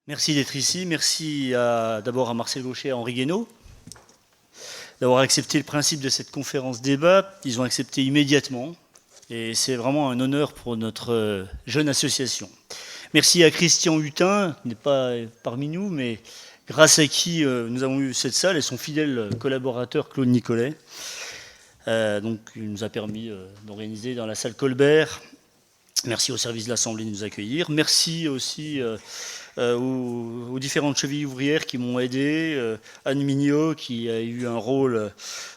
Merci d'être ici. Merci d'abord à Marcel Gauchet et à Henri Guénaud d'avoir accepté le principe de cette conférence débat. Ils ont accepté immédiatement et c'est vraiment un honneur pour notre jeune association. Merci à Christian Hutin, qui n'est pas parmi nous, mais grâce à qui nous avons eu cette salle, et son fidèle collaborateur Claude Nicolet. Donc, il nous a permis d'organiser dans la salle Colbert. Merci au service de l'Assemblée de nous accueillir. Merci aussi aux différentes chevilles ouvrières qui m'ont aidé. Anne Mignot qui a eu un rôle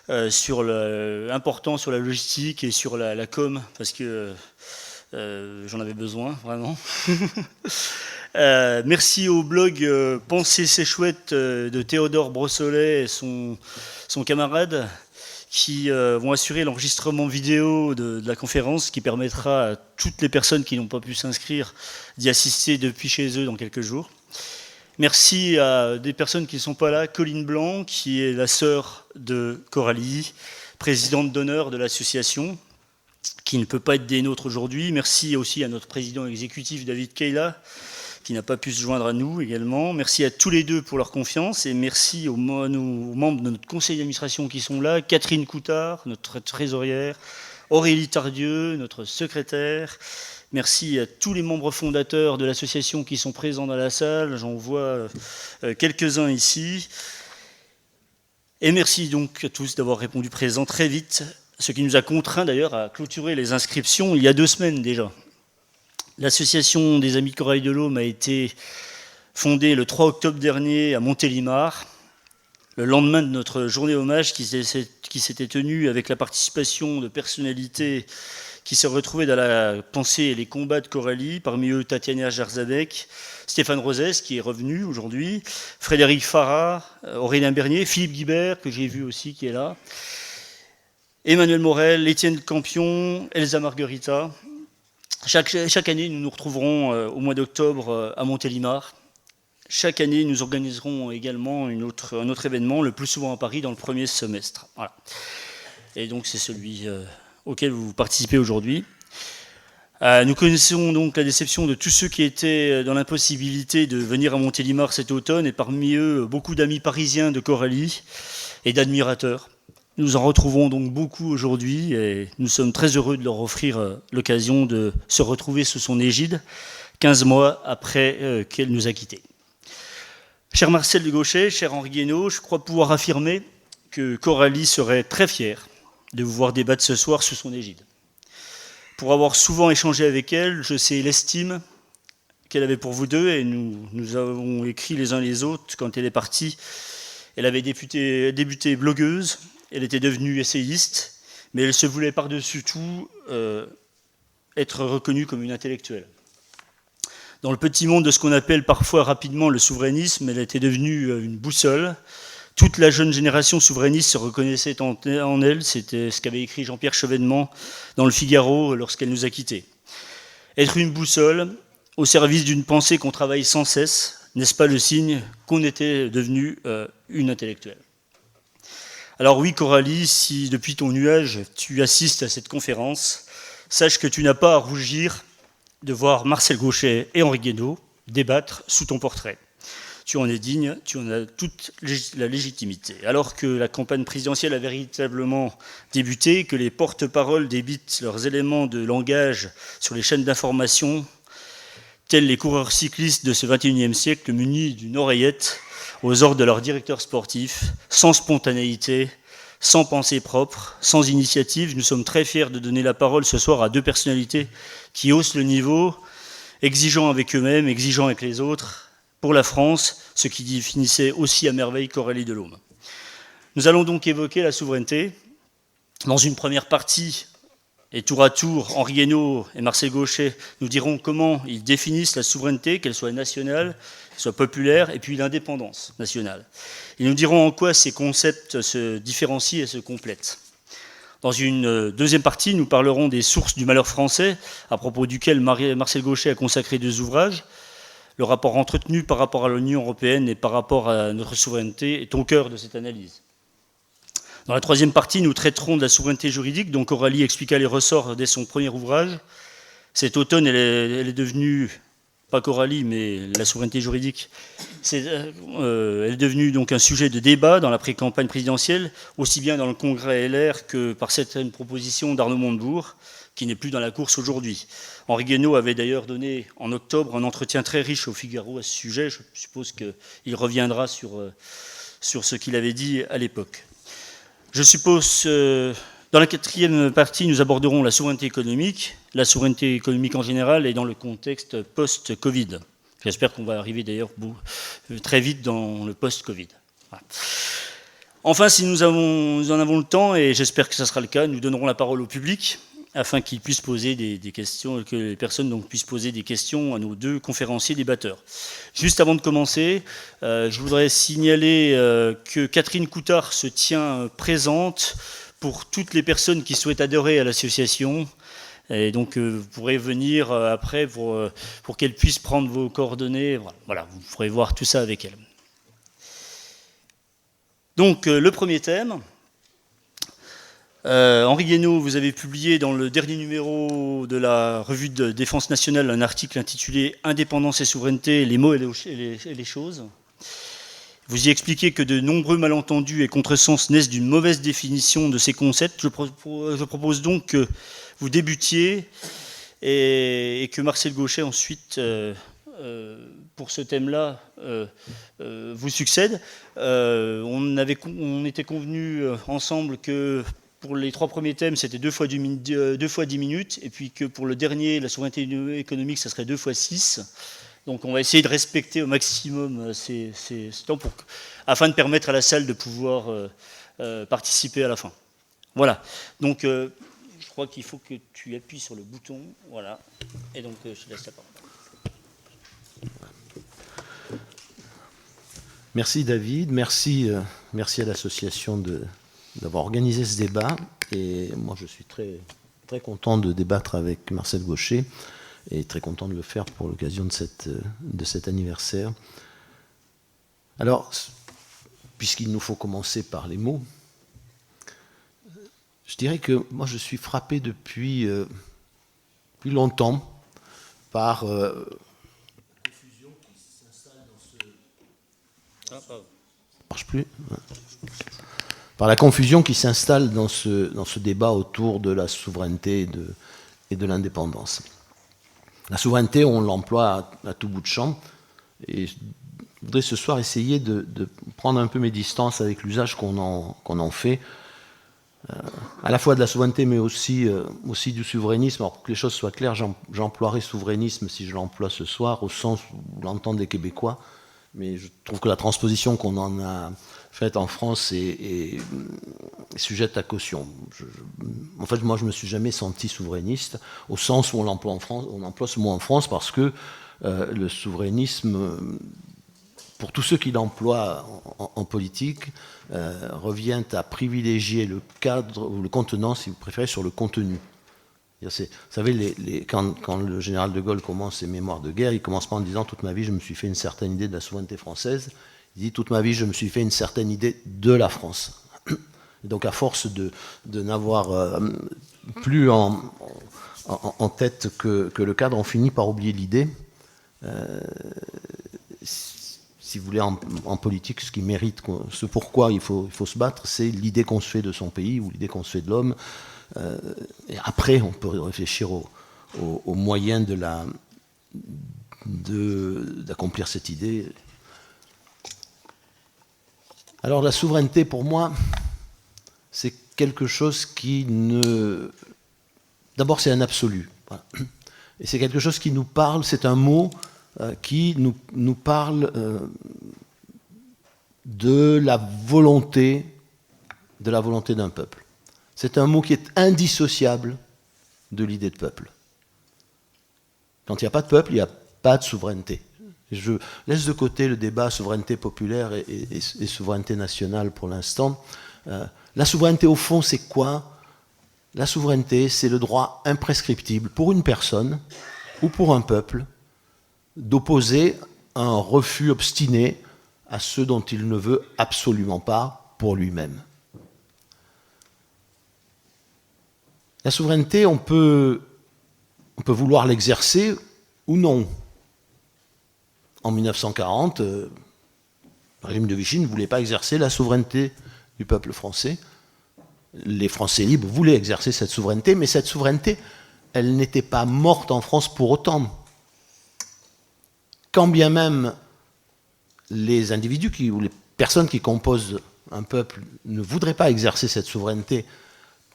important sur la logistique et sur la com, parce que j'en avais besoin, vraiment. Merci au blog Penser c'est chouette de Théodore Brossolet et son camarade, qui vont assurer l'enregistrement vidéo de la conférence, qui permettra à toutes les personnes qui n'ont pas pu s'inscrire d'y assister depuis chez eux dans quelques jours. Merci à des personnes qui ne sont pas là. Colline Blanc, qui est la sœur de Coralie, présidente d'honneur de l'association, qui ne peut pas être des nôtres aujourd'hui. Merci aussi à notre président exécutif, David Kayla, qui n'a pas pu se joindre à nous également. Merci à tous les deux pour leur confiance et merci aux membres de notre conseil d'administration qui sont là, Catherine Coutard, notre trésorière, Aurélie Tardieu, notre secrétaire. Merci à tous les membres fondateurs de l'association qui sont présents dans la salle, j'en vois quelques-uns ici. Et merci donc à tous d'avoir répondu présent très vite, ce qui nous a contraints d'ailleurs à clôturer les inscriptions il y a 2 semaines déjà. L'association des Amis de Coralie de l'Aume a été fondée le 3 octobre dernier à Montélimar, le lendemain de notre journée hommage qui s'était tenue avec la participation de personnalités qui se retrouvaient dans la pensée et les combats de Coralie, parmi eux Tatiana Jarzabek, Stéphane Rosès qui est revenu aujourd'hui, Frédéric Farah, Aurélien Bernier, Philippe Guibert que j'ai vu aussi qui est là, Emmanuel Morel, Étienne Campion, Elsa Margherita. Chaque année, nous nous retrouverons au mois d'octobre à Montélimar. Chaque année, nous organiserons également un autre événement, le plus souvent à Paris, dans le premier semestre. Voilà. Et donc, c'est celui auquel vous participez aujourd'hui. Nous connaissons donc la déception de tous ceux qui étaient dans l'impossibilité de venir à Montélimar cet automne, et parmi eux, beaucoup d'amis parisiens de Coralie et d'admirateurs. Nous en retrouvons donc beaucoup aujourd'hui et nous sommes très heureux de leur offrir l'occasion de se retrouver sous son égide 15 mois après qu'elle nous a quittés. Cher Marcel Gauchet, cher Henri Guénaud, je crois pouvoir affirmer que Coralie serait très fière de vous voir débattre ce soir sous son égide. Pour avoir souvent échangé avec elle, je sais l'estime qu'elle avait pour vous deux et nous avons écrit les uns les autres quand elle est partie. Elle avait débuté blogueuse. Elle était devenue essayiste, mais elle se voulait par-dessus tout être reconnue comme une intellectuelle. Dans le petit monde de ce qu'on appelle parfois rapidement le souverainisme, elle était devenue une boussole. Toute la jeune génération souverainiste se reconnaissait en elle, c'était ce qu'avait écrit Jean-Pierre Chevènement dans le Figaro lorsqu'elle nous a quittés. Être une boussole au service d'une pensée qu'on travaille sans cesse, n'est-ce pas le signe qu'on était devenu une intellectuelle ? Alors oui, Coralie, si depuis ton nuage, tu assistes à cette conférence, sache que tu n'as pas à rougir de voir Marcel Gauchet et Henri Guénaud débattre sous ton portrait. Tu en es digne, tu en as toute la légitimité. Alors que la campagne présidentielle a véritablement débuté, que les porte-paroles débitent leurs éléments de langage sur les chaînes d'information, tels les coureurs cyclistes de ce XXIe siècle munis d'une oreillette aux ordres de leur directeur sportif, sans spontanéité, sans pensée propre, sans initiative. Nous sommes très fiers de donner la parole ce soir à 2 personnalités qui haussent le niveau, exigeants avec eux-mêmes, exigeants avec les autres, pour la France, ce qui définissait aussi à merveille Coralie de l'Aume. Nous allons donc évoquer la souveraineté. Dans une première partie, et tour à tour, Henri Guénaud et Marcel Gauchet nous diront comment ils définissent la souveraineté, qu'elle soit nationale, qu'elle soit populaire, et puis l'indépendance nationale. Ils nous diront en quoi ces concepts se différencient et se complètent. Dans une deuxième partie, nous parlerons des sources du malheur français, à propos duquel Marcel Gauchet a consacré 2 ouvrages. Le rapport entretenu par rapport à l'Union européenne et par rapport à notre souveraineté est au cœur de cette analyse. Dans la troisième partie, nous traiterons de la souveraineté juridique, dont Coralie expliqua les ressorts dès son premier ouvrage. Cet automne, elle est devenue pas Coralie, mais la souveraineté juridique, elle est devenue donc un sujet de débat dans la pré-campagne présidentielle, aussi bien dans le congrès LR que par certaines propositions d'Arnaud Montebourg, qui n'est plus dans la course aujourd'hui. Henri Guénaud avait d'ailleurs donné en octobre un entretien très riche au Figaro à ce sujet. Je suppose qu'il reviendra sur ce qu'il avait dit à l'époque. Je suppose, dans la quatrième partie, nous aborderons la souveraineté économique en général et dans le contexte post-Covid. J'espère qu'on va arriver d'ailleurs très vite dans le post-Covid. Voilà. Enfin, si nous en avons le temps, et j'espère que ce sera le cas, nous donnerons la parole au public afin qu'ils puissent poser des questions, que les personnes donc puissent poser des questions à nos deux conférenciers débatteurs. Juste avant de commencer, je voudrais signaler que Catherine Coutard se tient présente pour toutes les personnes qui souhaitent adhérer à l'association. Et donc vous pourrez venir après pour qu'elle puisse prendre vos coordonnées. Voilà, vous pourrez voir tout ça avec elle. Donc le premier thème. Henri Guénaud, vous avez publié dans le dernier numéro de la revue de défense nationale un article intitulé « Indépendance et souveraineté, les mots et les choses ». Vous y expliquez que de nombreux malentendus et contresens naissent d'une mauvaise définition de ces concepts. Je propose donc que vous débutiez et que Marcel Gauchet ensuite, pour ce thème-là, vous succède. On était convenus ensemble que pour les trois premiers thèmes, c'était 2 fois 10 minutes, et puis que pour le dernier, la souveraineté économique, ça serait 2 fois 6. Donc on va essayer de respecter au maximum ces temps afin de permettre à la salle de pouvoir participer à la fin. Voilà. Donc je crois qu'il faut que tu appuies sur le bouton. Voilà. Et donc je te laisse la parole. Merci David, merci à l'association d'avoir organisé ce débat. Et moi je suis très, très content de débattre avec Marcel Gauchet et très content de le faire pour l'occasion de cet anniversaire. Alors, puisqu'il nous faut commencer par les mots, je dirais que moi je suis frappé depuis longtemps par la confusion qui s'installe par la confusion qui s'installe dans ce débat autour de la souveraineté et de l'indépendance. La souveraineté, on l'emploie à tout bout de champ, et je voudrais ce soir essayer de prendre un peu mes distances avec l'usage qu'on en fait, à la fois de la souveraineté, mais aussi du souverainisme. Alors, pour que les choses soient claires, j'emploierai souverainisme, si je l'emploie ce soir, au sens où l'entendent les Québécois, mais je trouve que la transposition qu'on en a faite en France est sujette à caution. En fait, moi, je ne me suis jamais senti souverainiste, au sens où on l'emploie en France, on emploie ce mot en France, parce que le souverainisme, pour tous ceux qui l'emploient en politique, revient à privilégier le cadre, ou le contenant, si vous préférez, sur le contenu. Vous savez, quand le général de Gaulle commence ses mémoires de guerre, il commence pas en disant « toute ma vie, je me suis fait une certaine idée de la souveraineté française ». Il dit « toute ma vie, je me suis fait une certaine idée de la France ». Et donc, à force de n'avoir plus en tête que le cadre, on finit par oublier l'idée. Si vous voulez, en politique, ce qui mérite, ce pourquoi il faut se battre, c'est l'idée qu'on se fait de son pays ou l'idée qu'on se fait de l'homme. Et après, on peut réfléchir aux moyens d'accomplir cette idée. Alors, la souveraineté, pour moi, c'est quelque chose qui ne... D'abord, c'est un absolu. Voilà. Et c'est quelque chose qui nous parle, c'est un mot qui nous parle de la volonté d'un peuple. C'est un mot qui est indissociable de l'idée de peuple. Quand il n'y a pas de peuple, il n'y a pas de souveraineté. Je laisse de côté le débat souveraineté populaire et souveraineté nationale pour l'instant. La souveraineté, au fond, c'est quoi ? La souveraineté, c'est le droit imprescriptible pour une personne ou pour un peuple d'opposer un refus obstiné à ceux dont il ne veut absolument pas pour lui-même. La souveraineté, on peut vouloir l'exercer ou non. en 1940, le régime de Vichy ne voulait pas exercer la souveraineté du peuple français. Les Français libres voulaient exercer cette souveraineté, mais cette souveraineté, elle n'était pas morte en France pour autant. Quand bien même les individus ou les personnes qui composent un peuple ne voudraient pas exercer cette souveraineté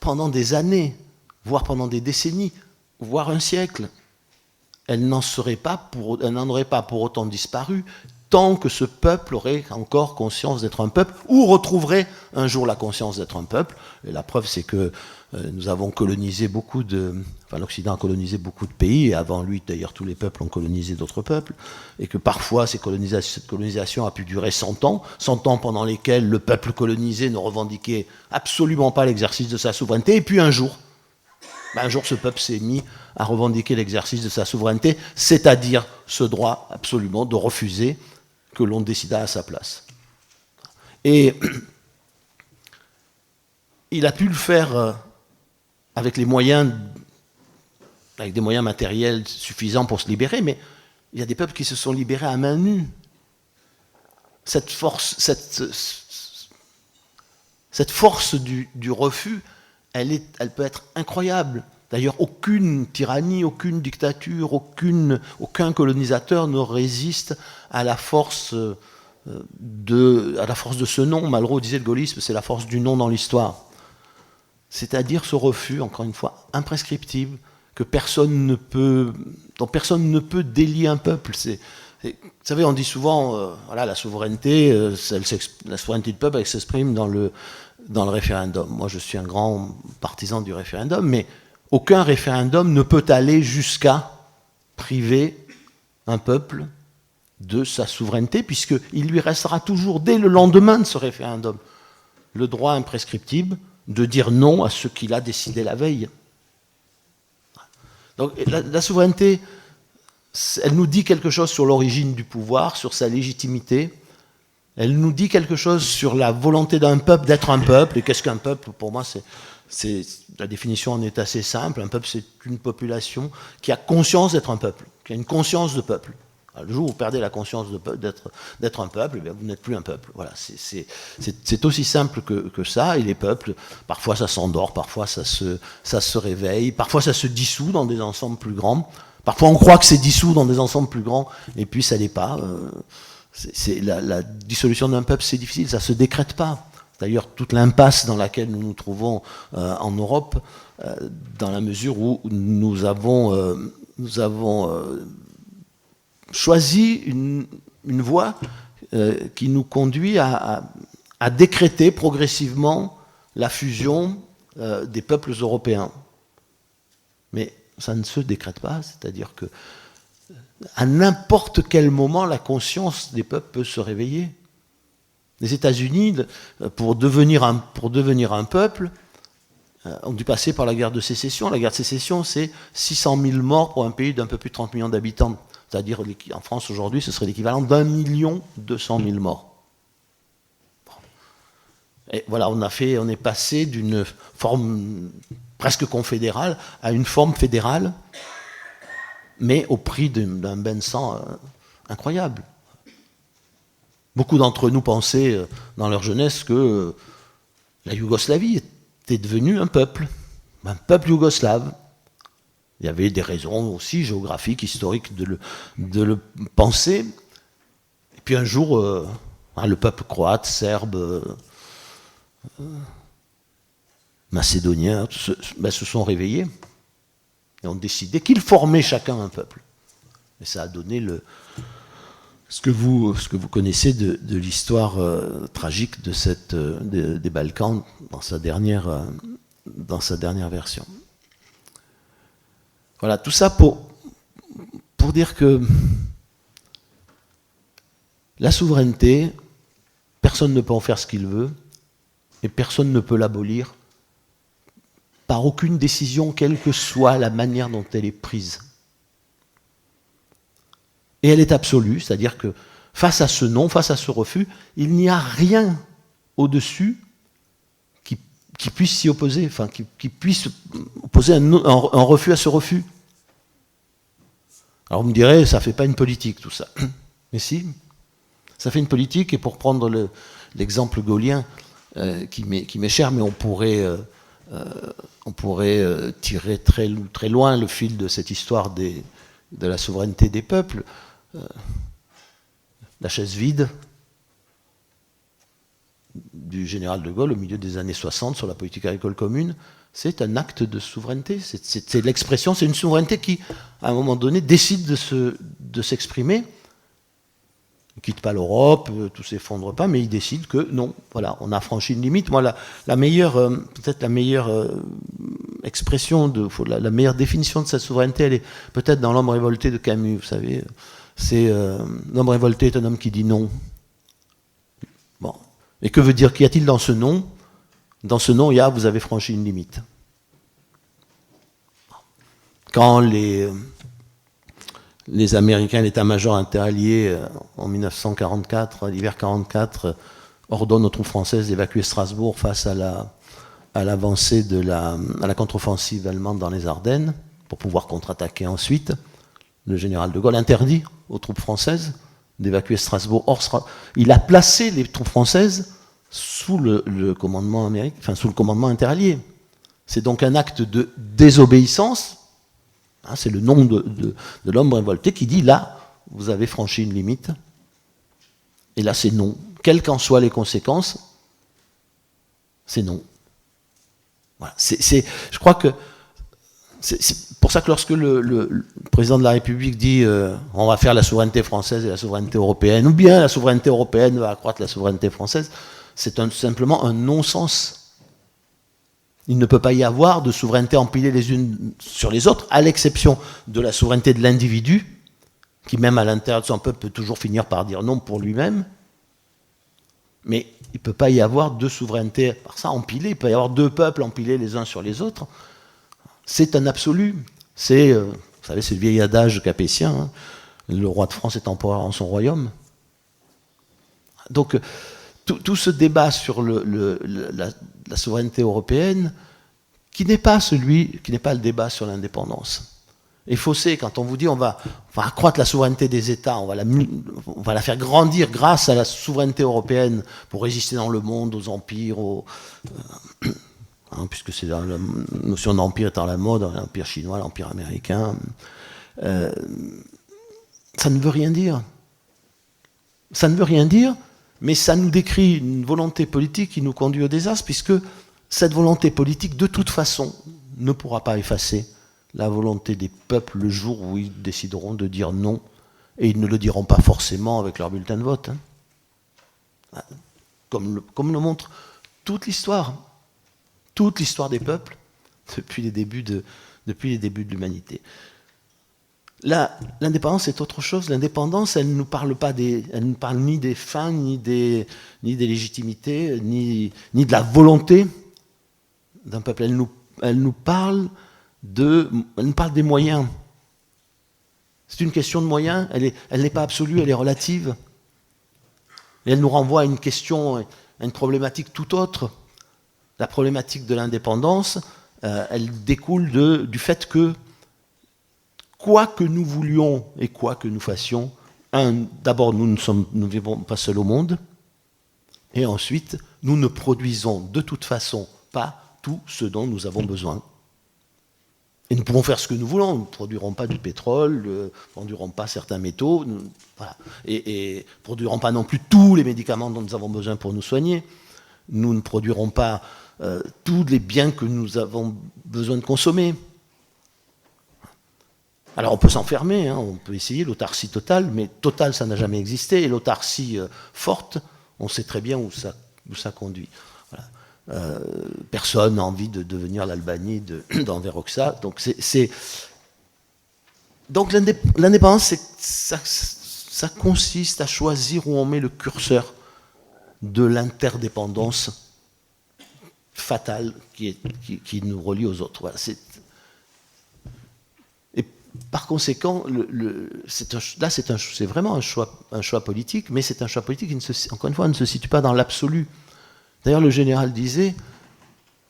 pendant des années, voire pendant des décennies, voire un siècle, elle n'en aurait pas pour autant disparu tant que ce peuple aurait encore conscience d'être un peuple, ou retrouverait un jour la conscience d'être un peuple. Et la preuve, c'est que nous avons colonisé l'Occident a colonisé beaucoup de pays, et avant lui, d'ailleurs, tous les peuples ont colonisé d'autres peuples, et que parfois, cette colonisation a pu durer 100 ans pendant lesquels le peuple colonisé ne revendiquait absolument pas l'exercice de sa souveraineté, et puis un jour, ce peuple s'est mis à revendiquer l'exercice de sa souveraineté, c'est-à-dire ce droit absolument de refuser que l'on décida à sa place. Et il a pu le faire avec des moyens matériels suffisants pour se libérer, mais il y a des peuples qui se sont libérés à main nue. Cette force du refus, elle peut être incroyable. D'ailleurs, aucune tyrannie, aucune dictature, aucun colonisateur ne résiste à la force de ce non. Malraux disait le gaullisme, c'est la force du non dans l'histoire. C'est-à-dire ce refus, encore une fois, imprescriptible, dont personne ne peut délier un peuple. Vous savez, on dit souvent, la souveraineté du peuple, elle s'exprime dans le référendum. Moi, je suis un grand partisan du référendum, mais aucun référendum ne peut aller jusqu'à priver un peuple de sa souveraineté, puisqu'il lui restera toujours, dès le lendemain de ce référendum, le droit imprescriptible de dire non à ce qu'il a décidé la veille. Donc la souveraineté, elle nous dit quelque chose sur l'origine du pouvoir, sur sa légitimité. Elle nous dit quelque chose sur la volonté d'un peuple d'être un peuple. Et qu'est-ce qu'un peuple? Pour moi, la définition en est assez simple. Un peuple, c'est une population qui a conscience d'être un peuple, qui a une conscience de peuple. Alors, le jour où vous perdez la conscience d'être un peuple, eh bien, vous n'êtes plus un peuple. Voilà, c'est aussi simple que ça. Et les peuples, parfois ça s'endort, parfois ça se réveille, parfois ça se dissout dans des ensembles plus grands. Parfois on croit que c'est dissous dans des ensembles plus grands, et puis ça l'est pas. La dissolution d'un peuple, c'est difficile, ça se décrète pas. D'ailleurs, toute l'impasse dans laquelle nous nous trouvons en Europe, dans la mesure où nous avons choisi une voie qui nous conduit à décréter progressivement la fusion des peuples européens. Mais ça ne se décrète pas, c'est-à-dire que à n'importe quel moment, la conscience des peuples peut se réveiller. Les États-Unis, pour devenir un peuple, ont dû passer par la guerre de sécession. La guerre de sécession, c'est 600 000 morts pour un pays d'un peu plus de 30 millions d'habitants. C'est-à-dire, en France aujourd'hui, ce serait l'équivalent d'1 200 000 morts. Et voilà, on est passé d'une forme presque confédérale à une forme fédérale, mais au prix d'un bain de sang incroyable. Beaucoup d'entre nous pensaient dans leur jeunesse que la Yougoslavie était devenue un peuple yougoslave. Il y avait des raisons aussi géographiques, historiques de le penser. Et puis un jour, le peuple croate, serbe, macédoniens se sont réveillés et ont décidé qu'ils formaient chacun un peuple. Et ça a donné ce que vous connaissez de l'histoire tragique des Balkans dans sa dernière version. Voilà, tout ça pour dire que la souveraineté, personne ne peut en faire ce qu'il veut et personne ne peut l'abolir par aucune décision, quelle que soit la manière dont elle est prise. Et elle est absolue, c'est-à-dire que face à ce non, face à ce refus, il n'y a rien au-dessus qui puisse s'y opposer, enfin qui puisse opposer un refus à ce refus. Alors vous me direz, ça ne fait pas une politique tout ça. Mais si, ça fait une politique, et pour prendre l'exemple gaulien, qui m'est cher, mais on pourrait tirer très, très loin le fil de cette histoire de la souveraineté des peuples. La chaise vide du général de Gaulle au milieu des années 60 sur la politique agricole commune, c'est un acte de souveraineté. C'est l'expression, c'est une souveraineté qui, à un moment donné, décide de s'exprimer. Il ne quitte pas l'Europe, tout ne s'effondre pas, mais il décide que non, voilà, on a franchi une limite. Moi, la meilleure, peut-être la meilleure expression, la meilleure définition de cette souveraineté, elle est peut-être dans L'Homme révolté de Camus, vous savez. C'est l'homme révolté est un homme qui dit non. Bon. Et que veut dire, qu'y a-t-il dans ce non? Dans ce non, il y a, vous avez franchi une limite. Quand les Américains, l'état-major interallié en 1944, l'hiver 1944, ordonnent aux troupes françaises d'évacuer Strasbourg face à l'avancée à la contre-offensive allemande dans les Ardennes, pour pouvoir contre-attaquer ensuite. Le général de Gaulle interdit aux troupes françaises d'évacuer Strasbourg. Or, il a placé les troupes françaises sous le commandement américain, enfin sous le commandement interallié. C'est donc un acte de désobéissance. Hein, c'est le nom de l'homme révolté qui dit là, vous avez franchi une limite. Et là, c'est non. Quelles qu'en soient les conséquences, c'est non. Voilà. Je crois que c'est pour ça que lorsque le président de la République dit on va faire la souveraineté française et la souveraineté européenne, ou bien la souveraineté européenne va accroître la souveraineté française, c'est simplement un non-sens. Il ne peut pas y avoir de souveraineté empilée les unes sur les autres, à l'exception de la souveraineté de l'individu, qui même à l'intérieur de son peuple peut toujours finir par dire non pour lui-même. Mais il ne peut pas y avoir deux souverainetés par ça empilées, il peut y avoir deux peuples empilés les uns sur les autres. C'est un absolu. C'est, vous savez, c'est le vieil adage capétien, hein, le roi de France est empereur en son royaume. Donc, tout ce débat sur la souveraineté européenne, qui n'est pas le débat sur l'indépendance, est faussé quand on vous dit on va accroître la souveraineté des États, on va la faire grandir grâce à la souveraineté européenne pour résister dans le monde aux empires, puisque c'est la notion d'empire est à la mode, l'empire chinois, l'empire américain. Ça ne veut rien dire. Ça ne veut rien dire, mais ça nous décrit une volonté politique qui nous conduit au désastre, puisque cette volonté politique, de toute façon, ne pourra pas effacer la volonté des peuples le jour où ils décideront de dire non, et ils ne le diront pas forcément avec leur bulletin de vote. Hein. Comme le montre toute l'histoire des peuples depuis les débuts de l'humanité. L'indépendance est autre chose. L'indépendance, elle ne nous parle ni des fins, ni des légitimités, ni de la volonté d'un peuple. Elle nous parle des moyens. C'est une question de moyens. Elle n'est pas absolue, elle est relative. Et elle nous renvoie à une question, à une problématique tout autre. La problématique de l'indépendance, elle découle du fait que, quoi que nous voulions et quoi que nous fassions, d'abord, nous ne vivons pas seuls au monde, et ensuite, nous ne produisons de toute façon pas tout ce dont nous avons besoin. Et nous pouvons faire ce que nous voulons, nous ne produirons pas du pétrole, nous ne produirons pas certains métaux, voilà. Et ne produirons pas non plus tous les médicaments dont nous avons besoin pour nous soigner. Nous ne produirons pas tous les biens que nous avons besoin de consommer. Alors on peut s'enfermer, hein, on peut essayer l'autarcie totale, mais totale ça n'a jamais existé, et l'autarcie forte, on sait très bien où ça conduit. Voilà. Personne n'a envie de devenir l'Albanie d'Anveroksa, donc donc l'indépendance, ça consiste à choisir où on met le curseur de l'interdépendance fatale qui nous relie aux autres. Voilà, et par conséquent, c'est vraiment un choix politique, mais c'est un choix politique qui, encore une fois, ne se situe pas dans l'absolu. D'ailleurs, le général disait,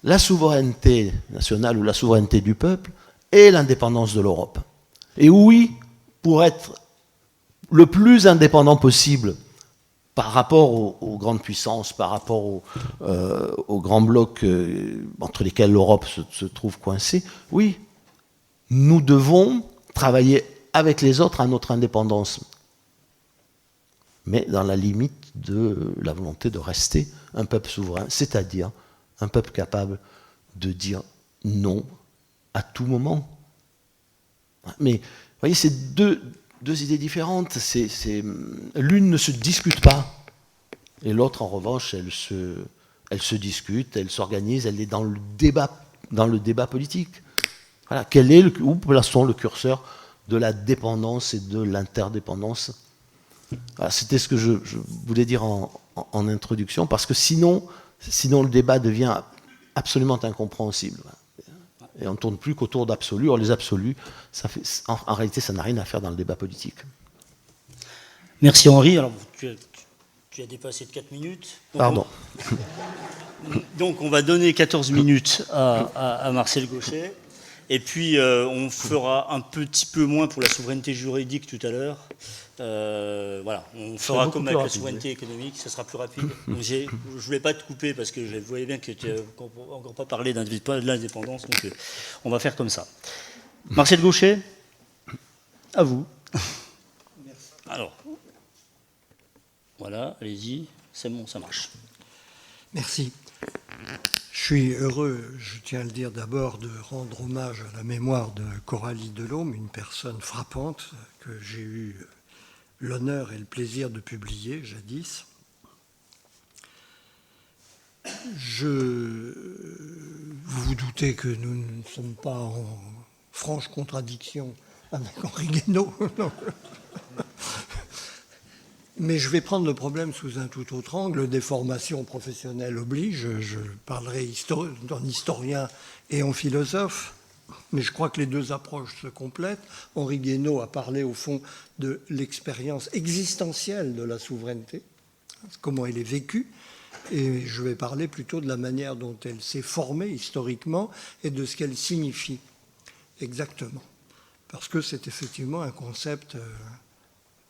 la souveraineté nationale ou la souveraineté du peuple est l'indépendance de l'Europe. Et oui, pour être le plus indépendant possible par rapport aux grandes puissances, par rapport aux grands blocs entre lesquels l'Europe se trouve coincée, oui, nous devons travailler avec les autres à notre indépendance, mais dans la limite de la volonté de rester un peuple souverain, c'est-à-dire un peuple capable de dire non à tout moment. Mais vous voyez, c'est deux idées différentes. L'une ne se discute pas, et l'autre, en revanche, elle se discute, elle s'organise, elle est dans le débat politique. Voilà, où plaçons le curseur de la dépendance et de l'interdépendance? Voilà, c'était ce que je voulais dire en introduction, parce que sinon le débat devient absolument incompréhensible. Et on ne tourne plus qu'autour d'absolus. Or, les absolus, en réalité, ça n'a rien à faire dans le débat politique. Merci Henri. Alors, tu as dépassé de 4 minutes. Pardon. Donc, on va donner 14 minutes à Marcel Gauchet. Et puis, on fera un petit peu moins pour la souveraineté juridique tout à l'heure. Voilà, on fera comme avec la souveraineté économique, ça sera plus rapide. Donc je ne voulais pas te couper parce que je voyais bien que tu n'as encore pas parlé de l'indépendance, donc on va faire comme ça. Marcel Gauchet, à vous. Merci. Alors, voilà, allez-y, c'est bon, ça marche. Merci. Je suis heureux, je tiens à le dire d'abord, de rendre hommage à la mémoire de Coralie Delhomme, une personne frappante que j'ai eu l'honneur et le plaisir de publier jadis. Vous vous doutez que nous ne sommes pas en franche contradiction avec Henri Guénaud. Mais je vais prendre le problème sous un tout autre angle. Des formations professionnelles oblige. Je parlerai en historien et en philosophe. Mais je crois que les deux approches se complètent. Henri Guénaud a parlé au fond de l'expérience existentielle de la souveraineté, comment elle est vécue, et je vais parler plutôt de la manière dont elle s'est formée historiquement et de ce qu'elle signifie exactement. Parce que c'est effectivement un concept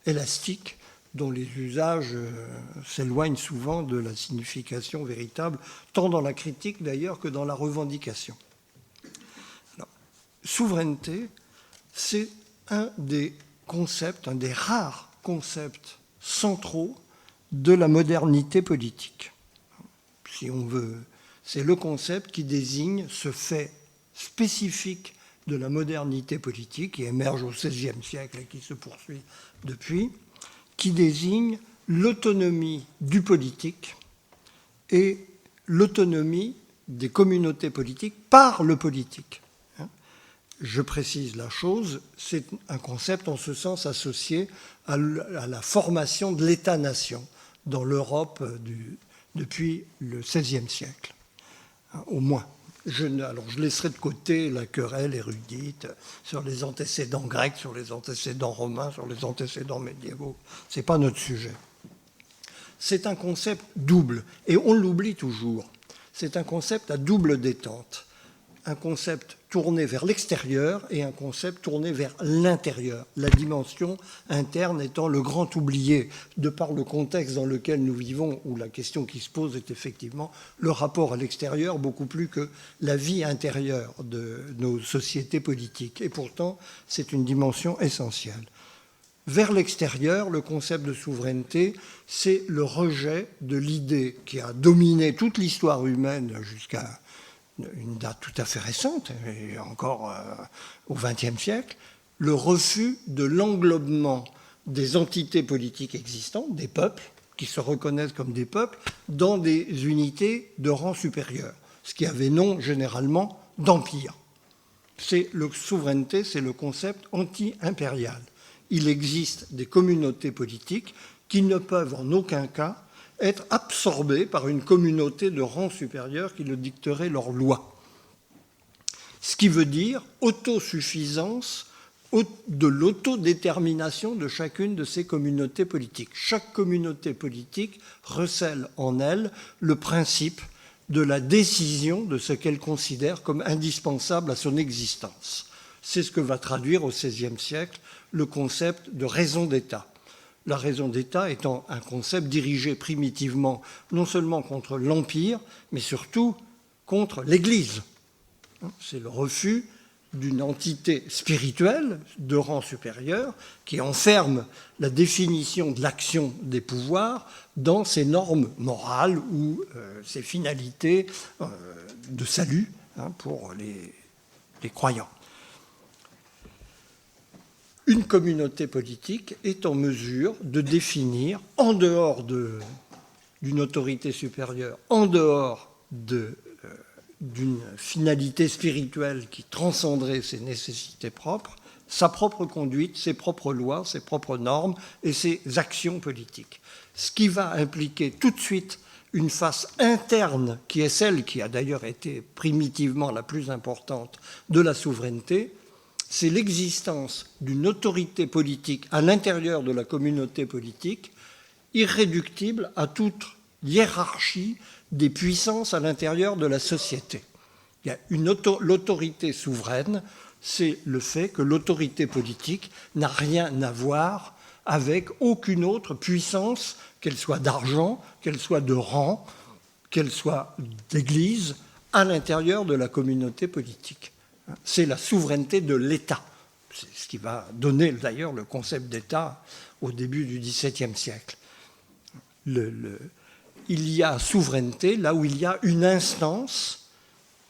élastique dont les usages s'éloignent souvent de la signification véritable, tant dans la critique d'ailleurs que dans la revendication. Souveraineté, c'est un des rares concepts centraux de la modernité politique. Si on veut, c'est le concept qui désigne ce fait spécifique de la modernité politique qui émerge au XVIe siècle et qui se poursuit depuis, qui désigne l'autonomie du politique et l'autonomie des communautés politiques par le politique. Je précise la chose, c'est un concept en ce sens associé à la formation de l'État-nation dans l'Europe depuis le XVIe siècle, au moins. Alors je laisserai de côté la querelle érudite sur les antécédents grecs, sur les antécédents romains, sur les antécédents médiévaux. Ce n'est pas notre sujet. C'est un concept double, et on l'oublie toujours. C'est un concept à double détente. Un concept tourné vers l'extérieur et un concept tourné vers l'intérieur, la dimension interne étant le grand oublié, de par le contexte dans lequel nous vivons, où la question qui se pose est effectivement le rapport à l'extérieur, beaucoup plus que la vie intérieure de nos sociétés politiques. Et pourtant, c'est une dimension essentielle. Vers l'extérieur, le concept de souveraineté, c'est le rejet de l'idée qui a dominé toute l'histoire humaine jusqu'à une date tout à fait récente, et encore au XXe siècle, le refus de l'englobement des entités politiques existantes, des peuples, qui se reconnaissent comme des peuples, dans des unités de rang supérieur, ce qui avait nom généralement d'empire. Souveraineté, c'est le concept anti-impérial. Il existe des communautés politiques qui ne peuvent en aucun cas être absorbés par une communauté de rang supérieur qui le dicterait leurs lois. Ce qui veut dire autosuffisance de l'autodétermination de chacune de ces communautés politiques. Chaque communauté politique recèle en elle le principe de la décision de ce qu'elle considère comme indispensable à son existence. C'est ce que va traduire au XVIe siècle le concept de raison d'État. la raison d'État étant un concept dirigé primitivement non seulement contre l'Empire, mais surtout contre l'Église. C'est le refus d'une entité spirituelle de rang supérieur qui enferme la définition de l'action des pouvoirs dans ses normes morales ou ses finalités de salut pour les croyants. Une communauté politique est en mesure de définir, en dehors d'une autorité supérieure, en dehors d'une finalité spirituelle qui transcenderait ses nécessités propres, sa propre conduite, ses propres lois, ses propres normes et ses actions politiques. Ce qui va impliquer tout de suite une face interne qui est celle qui a d'ailleurs été primitivement la plus importante de la souveraineté, c'est l'existence d'une autorité politique à l'intérieur de la communauté politique, irréductible à toute hiérarchie des puissances à l'intérieur de la société. Il y a l'autorité souveraine, c'est le fait que l'autorité politique n'a rien à voir avec aucune autre puissance, qu'elle soit d'argent, qu'elle soit de rang, qu'elle soit d'église, à l'intérieur de la communauté politique. C'est la souveraineté de l'État. C'est ce qui va donner d'ailleurs le concept d'État au début du XVIIe siècle. Il y a souveraineté là où il y a une instance,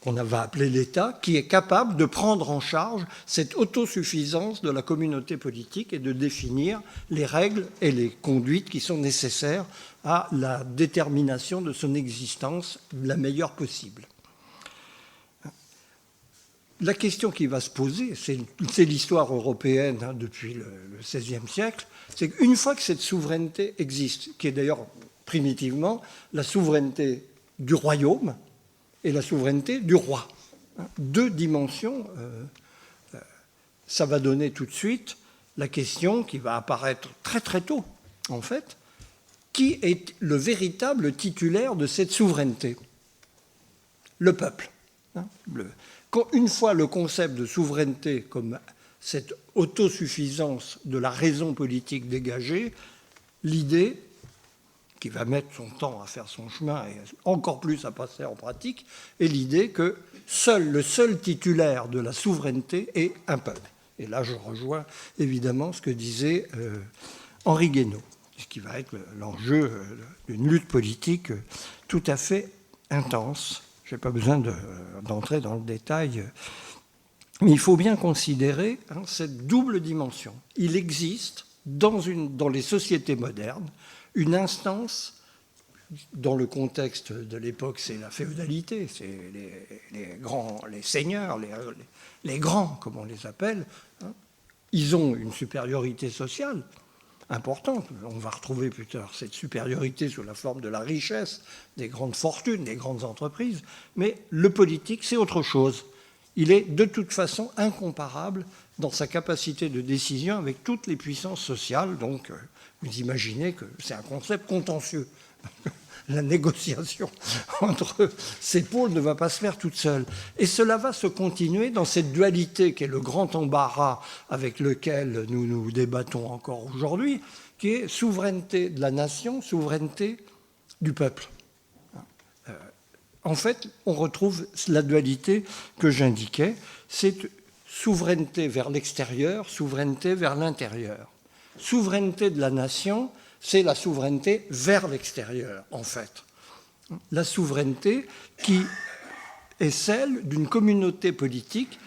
qu'on va appeler l'État, qui est capable de prendre en charge cette autosuffisance de la communauté politique et de définir les règles et les conduites qui sont nécessaires à la détermination de son existence la meilleure possible. La question qui va se poser, c'est l'histoire européenne depuis le XVIe siècle, c'est qu'une fois que cette souveraineté existe, qui est d'ailleurs primitivement la souveraineté du royaume et la souveraineté du roi, deux dimensions, ça va donner tout de suite la question qui va apparaître très très tôt, en fait, qui est le véritable titulaire de cette souveraineté? Le peuple. Une fois le concept de souveraineté comme cette autosuffisance de la raison politique dégagée, l'idée, qui va mettre son temps à faire son chemin et encore plus à passer en pratique, est l'idée que le seul titulaire de la souveraineté est un peuple. Et là, je rejoins évidemment ce que disait Henri Guénaud, ce qui va être l'enjeu d'une lutte politique tout à fait intense. Je n'ai pas besoin d'entrer dans le détail, mais il faut bien considérer cette double dimension. Il existe dans les sociétés modernes une instance, dans le contexte de l'époque, c'est la féodalité, c'est les seigneurs, les grands, comme on les appelle. Ils ont une supériorité sociale importante. On va retrouver plus tard cette supériorité sous la forme de la richesse, des grandes fortunes, des grandes entreprises. Mais le politique, c'est autre chose. Il est de toute façon incomparable dans sa capacité de décision avec toutes les puissances sociales. Donc, vous imaginez que c'est un concept contentieux. La négociation entre ces pôles ne va pas se faire toute seule. Et cela va se continuer dans cette dualité qui est le grand embarras avec lequel nous débattons encore aujourd'hui, qui est souveraineté de la nation, souveraineté du peuple. En fait, on retrouve la dualité que j'indiquais, c'est souveraineté vers l'extérieur, souveraineté vers l'intérieur. Souveraineté de la nation, c'est la souveraineté vers l'extérieur, en fait. La souveraineté qui est celle d'une communauté politique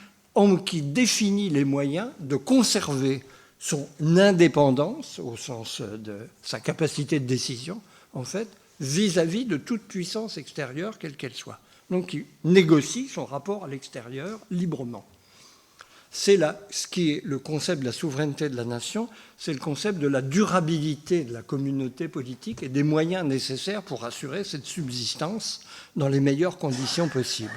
qui définit les moyens de conserver son indépendance, au sens de sa capacité de décision, en fait, vis-à-vis de toute puissance extérieure, quelle qu'elle soit. Donc, qui négocie son rapport à l'extérieur librement. C'est là ce qui est le concept de la souveraineté de la nation, c'est le concept de la durabilité de la communauté politique et des moyens nécessaires pour assurer cette subsistance dans les meilleures conditions possibles.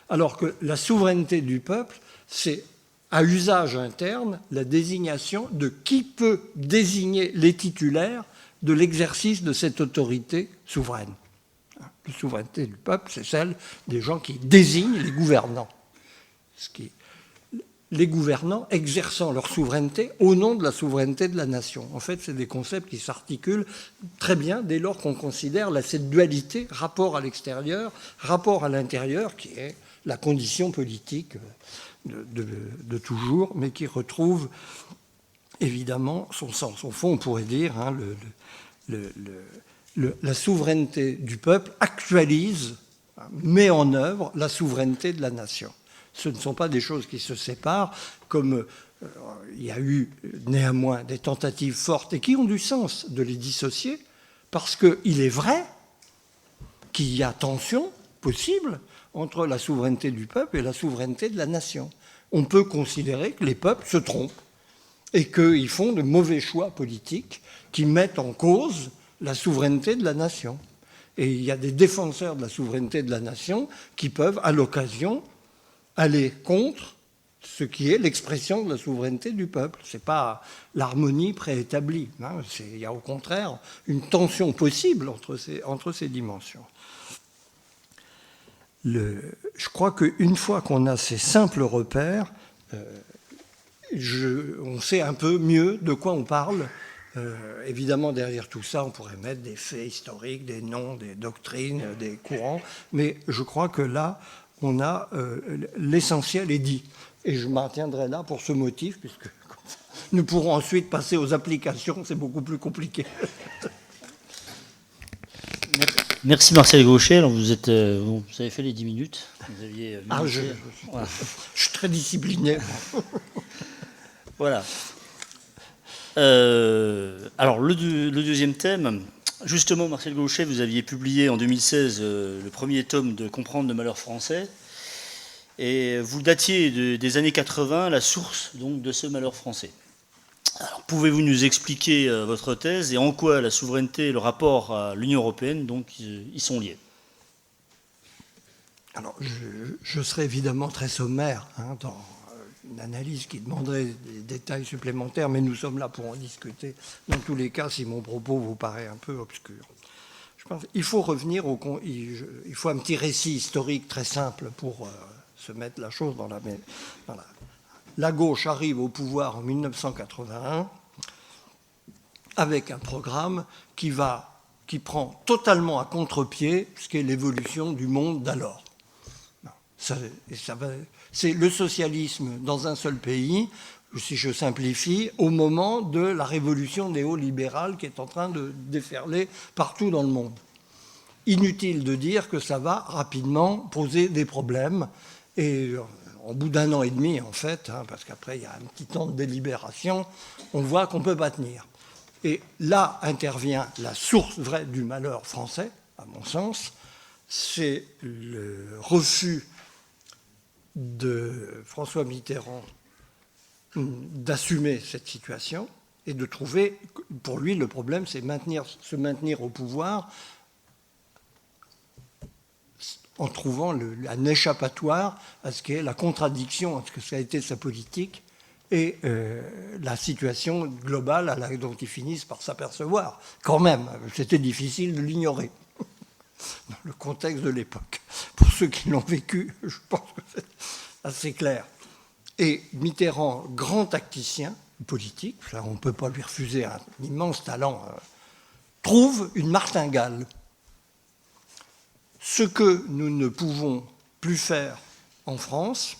Alors que la souveraineté du peuple, c'est à usage interne la désignation de qui peut désigner les titulaires de l'exercice de cette autorité souveraine. La souveraineté du peuple, c'est celle des gens qui désignent les gouvernants. les gouvernants exerçant leur souveraineté au nom de la souveraineté de la nation. En fait, c'est des concepts qui s'articulent très bien dès lors qu'on considère cette dualité, rapport à l'extérieur, rapport à l'intérieur, qui est la condition politique de toujours, mais qui retrouve évidemment son sens. Au fond, on pourrait dire, hein, la souveraineté du peuple actualise, met en œuvre la souveraineté de la nation. Ce ne sont pas des choses qui se séparent, comme il y a eu néanmoins des tentatives fortes et qui ont du sens de les dissocier, parce qu'il est vrai qu'il y a tension possible entre la souveraineté du peuple et la souveraineté de la nation. On peut considérer que les peuples se trompent et qu'ils font de mauvais choix politiques qui mettent en cause la souveraineté de la nation. Et il y a des défenseurs de la souveraineté de la nation qui peuvent, à l'occasion, aller contre ce qui est l'expression de la souveraineté du peuple. Ce n'est pas l'harmonie préétablie. Hein. Il y a au contraire une tension possible entre ces dimensions. Je crois qu'une fois qu'on a ces simples repères, on sait un peu mieux de quoi on parle. Évidemment, derrière tout ça, on pourrait mettre des faits historiques, des noms, des doctrines, des courants, mais je crois que là, on a l'essentiel est dit. Et je m'en tiendrai là pour ce motif, puisque nous pourrons ensuite passer aux applications, c'est beaucoup plus compliqué. Merci Marcel Gauchet. Alors vous avez fait les 10 minutes. Vous aviez voilà. Je suis très discipliné. Voilà. Alors le deuxième thème, justement Marcel Gauchet, vous aviez publié en 2016 le premier tome de Comprendre le malheur français, et vous datiez des années 80 la source donc de ce malheur français. Alors pouvez-vous nous expliquer votre thèse et en quoi la souveraineté et le rapport à l'Union européenne donc y sont liés? Alors je serai évidemment très sommaire dans une analyse qui demanderait des détails supplémentaires, mais nous sommes là pour en discuter. Dans tous les cas, si mon propos vous paraît un peu obscur. Je pense qu'il faut revenir il faut un petit récit historique très simple pour se mettre la chose dans la La gauche arrive au pouvoir en 1981 avec un programme qui prend totalement à contre-pied ce qu'est l'évolution du monde d'alors. C'est le socialisme dans un seul pays, si je simplifie, au moment de la révolution néolibérale qui est en train de déferler partout dans le monde. Inutile de dire que ça va rapidement poser des problèmes, et au bout d'un an et demi, en fait, parce qu'après il y a un petit temps de délibération, on voit qu'on ne peut pas tenir. Et là intervient la source vraie du malheur français, à mon sens, c'est le refus de François Mitterrand d'assumer cette situation et de trouver, pour lui le problème c'est se maintenir au pouvoir en trouvant un échappatoire à ce qu'est la contradiction entre ce que ça a été sa politique et la situation globale dont ils finissent par s'apercevoir. Quand même, c'était difficile de l'ignorer dans le contexte de l'époque. Pour ceux qui l'ont vécu, je pense que c'est assez clair. Et Mitterrand, grand tacticien politique, on ne peut pas lui refuser un immense talent, trouve une martingale. Ce que nous ne pouvons plus faire en France,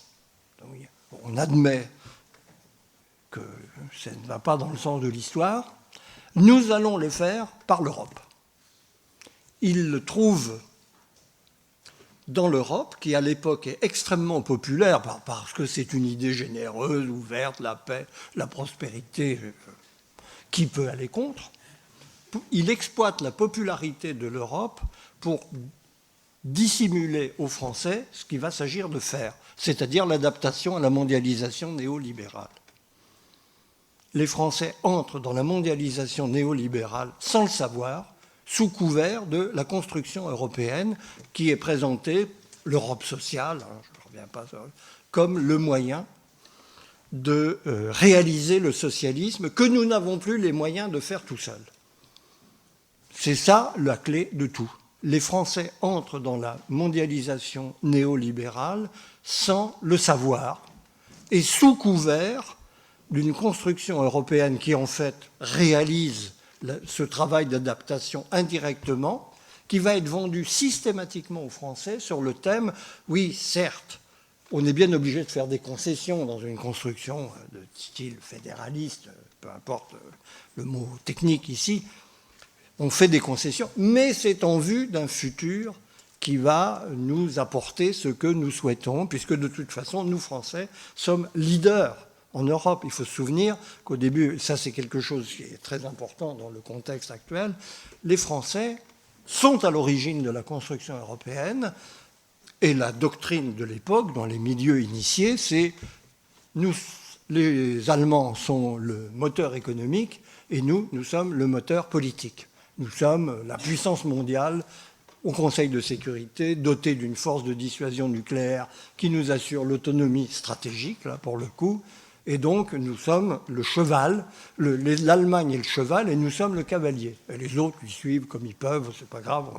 on admet que ça ne va pas dans le sens de l'histoire, nous allons les faire par l'Europe. Il le trouve dans l'Europe, qui à l'époque est extrêmement populaire parce que c'est une idée généreuse, ouverte, la paix, la prospérité, qui peut aller contre. Il exploite la popularité de l'Europe pour dissimuler aux Français ce qu'il va s'agir de faire, c'est-à-dire l'adaptation à la mondialisation néolibérale. Les Français entrent dans la mondialisation néolibérale sans le savoir, sous couvert de la construction européenne qui est présentée, l'Europe sociale, je ne reviens pas, comme le moyen de réaliser le socialisme que nous n'avons plus les moyens de faire tout seuls. C'est ça la clé de tout. Les Français entrent dans la mondialisation néolibérale sans le savoir, et sous couvert d'une construction européenne qui en fait réalise ce travail d'adaptation indirectement, qui va être vendu systématiquement aux Français sur le thème, oui, certes, on est bien obligé de faire des concessions dans une construction de style fédéraliste, peu importe le mot technique ici, on fait des concessions, mais c'est en vue d'un futur qui va nous apporter ce que nous souhaitons, puisque de toute façon, nous, Français, sommes leaders en Europe. Il faut se souvenir qu'au début, ça c'est quelque chose qui est très important dans le contexte actuel, les Français sont à l'origine de la construction européenne, et la doctrine de l'époque, dans les milieux initiés, c'est nous, les Allemands sont le moteur économique, et nous sommes le moteur politique. Nous sommes la puissance mondiale au Conseil de sécurité, doté d'une force de dissuasion nucléaire qui nous assure l'autonomie stratégique, là, pour le coup. Et donc, nous sommes le cheval, l'Allemagne est le cheval, et nous sommes le cavalier. Et les autres lui suivent comme ils peuvent, c'est pas grave,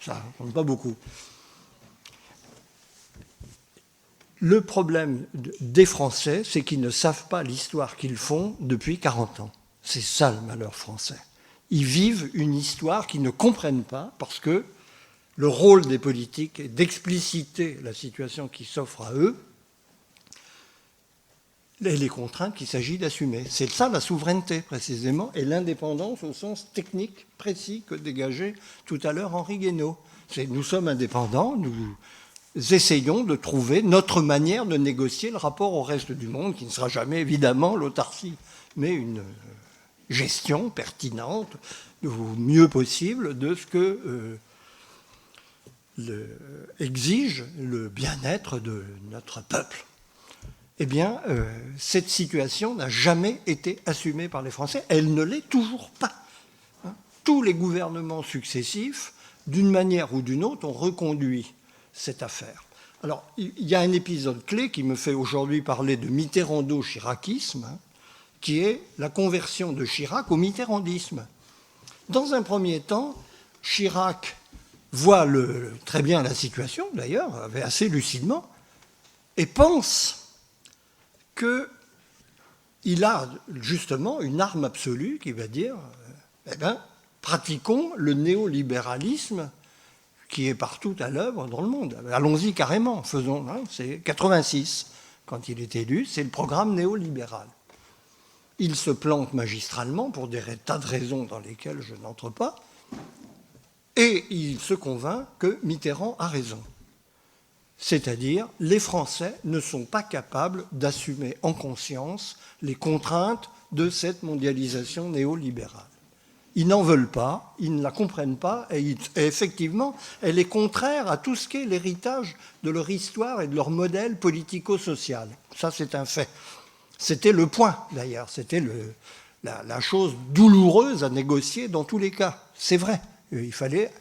ça compte pas beaucoup. Le problème des Français, c'est qu'ils ne savent pas l'histoire qu'ils font depuis 40 ans. C'est ça le malheur français. Ils vivent une histoire qu'ils ne comprennent pas parce que le rôle des politiques est d'expliciter la situation qui s'offre à eux et les contraintes qu'il s'agit d'assumer. C'est ça la souveraineté, précisément, et l'indépendance au sens technique précis que dégageait tout à l'heure Henri Guénaud. Nous sommes indépendants, nous essayons de trouver notre manière de négocier le rapport au reste du monde, qui ne sera jamais évidemment l'autarcie, mais une gestion pertinente, au mieux possible, de ce que exige le bien-être de notre peuple. Eh bien, cette situation n'a jamais été assumée par les Français. Elle ne l'est toujours pas. Tous les gouvernements successifs, d'une manière ou d'une autre, ont reconduit cette affaire. Alors, il y a un épisode clé qui me fait aujourd'hui parler de mitterrando-chiracisme, qui est la conversion de Chirac au mitterrandisme. Dans un premier temps, Chirac voit très bien la situation, d'ailleurs, assez lucidement, et pense qu'il a justement une arme absolue qui va dire pratiquons le néolibéralisme qui est partout à l'œuvre dans le monde. Allons-y carrément, faisons. C'est 86, quand il est élu, c'est le programme néolibéral. Il se plante magistralement pour des tas de raisons dans lesquelles je n'entre pas, et il se convainc que Mitterrand a raison. C'est-à-dire, les Français ne sont pas capables d'assumer en conscience les contraintes de cette mondialisation néolibérale. Ils n'en veulent pas, ils ne la comprennent pas, et effectivement, elle est contraire à tout ce qu'est l'héritage de leur histoire et de leur modèle politico-social. Ça, c'est un fait. C'était le point, d'ailleurs. C'était la chose douloureuse à négocier dans tous les cas. C'est vrai. Il fallait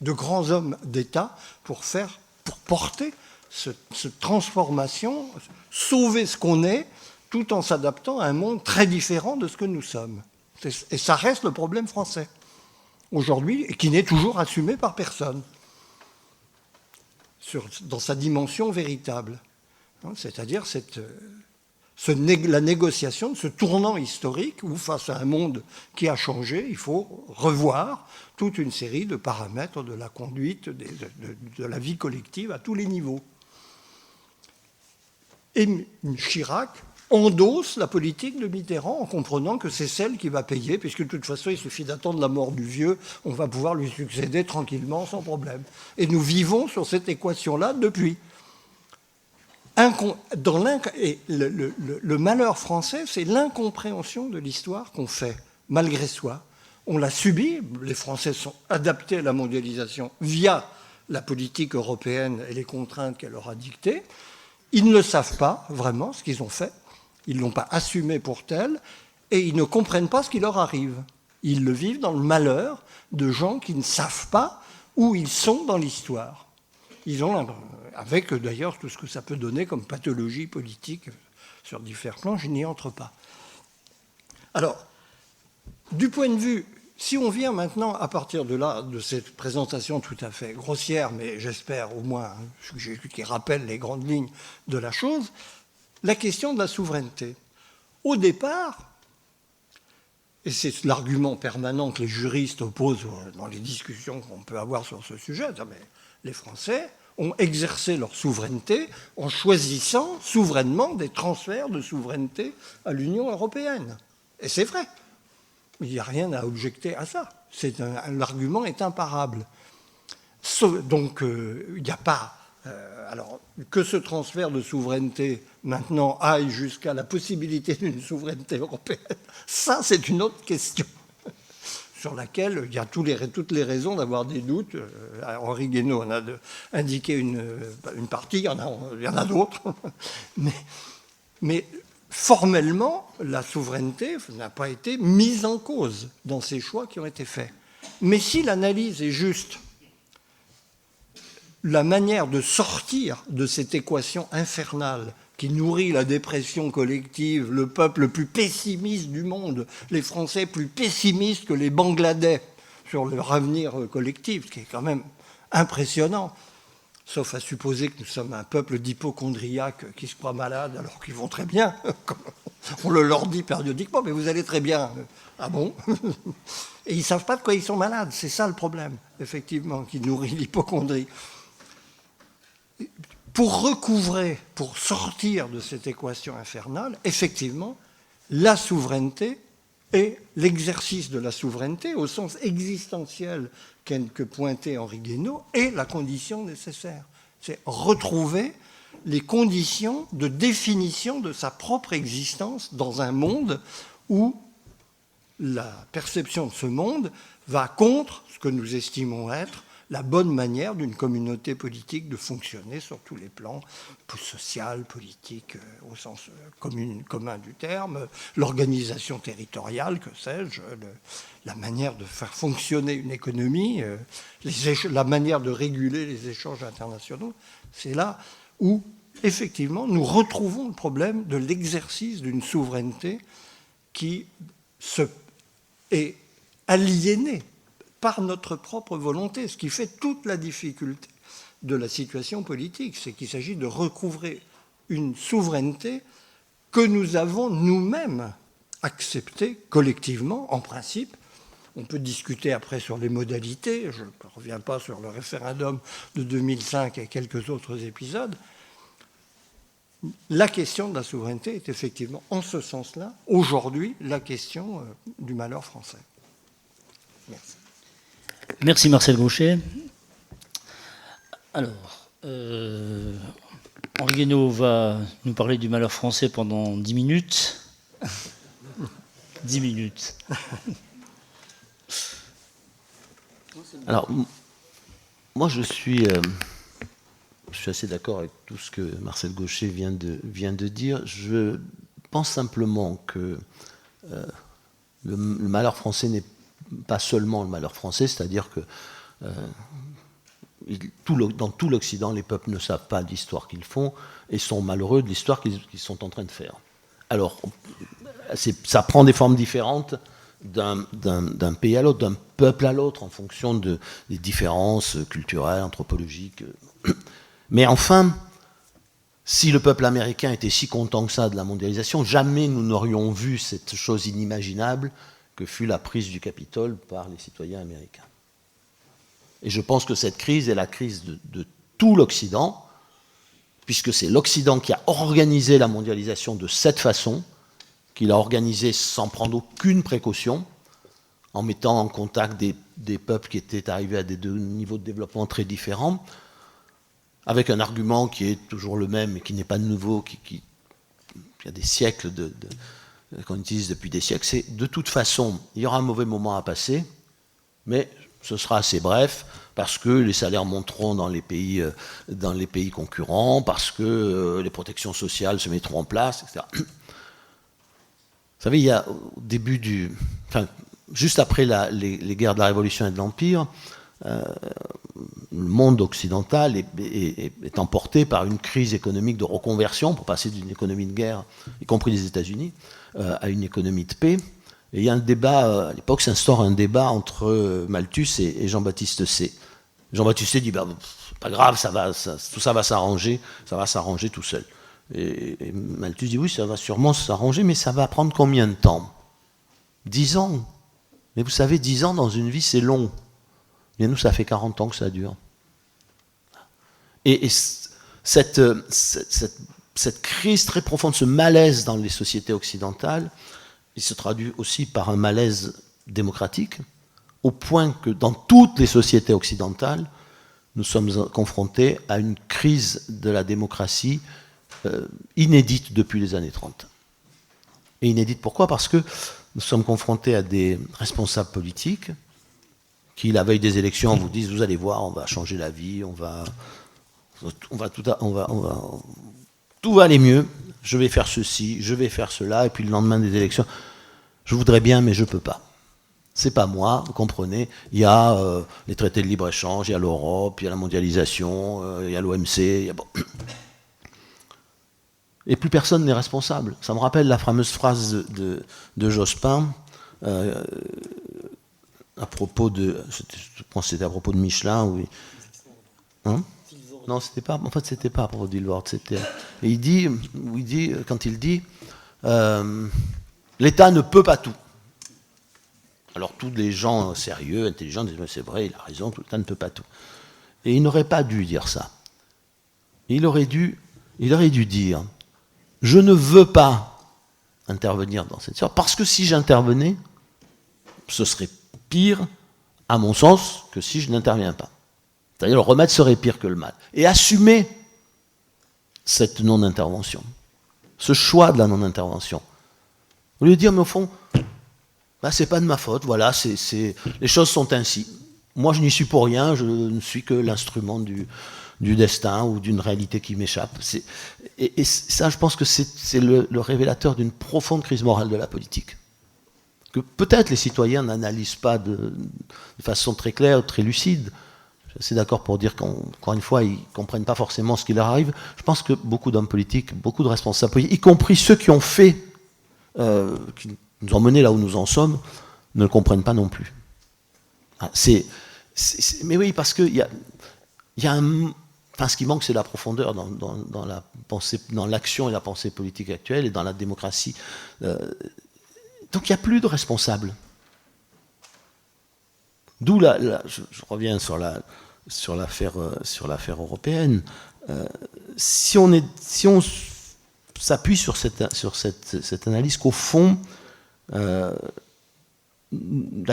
de grands hommes d'État pour porter cette transformation, sauver ce qu'on est, tout en s'adaptant à un monde très différent de ce que nous sommes. Et ça reste le problème français, aujourd'hui, et qui n'est toujours assumé par personne, dans sa dimension véritable. C'est-à-dire la négociation de ce tournant historique où, face à un monde qui a changé, il faut revoir toute une série de paramètres de la conduite, de la vie collective à tous les niveaux. Et Chirac endosse la politique de Mitterrand en comprenant que c'est celle qui va payer, puisque de toute façon, il suffit d'attendre la mort du vieux, on va pouvoir lui succéder tranquillement, sans problème. Et nous vivons sur cette équation-là depuis. Et le malheur français, c'est l'incompréhension de l'histoire qu'on fait, malgré soi. On l'a subi, les Français sont adaptés à la mondialisation via la politique européenne et les contraintes qu'elle leur a dictées. Ils ne savent pas vraiment ce qu'ils ont fait, ils ne l'ont pas assumé pour tel, et ils ne comprennent pas ce qui leur arrive. Ils le vivent dans le malheur de gens qui ne savent pas où ils sont dans l'histoire. Ils ont, avec d'ailleurs tout ce que ça peut donner comme pathologie politique sur différents plans, je n'y entre pas. Alors, du point de vue, si on vient maintenant à partir de là, de cette présentation tout à fait grossière, mais j'espère au moins qui rappelle les grandes lignes de la chose, la question de la souveraineté. Au départ, et c'est l'argument permanent que les juristes opposent dans les discussions qu'on peut avoir sur ce sujet, mais les Français ont exercé leur souveraineté en choisissant souverainement des transferts de souveraineté à l'Union européenne. Et c'est vrai. Il n'y a rien à objecter à ça. L'argument est imparable. Donc, il n'y a pas... alors, que ce transfert de souveraineté, maintenant, aille jusqu'à la possibilité d'une souveraineté européenne, ça, c'est une autre question sur laquelle il y a toutes les raisons d'avoir des doutes. Henri Guénaud en a indiqué une partie, il y en a d'autres. Mais formellement, la souveraineté n'a pas été mise en cause dans ces choix qui ont été faits. Mais si l'analyse est juste, la manière de sortir de cette équation infernale qui nourrit la dépression collective, le peuple le plus pessimiste du monde, les Français plus pessimistes que les Bangladais sur leur avenir collectif, ce qui est quand même impressionnant, sauf à supposer que nous sommes un peuple d'hypocondriaques qui se croient malades alors qu'ils vont très bien. On le leur dit périodiquement, mais vous allez très bien. Ah bon? Et ils ne savent pas de quoi ils sont malades, c'est ça le problème, effectivement, qui nourrit l'hypocondrie. Pour sortir de cette équation infernale, effectivement, la souveraineté et l'exercice de la souveraineté, au sens existentiel que pointait Henri Guénaud, est la condition nécessaire. C'est retrouver les conditions de définition de sa propre existence dans un monde où la perception de ce monde va contre ce que nous estimons être la bonne manière d'une communauté politique de fonctionner sur tous les plans, social, politique, au sens commun du terme, l'organisation territoriale, que sais-je, la manière de faire fonctionner une économie, la manière de réguler les échanges internationaux. C'est là où, effectivement, nous retrouvons le problème de l'exercice d'une souveraineté qui est aliénée par notre propre volonté, ce qui fait toute la difficulté de la situation politique, c'est qu'il s'agit de recouvrer une souveraineté que nous avons nous-mêmes acceptée collectivement, en principe. On peut discuter après sur les modalités, je ne reviens pas sur le référendum de 2005 et quelques autres épisodes. La question de la souveraineté est effectivement, en ce sens-là, aujourd'hui, la question du malheur français. Merci. Merci Marcel Gauchet. Alors, Henri Guénaud va nous parler du malheur français pendant 10 minutes. 10 minutes. Alors, moi je suis assez d'accord avec tout ce que Marcel Gauchet vient de dire. Je pense simplement que le malheur français n'est pas seulement le malheur français, c'est-à-dire que dans tout l'Occident, les peuples ne savent pas l'histoire qu'ils font et sont malheureux de l'histoire qu'ils sont en train de faire. Alors, ça prend des formes différentes d'un pays à l'autre, d'un peuple à l'autre, en fonction des différences culturelles, anthropologiques. Mais enfin, si le peuple américain était si content que ça de la mondialisation, jamais nous n'aurions vu cette chose inimaginable que fut la prise du Capitole par les citoyens américains. Et je pense que cette crise est la crise de tout l'Occident, puisque c'est l'Occident qui a organisé la mondialisation de cette façon, qu'il a organisée sans prendre aucune précaution, en mettant en contact des peuples qui étaient arrivés à des niveaux de développement très différents, avec un argument qui est toujours le même et qui n'est pas nouveau, qui a des siècles qu'on utilise depuis des siècles, c'est de toute façon, il y aura un mauvais moment à passer, mais ce sera assez bref, parce que les salaires monteront dans les pays concurrents, parce que les protections sociales se mettront en place, etc. Vous savez, il y a au début juste après les guerres de la Révolution et de l'Empire, le monde occidental est emporté par une crise économique de reconversion pour passer d'une économie de guerre, y compris les États-Unis, à une économie de paix. Et il y a un débat, à l'époque s'instaure un débat entre Malthus et Jean-Baptiste Say. Jean-Baptiste Say dit c'est pas grave, tout ça va s'arranger tout seul. Et Malthus dit oui, ça va sûrement s'arranger, mais ça va prendre combien de temps? 10 ans. Mais vous savez, 10 ans dans une vie, c'est long. Mais nous, ça fait 40 ans que ça dure. Et cette crise très profonde, ce malaise dans les sociétés occidentales, il se traduit aussi par un malaise démocratique, au point que dans toutes les sociétés occidentales, nous sommes confrontés à une crise de la démocratie inédite depuis les années 30. Et inédite pourquoi? Parce que nous sommes confrontés à des responsables politiques qui, la veille des élections, vous disent, vous allez voir, on va changer la vie, tout va aller mieux, je vais faire ceci, je vais faire cela, et puis le lendemain des élections, je voudrais bien, mais je ne peux pas. C'est pas moi, vous comprenez. Il y a les traités de libre-échange, il y a l'Europe, il y a la mondialisation, il y a l'OMC, il y a... Bon. Et plus personne n'est responsable. Ça me rappelle la fameuse phrase de Jospin à propos de... Je pense que c'était à propos de Michelin. Oui. Hein? Non, c'était pas... En fait, c'était pas à propos d'Ilvord. C'était... Et il dit, quand il dit l'État ne peut pas tout. Alors tous les gens sérieux, intelligents disent c'est vrai, il a raison, l'État ne peut pas tout. Et il n'aurait pas dû dire ça. Il aurait dû dire je ne veux pas intervenir dans cette histoire, parce que si j'intervenais, ce serait pire, à mon sens, que si je n'interviens pas. C'est-à-dire le remède serait pire que le mal. Et assumer cette non-intervention, ce choix de la non-intervention. Au lieu de dire, mais au fond, bah, c'est pas de ma faute, voilà, les choses sont ainsi. Moi, je n'y suis pour rien, je ne suis que l'instrument du destin ou d'une réalité qui m'échappe. Et ça, je pense que c'est le révélateur d'une profonde crise morale de la politique. Que peut-être les citoyens n'analysent pas de façon très claire, très lucide. Je suis assez d'accord pour dire qu'encore une fois, ils ne comprennent pas forcément ce qui leur arrive. Je pense que beaucoup d'hommes politiques, beaucoup de responsables politiques, y compris ceux qui ont fait, qui nous ont menés là où nous en sommes, ne le comprennent pas non plus. Mais oui, parce qu'il y a un... Enfin, ce qui manque, c'est la profondeur dans la pensée, dans l'action et la pensée politique actuelle et dans la démocratie. Donc il n'y a plus de responsables. D'où je reviens sur l'affaire européenne. Si on s'appuie sur cette analyse qu'au fond, la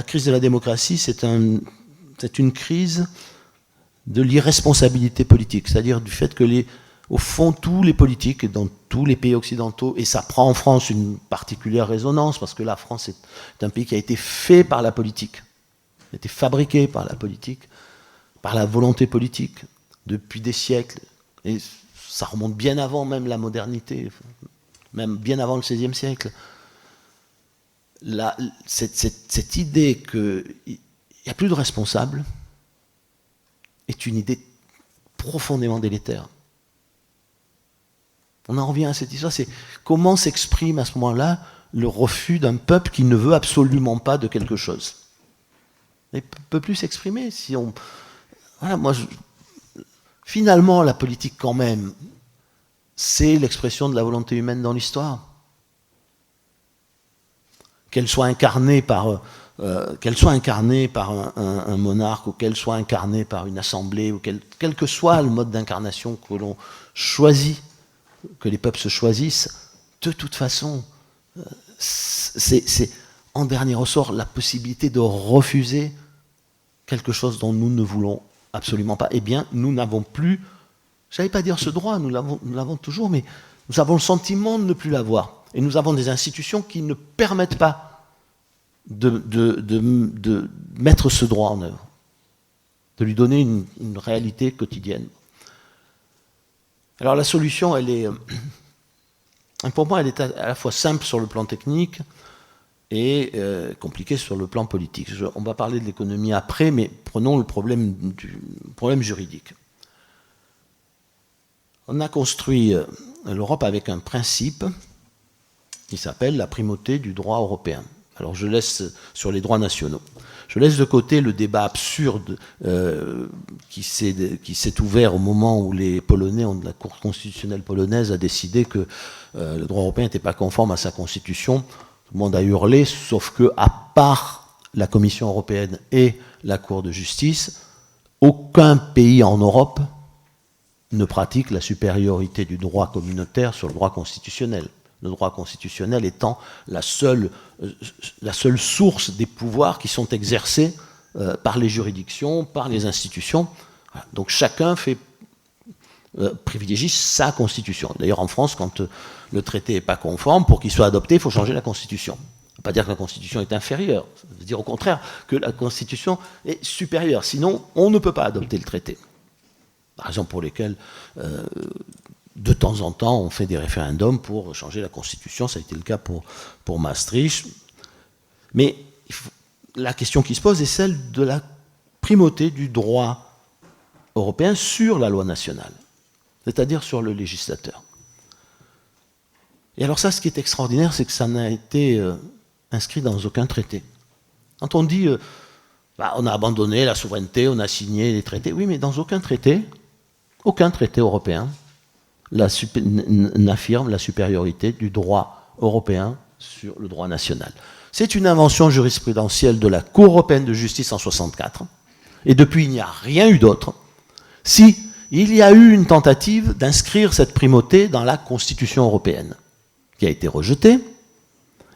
crise de la démocratie, c'est une crise de l'irresponsabilité politique, c'est-à-dire du fait que au fond, tous les politiques dans tous les pays occidentaux, et ça prend en France une particulière résonance, parce que la France est un pays qui a été fait par la politique, a été fabriqué par la politique, par la volonté politique, depuis des siècles, et ça remonte bien avant même la modernité, même bien avant le XVIe siècle. Cette idée qu'il n'y a plus de responsables est une idée profondément délétère. On en revient à cette histoire, c'est comment s'exprime à ce moment-là le refus d'un peuple qui ne veut absolument pas de quelque chose. Il ne peut plus s'exprimer si on... Voilà, finalement, la politique quand même, c'est l'expression de la volonté humaine dans l'histoire. Qu'elle soit incarnée par un monarque, ou qu'elle soit incarnée par une assemblée, ou quel que soit le mode d'incarnation que l'on choisit, que les peuples se choisissent, de toute façon, c'est en dernier ressort la possibilité de refuser quelque chose dont nous ne voulons absolument pas. Eh bien, nous n'avons plus, je n'allais pas dire ce droit, nous l'avons toujours, mais nous avons le sentiment de ne plus l'avoir. Et nous avons des institutions qui ne permettent pas de mettre ce droit en œuvre, de lui donner une réalité quotidienne. Alors la solution, pour moi, elle est à la fois simple sur le plan technique et compliquée sur le plan politique. On va parler de l'économie après, mais prenons le problème juridique. On a construit l'Europe avec un principe qui s'appelle la primauté du droit européen. Alors je laisse sur les droits nationaux. Je laisse de côté le débat absurde qui s'est ouvert au moment où les Polonais, la Cour constitutionnelle polonaise a décidé que le droit européen n'était pas conforme à sa constitution. Tout le monde a hurlé, sauf que, à part la Commission européenne et la Cour de justice, aucun pays en Europe ne pratique la supériorité du droit communautaire sur le droit constitutionnel. Le droit constitutionnel étant la seule source des pouvoirs qui sont exercés par les juridictions, par les institutions. Voilà. Donc chacun privilégie sa constitution. D'ailleurs, en France, quand le traité n'est pas conforme, pour qu'il soit adopté, il faut changer la constitution. Ça ne veut pas dire que la constitution est inférieure, ça veut dire au contraire que la constitution est supérieure. Sinon, on ne peut pas adopter le traité. La raison pour laquelle, de temps en temps, on fait des référendums pour changer la constitution. Ça a été le cas pour Maastricht. Mais la question qui se pose est celle de la primauté du droit européen sur la loi nationale, c'est-à-dire sur le législateur. Et alors ça, ce qui est extraordinaire, c'est que ça n'a été inscrit dans aucun traité. Quand on dit on a abandonné la souveraineté, on a signé les traités, oui, mais dans aucun traité européen n'affirme la supériorité du droit européen sur le droit national. C'est une invention jurisprudentielle de la Cour européenne de justice en 1964, et depuis il n'y a rien eu d'autre. Si il y a eu une tentative d'inscrire cette primauté dans la Constitution européenne, qui a été rejetée,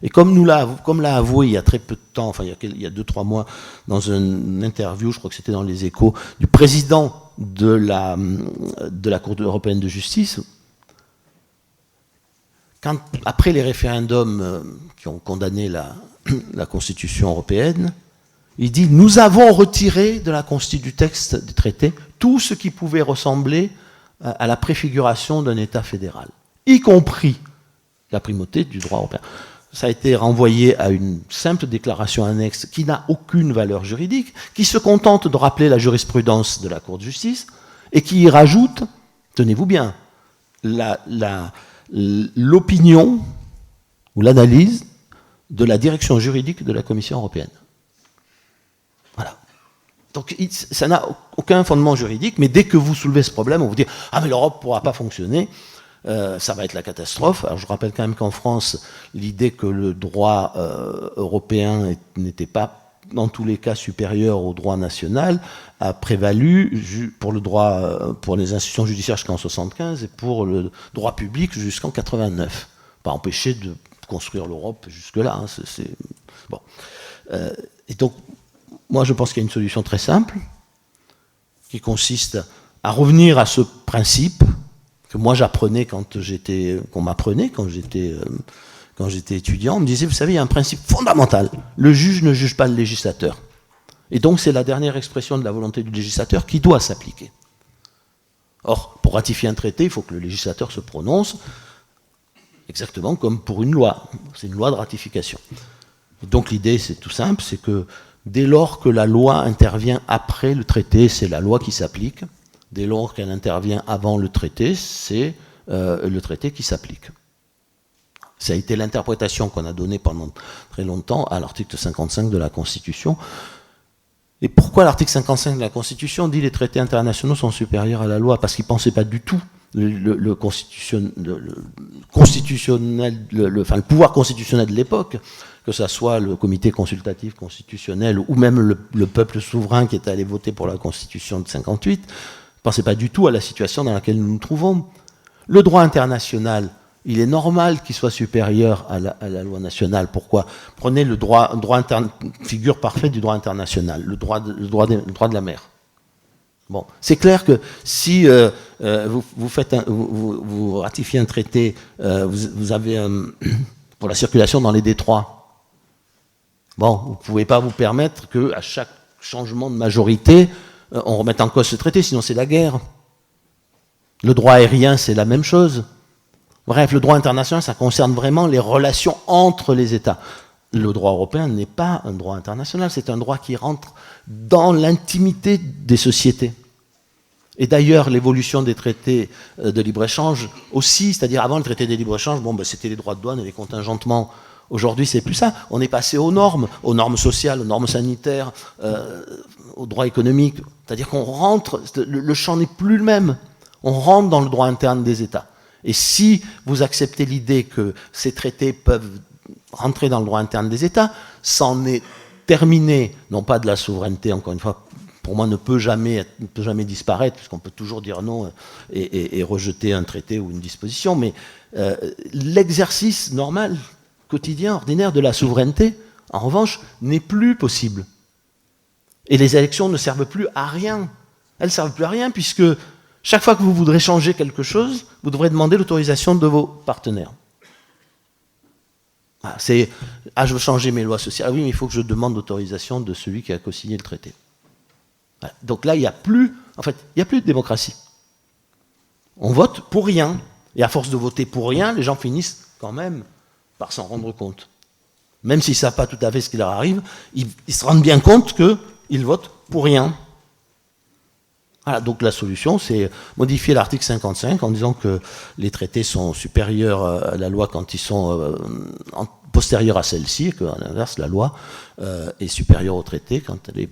et comme l'a avoué il y a très peu de temps, enfin il y a 2-3 mois, dans une interview, je crois que c'était dans les Échos, du président de la Cour européenne de justice, après les référendums qui ont condamné la Constitution européenne, il dit « Nous avons retiré du texte du traité tout ce qui pouvait ressembler à la préfiguration d'un État fédéral, y compris la primauté du droit européen. » Ça a été renvoyé à une simple déclaration annexe qui n'a aucune valeur juridique, qui se contente de rappeler la jurisprudence de la Cour de justice et qui y rajoute, tenez-vous bien, l'opinion ou l'analyse de la direction juridique de la Commission européenne. Voilà. Donc ça n'a aucun fondement juridique, mais dès que vous soulevez ce problème, on vous dit « Ah mais l'Europe ne pourra pas fonctionner ». Ça va être la catastrophe. Alors je rappelle quand même qu'en France, l'idée que le droit européen n'était pas dans tous les cas supérieur au droit national a prévalu pour les institutions judiciaires jusqu'en 1975 et pour le droit public jusqu'en 1989. Pas empêché de construire l'Europe jusque-là. Hein, bon. Et donc, moi je pense qu'il y a une solution très simple qui consiste à revenir à ce principe que moi j'apprenais qu'on m'apprenait quand j'étais étudiant. On me disait, vous savez, il y a un principe fondamental. Le juge ne juge pas le législateur. Et donc c'est la dernière expression de la volonté du législateur qui doit s'appliquer. Or, pour ratifier un traité, il faut que le législateur se prononce exactement comme pour une loi. C'est une loi de ratification. Et donc l'idée, c'est tout simple, c'est que dès lors que la loi intervient après le traité, c'est la loi qui s'applique. Dès lors qu'elle intervient avant le traité, c'est le traité qui s'applique. Ça a été l'interprétation qu'on a donnée pendant très longtemps à l'article 55 de la Constitution. Et pourquoi l'article 55 de la Constitution dit les traités internationaux sont supérieurs à la loi? Parce qu'il ne pensait pas du tout le pouvoir constitutionnel de l'époque, que ce soit le comité consultatif constitutionnel ou même le peuple souverain qui est allé voter pour la Constitution de 58, ne pensait pas du tout à la situation dans laquelle nous nous trouvons. Le droit international, il est normal qu'il soit supérieur à la loi nationale. Pourquoi? Prenez le droit interne, figure parfaite du droit international, le droit de la mer. Bon, c'est clair que si vous ratifiez un traité, vous avez pour la circulation dans les détroits. Bon, vous ne pouvez pas vous permettre qu'à chaque changement de majorité, on remette en cause ce traité, sinon c'est la guerre. Le droit aérien, c'est la même chose. Bref, le droit international, ça concerne vraiment les relations entre les États. Le droit européen n'est pas un droit international, c'est un droit qui rentre dans l'intimité des sociétés. Et d'ailleurs, l'évolution des traités de libre-échange aussi, c'est-à-dire avant le traité de libre-échange, c'était les droits de douane et les contingentements Aujourd'hui, c'est plus ça. On est passé aux normes sociales, aux normes sanitaires, au droit économique. C'est-à-dire qu'on rentre, le champ n'est plus le même. On rentre dans le droit interne des États. Et si vous acceptez l'idée que ces traités peuvent rentrer dans le droit interne des États, c'en est terminé, non pas de la souveraineté, encore une fois, pour moi, ne peut jamais disparaître, puisqu'on peut toujours dire non et rejeter un traité ou une disposition, mais l'exercice normal, quotidien, ordinaire de la souveraineté, en revanche, n'est plus possible. Et les élections ne servent plus à rien. Elles ne servent plus à rien, puisque chaque fois que vous voudrez changer quelque chose, vous devrez demander l'autorisation de vos partenaires. Je veux changer mes lois sociales. Ah oui, mais il faut que je demande l'autorisation de celui qui a co-signé le traité. Voilà. Donc là, il n'y a plus de démocratie. On vote pour rien. Et à force de voter pour rien, les gens finissent quand même par s'en rendre compte. Même s'ils ne savent pas tout à fait ce qui leur arrive, ils se rendent bien compte qu'ils votent pour rien. Voilà, donc la solution, c'est modifier l'article 55 en disant que les traités sont supérieurs à la loi quand ils sont postérieurs à celle-ci, et qu'à l'inverse, la loi est supérieure au traité quand elle est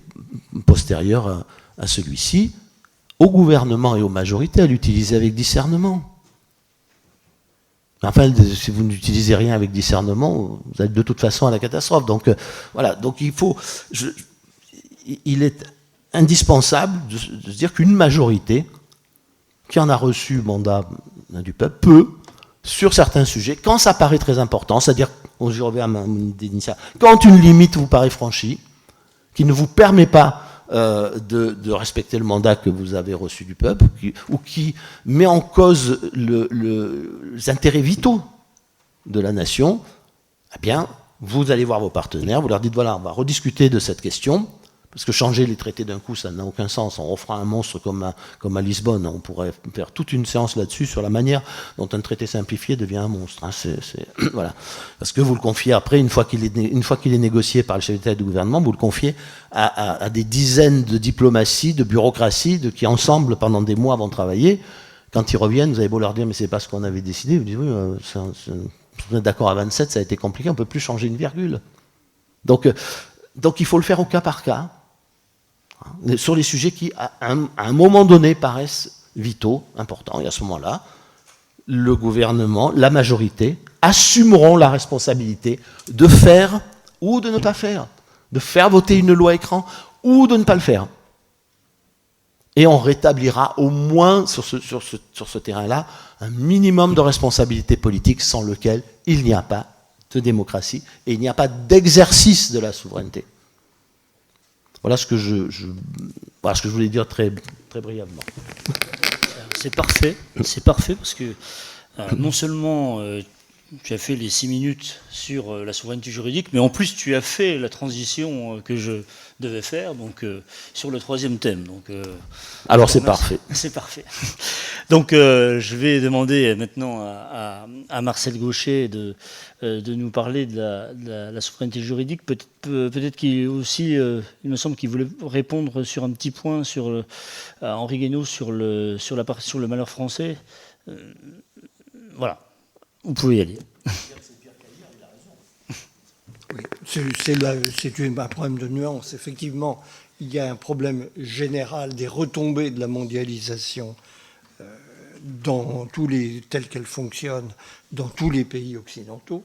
postérieure à celui-ci. Au gouvernement et aux majorités, à l'utiliser avec discernement. Enfin, si vous n'utilisez rien avec discernement, vous êtes de toute façon à la catastrophe. Donc voilà, donc il est indispensable de se dire qu'une majorité qui en a reçu mandat du peuple peut, sur certains sujets, quand ça paraît très important, c'est-à-dire, j'y reviens à mon idée initiale, quand une limite vous paraît franchie, qui ne vous permet pas de respecter le mandat que vous avez reçu du peuple, ou qui met en cause les intérêts vitaux de la nation, eh bien, vous allez voir vos partenaires, vous leur dites, voilà, on va rediscuter de cette question, parce que changer les traités d'un coup, ça n'a aucun sens. On refera un monstre comme à Lisbonne. On pourrait faire toute une séance là-dessus sur la manière dont un traité simplifié devient un monstre. Hein. Voilà. Parce que vous le confiez après, une fois qu'il est négocié par le chef d'État et du gouvernement, vous le confiez à des dizaines de diplomaties, de bureaucraties, qui ensemble, pendant des mois, vont travailler. Quand ils reviennent, vous avez beau leur dire, mais c'est pas ce qu'on avait décidé. Vous dites, oui, vous êtes d'accord à 27, ça a été compliqué, on ne peut plus changer une virgule. Donc il faut le faire au cas par cas, sur les sujets qui, à un moment donné, paraissent vitaux, importants. Et à ce moment-là, le gouvernement, la majorité, assumeront la responsabilité de faire ou de ne pas faire, de faire voter une loi écran ou de ne pas le faire. Et on rétablira au moins, sur ce terrain-là, un minimum de responsabilité politique sans lequel il n'y a pas de démocratie et il n'y a pas d'exercice de la souveraineté. Voilà ce que je voulais dire très, très brièvement. C'est parfait parce que non seulement tu as fait les 6 minutes sur la souveraineté juridique, mais en plus tu as fait la transition que je devais faire, donc sur le 3e thème. Donc, alors c'est parfait. C'est parfait. Donc je vais demander maintenant à Marcel Gauchet de nous parler de la souveraineté juridique. Peut-être qu'il aussi, il me semble qu'il voulait répondre sur un petit point sur Henri Guénaud sur le malheur français. Voilà, vous pouvez y aller. Oui, c'est un problème de nuance. Effectivement, il y a un problème général des retombées de la mondialisation telle qu'elle fonctionne dans tous les pays occidentaux,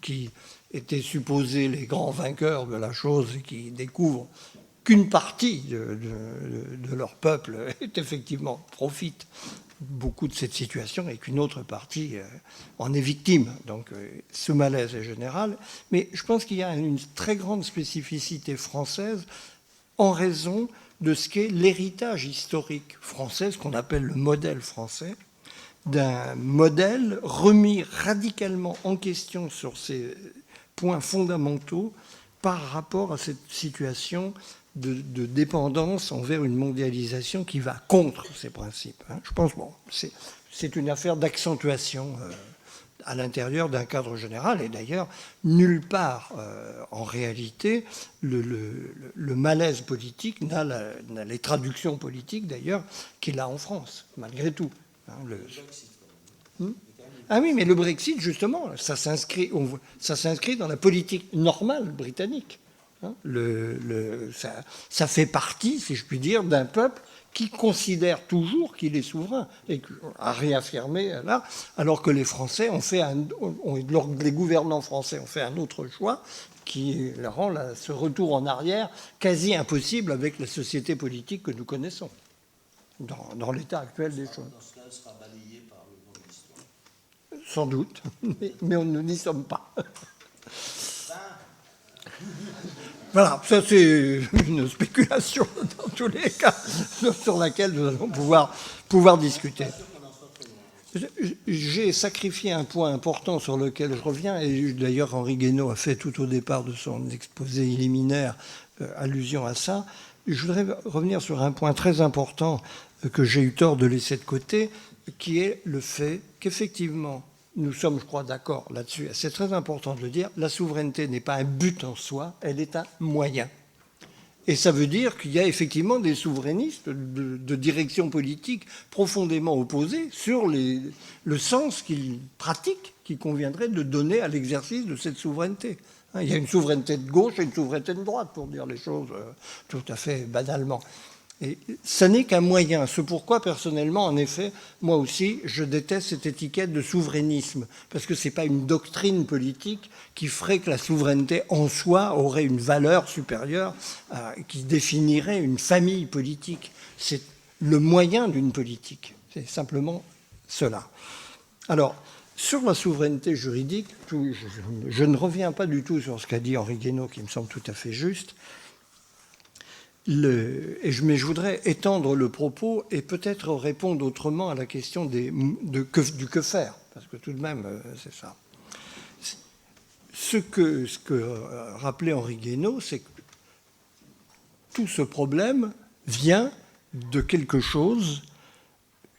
qui étaient supposés les grands vainqueurs de la chose et qui découvrent qu'une partie de leur peuple effectivement profite beaucoup de cette situation et qu'une autre partie en est victime. Donc ce malaise est général. Mais je pense qu'il y a une très grande spécificité française en raison de ce qu'est l'héritage historique français, ce qu'on appelle le modèle français, d'un modèle remis radicalement en question sur ces points fondamentaux par rapport à cette situation de dépendance envers une mondialisation qui va contre ces principes. Je pense, c'est une affaire d'accentuation à l'intérieur d'un cadre général, et d'ailleurs, nulle part, en réalité, le malaise politique n'a les traductions politiques, d'ailleurs, qu'il a en France, malgré tout. Ah oui, mais le Brexit, justement, ça s'inscrit dans la politique normale britannique. Hein, ça fait partie, si je puis dire, d'un peuple qui considère toujours qu'il est souverain et a réaffirmé là, alors que les Français les gouvernants français ont fait un autre choix qui leur rend ce retour en arrière quasi impossible avec la société politique que nous connaissons dans l'état actuel des choses. Sans doute, mais nous n'y sommes pas. Voilà, ça c'est une spéculation dans tous les cas sur laquelle nous allons pouvoir discuter. J'ai sacrifié un point important sur lequel je reviens, et d'ailleurs Henri Guénaud a fait tout au départ de son exposé liminaire allusion à ça. Je voudrais revenir sur un point très important que j'ai eu tort de laisser de côté, qui est le fait qu'effectivement, nous sommes, je crois, d'accord là-dessus, c'est très important de le dire, la souveraineté n'est pas un but en soi, elle est un moyen. Et ça veut dire qu'il y a effectivement des souverainistes de direction politique profondément opposés sur le sens qu'ils pratiquent, qu'il conviendrait de donner à l'exercice de cette souveraineté. Il y a une souveraineté de gauche et une souveraineté de droite, pour dire les choses tout à fait banalement. Et ça n'est qu'un moyen. C'est pourquoi, personnellement, en effet, moi aussi, je déteste cette étiquette de souverainisme, parce que ce n'est pas une doctrine politique qui ferait que la souveraineté en soi aurait une valeur supérieure, qui définirait une famille politique. C'est le moyen d'une politique. C'est simplement cela. Alors, sur la souveraineté juridique, je ne reviens pas du tout sur ce qu'a dit Henri Guénaud, qui me semble tout à fait juste. Mais je voudrais étendre le propos et peut-être répondre autrement à la question du que faire, parce que tout de même, c'est ça. Ce que rappelait Henri Guénaud, c'est que tout ce problème vient de quelque chose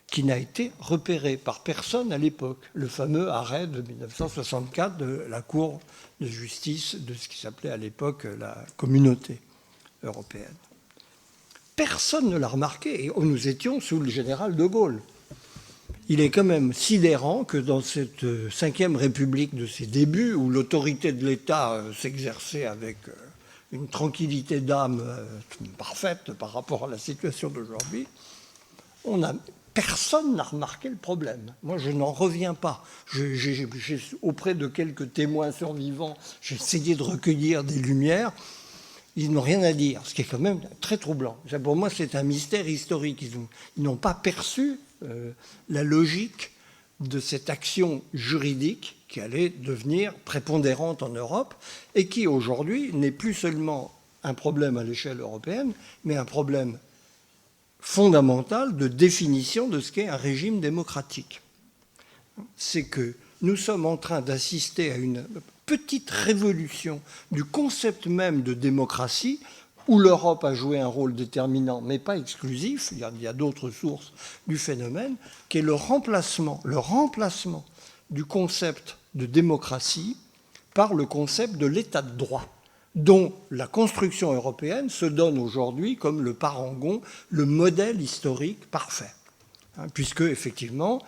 qui n'a été repéré par personne à l'époque, le fameux arrêt de 1964 de la Cour de justice de ce qui s'appelait à l'époque la Communauté européenne. Personne ne l'a remarqué, et nous étions sous le général de Gaulle. Il est quand même sidérant que dans cette Ve République de ses débuts, où l'autorité de l'État s'exerçait avec une tranquillité d'âme parfaite par rapport à la situation d'aujourd'hui, personne n'a remarqué le problème. Moi, je n'en reviens pas. Auprès de quelques témoins survivants, j'ai essayé de recueillir des lumières. Ils n'ont rien à dire, ce qui est quand même très troublant. Pour moi, c'est un mystère historique. Ils n'ont pas perçu la logique de cette action juridique qui allait devenir prépondérante en Europe et qui, aujourd'hui, n'est plus seulement un problème à l'échelle européenne, mais un problème fondamental de définition de ce qu'est un régime démocratique. C'est que nous sommes en train d'assister à une petite révolution du concept même de démocratie, où l'Europe a joué un rôle déterminant, mais pas exclusif, il y a d'autres sources du phénomène, qui est le remplacement du concept de démocratie par le concept de l'état de droit, dont la construction européenne se donne aujourd'hui comme le parangon, le modèle historique parfait. Puisque, effectivement,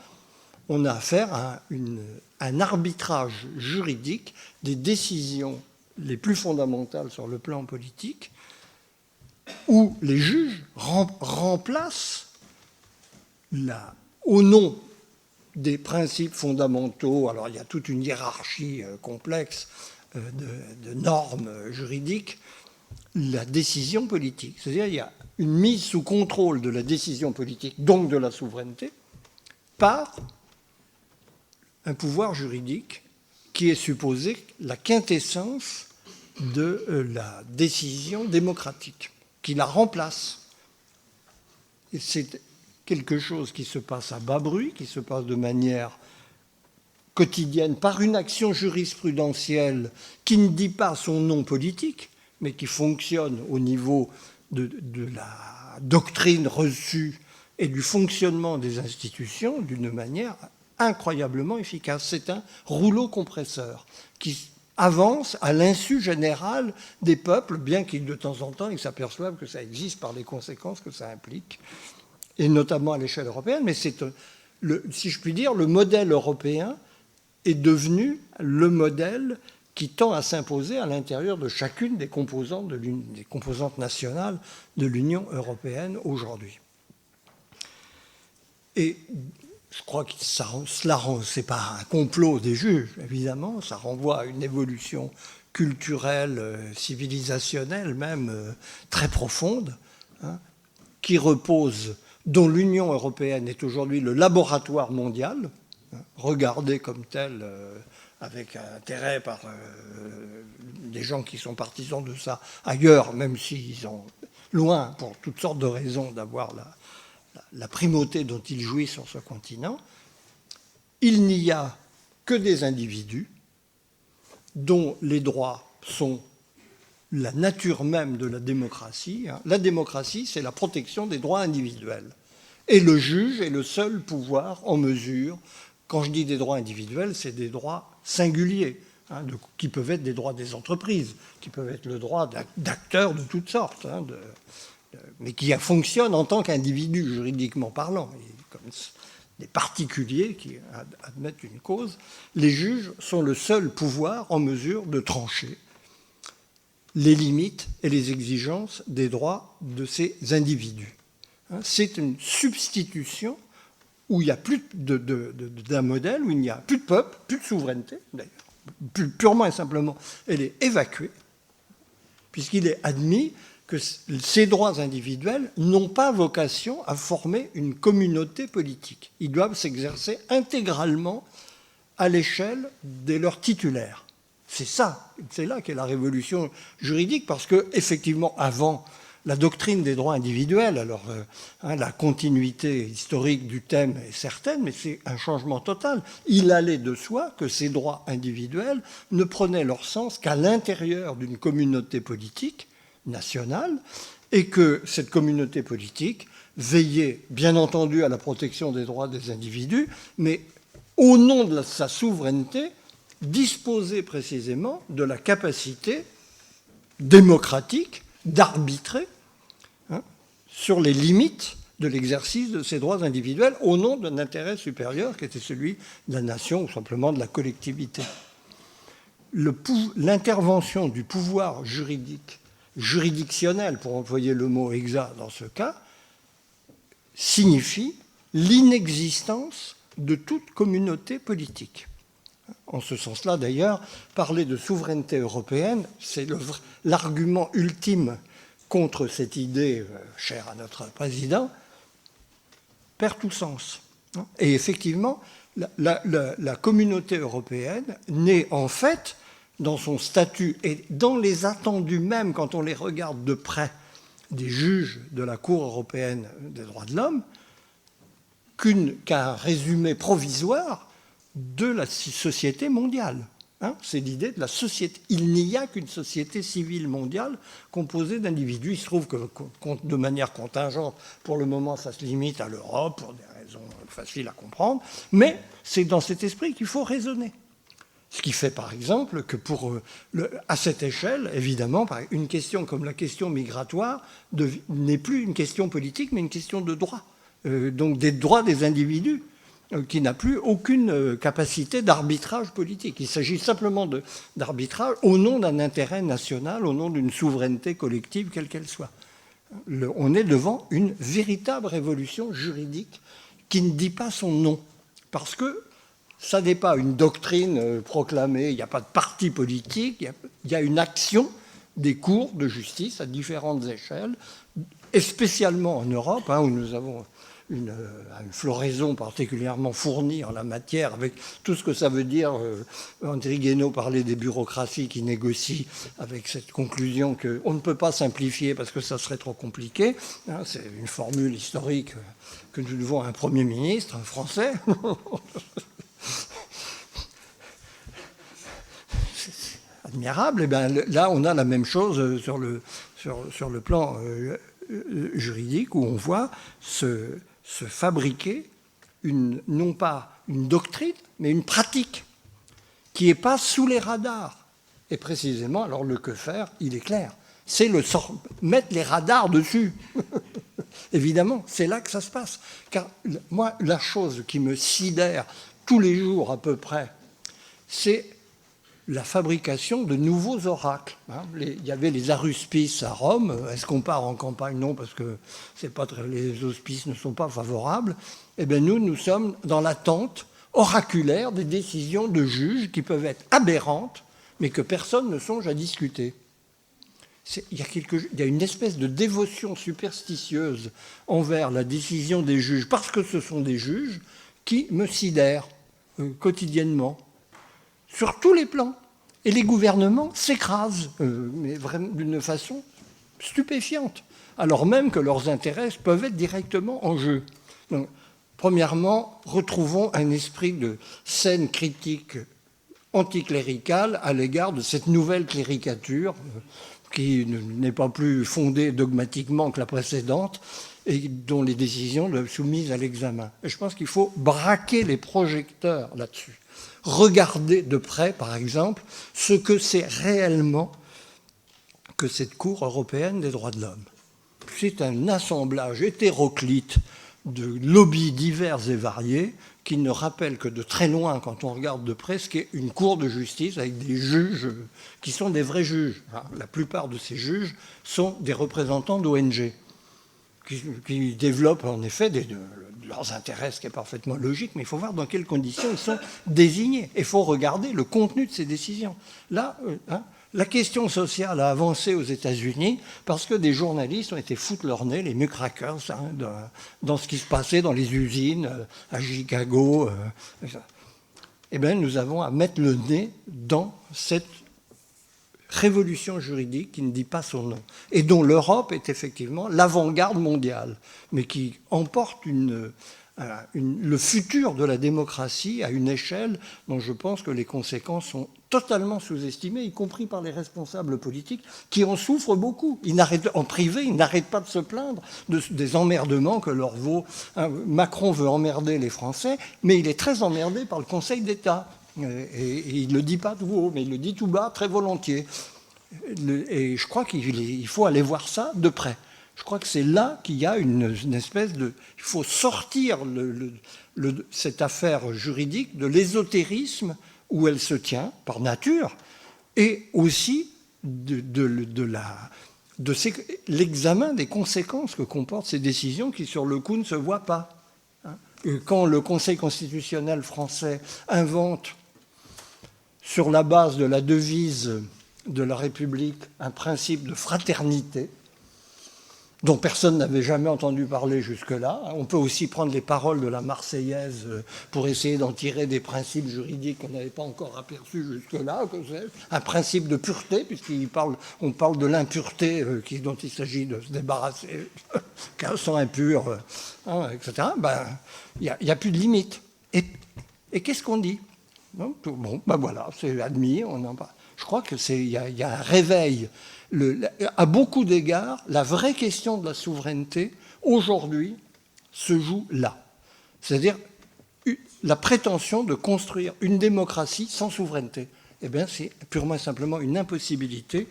on a affaire à un arbitrage juridique des décisions les plus fondamentales sur le plan politique, où les juges remplacent, au nom des principes fondamentaux, alors il y a toute une hiérarchie complexe de normes juridiques, la décision politique. C'est-à-dire qu'il y a une mise sous contrôle de la décision politique, donc de la souveraineté, par un pouvoir juridique qui est supposé la quintessence de la décision démocratique, qui la remplace. Et c'est quelque chose qui se passe à bas bruit, qui se passe de manière quotidienne par une action jurisprudentielle qui ne dit pas son nom politique, mais qui fonctionne au niveau de la doctrine reçue et du fonctionnement des institutions d'une manière incroyablement efficace. C'est un rouleau compresseur qui avance à l'insu générale des peuples, bien qu'ils de temps en temps ils s'aperçoivent que ça existe par les conséquences que ça implique, et notamment à l'échelle européenne. Mais c'est si je puis dire, le modèle européen est devenu le modèle qui tend à s'imposer à l'intérieur de chacune des composantes nationales de l'Union européenne aujourd'hui. Et je crois que c'est pas un complot des juges, évidemment, ça renvoie à une évolution culturelle, civilisationnelle même, très profonde, hein, qui repose, dont l'Union européenne est aujourd'hui le laboratoire mondial, hein, regardé comme tel avec intérêt par des gens qui sont partisans de ça ailleurs, même s'ils sont loin, pour toutes sortes de raisons, d'avoir la primauté dont ils jouissent sur ce continent. Il n'y a que des individus dont les droits sont la nature même de la démocratie. La démocratie, c'est la protection des droits individuels. Et le juge est le seul pouvoir en mesure, quand je dis des droits individuels, c'est des droits singuliers, hein, qui peuvent être des droits des entreprises, qui peuvent être le droit d'acteurs de toutes sortes, hein, mais qui fonctionnent en tant qu'individus juridiquement parlant, comme des particuliers qui admettent une cause. Les juges sont le seul pouvoir en mesure de trancher les limites et les exigences des droits de ces individus. C'est une substitution où il n'y a plus d'un modèle, où il n'y a plus de peuple, plus de souveraineté, d'ailleurs, purement et simplement, elle est évacuée, puisqu'il est admis que ces droits individuels n'ont pas vocation à former une communauté politique. Ils doivent s'exercer intégralement à l'échelle de leurs titulaires. C'est là qu'est la révolution juridique, parce que, effectivement, avant, la doctrine des droits individuels, alors la continuité historique du thème est certaine, mais c'est un changement total. Il allait de soi que ces droits individuels ne prenaient leur sens qu'à l'intérieur d'une communauté politique nationale, et que cette communauté politique veillait, bien entendu, à la protection des droits des individus, mais au nom de sa souveraineté, disposait précisément de la capacité démocratique d'arbitrer sur les limites de l'exercice de ces droits individuels au nom d'un intérêt supérieur qui était celui de la nation ou simplement de la collectivité. L'intervention du pouvoir juridictionnel, pour employer le mot exact dans ce cas, signifie l'inexistence de toute communauté politique. En ce sens-là, d'ailleurs, parler de souveraineté européenne, c'est l'argument ultime contre cette idée chère à notre président, perd tout sens. Et effectivement, la communauté européenne n'est en fait, dans son statut et dans les attendus même, quand on les regarde de près, des juges de la Cour européenne des droits de l'homme, qu'un résumé provisoire de la société mondiale. C'est l'idée de la société. Il n'y a qu'une société civile mondiale composée d'individus. Il se trouve que, de manière contingente, pour le moment, ça se limite à l'Europe, pour des raisons faciles à comprendre, mais c'est dans cet esprit qu'il faut raisonner. Ce qui fait, par exemple, que à cette échelle, évidemment, une question comme la question migratoire n'est plus une question politique, mais une question de droit. Donc des droits des individus, qui n'a plus aucune capacité d'arbitrage politique. Il s'agit simplement d'arbitrage au nom d'un intérêt national, au nom d'une souveraineté collective, quelle qu'elle soit. On est devant une véritable révolution juridique qui ne dit pas son nom, parce que ça n'est pas une doctrine proclamée, il n'y a pas de parti politique, il y a une action des cours de justice à différentes échelles, et spécialement en Europe, où nous avons une floraison particulièrement fournie en la matière, avec tout ce que ça veut dire. André Guénaud parlait des bureaucraties qui négocient, avec cette conclusion qu'on ne peut pas simplifier parce que ça serait trop compliqué. C'est une formule historique que nous devons à un Premier ministre, un Français. C'est admirable. Et bien, là, on a la même chose sur le plan juridique, où on voit se fabriquer non pas une doctrine, mais une pratique qui n'est pas sous les radars. Et précisément, alors le que faire, il est clair, c'est mettre les radars dessus. Évidemment, c'est là que ça se passe. Car moi, la chose qui me sidère tous les jours à peu près, c'est la fabrication de nouveaux oracles. Il y avait les aruspices à Rome. Est-ce qu'on part en campagne? Non, parce que les auspices ne sont pas favorables. Eh bien, nous sommes dans l'attente oraculaire des décisions de juges qui peuvent être aberrantes, mais que personne ne songe à discuter. Il y a une espèce de dévotion superstitieuse envers la décision des juges, parce que ce sont des juges qui me sidèrent quotidiennement, sur tous les plans. Et les gouvernements s'écrasent, mais vraiment d'une façon stupéfiante, alors même que leurs intérêts peuvent être directement en jeu. Donc, premièrement, retrouvons un esprit de saine critique anticléricale à l'égard de cette nouvelle cléricature qui n'est pas plus fondée dogmatiquement que la précédente et dont les décisions doivent être soumises à l'examen. Et je pense qu'il faut braquer les projecteurs là-dessus. Regarder de près, par exemple, ce que c'est réellement que cette Cour européenne des droits de l'homme. C'est un assemblage hétéroclite de lobbies divers et variés qui ne rappellent que de très loin, quand on regarde de près, ce qu'est une cour de justice avec des juges qui sont des vrais juges. La plupart de ces juges sont des représentants d'ONG qui développent en effet leurs intérêts, ce qui est parfaitement logique, mais il faut voir dans quelles conditions ils sont désignés. Il faut regarder le contenu de ces décisions. Là, la question sociale a avancé aux États-Unis parce que des journalistes ont été foutre leur nez, les muckrakers, dans ce qui se passait dans les usines à Chicago. Eh bien, nous avons à mettre le nez dans cette révolution juridique qui ne dit pas son nom, et dont l'Europe est effectivement l'avant-garde mondiale, mais qui emporte le futur de la démocratie à une échelle dont je pense que les conséquences sont totalement sous-estimées, y compris par les responsables politiques, qui en souffrent beaucoup. En privé, ils n'arrêtent pas de se plaindre des emmerdements que leur vaut. Macron veut emmerder les Français, mais il est très emmerdé par le Conseil d'État. Et il ne le dit pas tout haut, mais il le dit tout bas très volontiers. Et je crois qu'il faut aller voir ça de près. Je crois que c'est là qu'il y a une espèce de... Il faut sortir cette affaire juridique de l'ésotérisme où elle se tient, par nature, et aussi de l'examen des conséquences que comportent ces décisions qui, sur le coup, ne se voient pas. Quand le Conseil constitutionnel français invente, sur la base de la devise de la République, un principe de fraternité, dont personne n'avait jamais entendu parler jusque-là. On peut aussi prendre les paroles de la Marseillaise pour essayer d'en tirer des principes juridiques qu'on n'avait pas encore aperçus jusque-là. Un principe de pureté, puisqu'on parle de l'impureté dont il s'agit de se débarrasser, car sont impurs, etc. Il n'y a plus de limite. Et qu'est-ce qu'on dit? Bon, voilà, c'est admis, on en parle. Je crois qu'il y a un réveil. À beaucoup d'égards, la vraie question de la souveraineté, aujourd'hui, se joue là. C'est-à-dire la prétention de construire une démocratie sans souveraineté. Eh bien, c'est purement et simplement une impossibilité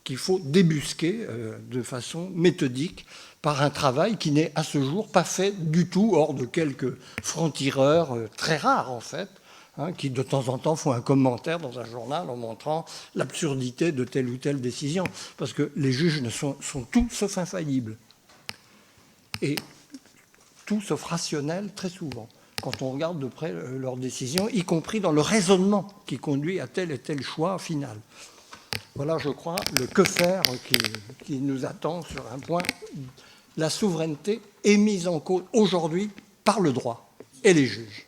qu'il faut débusquer de façon méthodique par un travail qui n'est à ce jour pas fait du tout, hors de quelques francs-tireurs très rares en fait, qui de temps en temps font un commentaire dans un journal en montrant l'absurdité de telle ou telle décision. Parce que les juges sont tout sauf infaillibles. Et tout sauf rationnels très souvent, quand on regarde de près leurs décisions, y compris dans le raisonnement qui conduit à tel et tel choix final. Voilà, je crois, le que faire qui nous attend sur un point. La souveraineté est mise en cause aujourd'hui par le droit et les juges.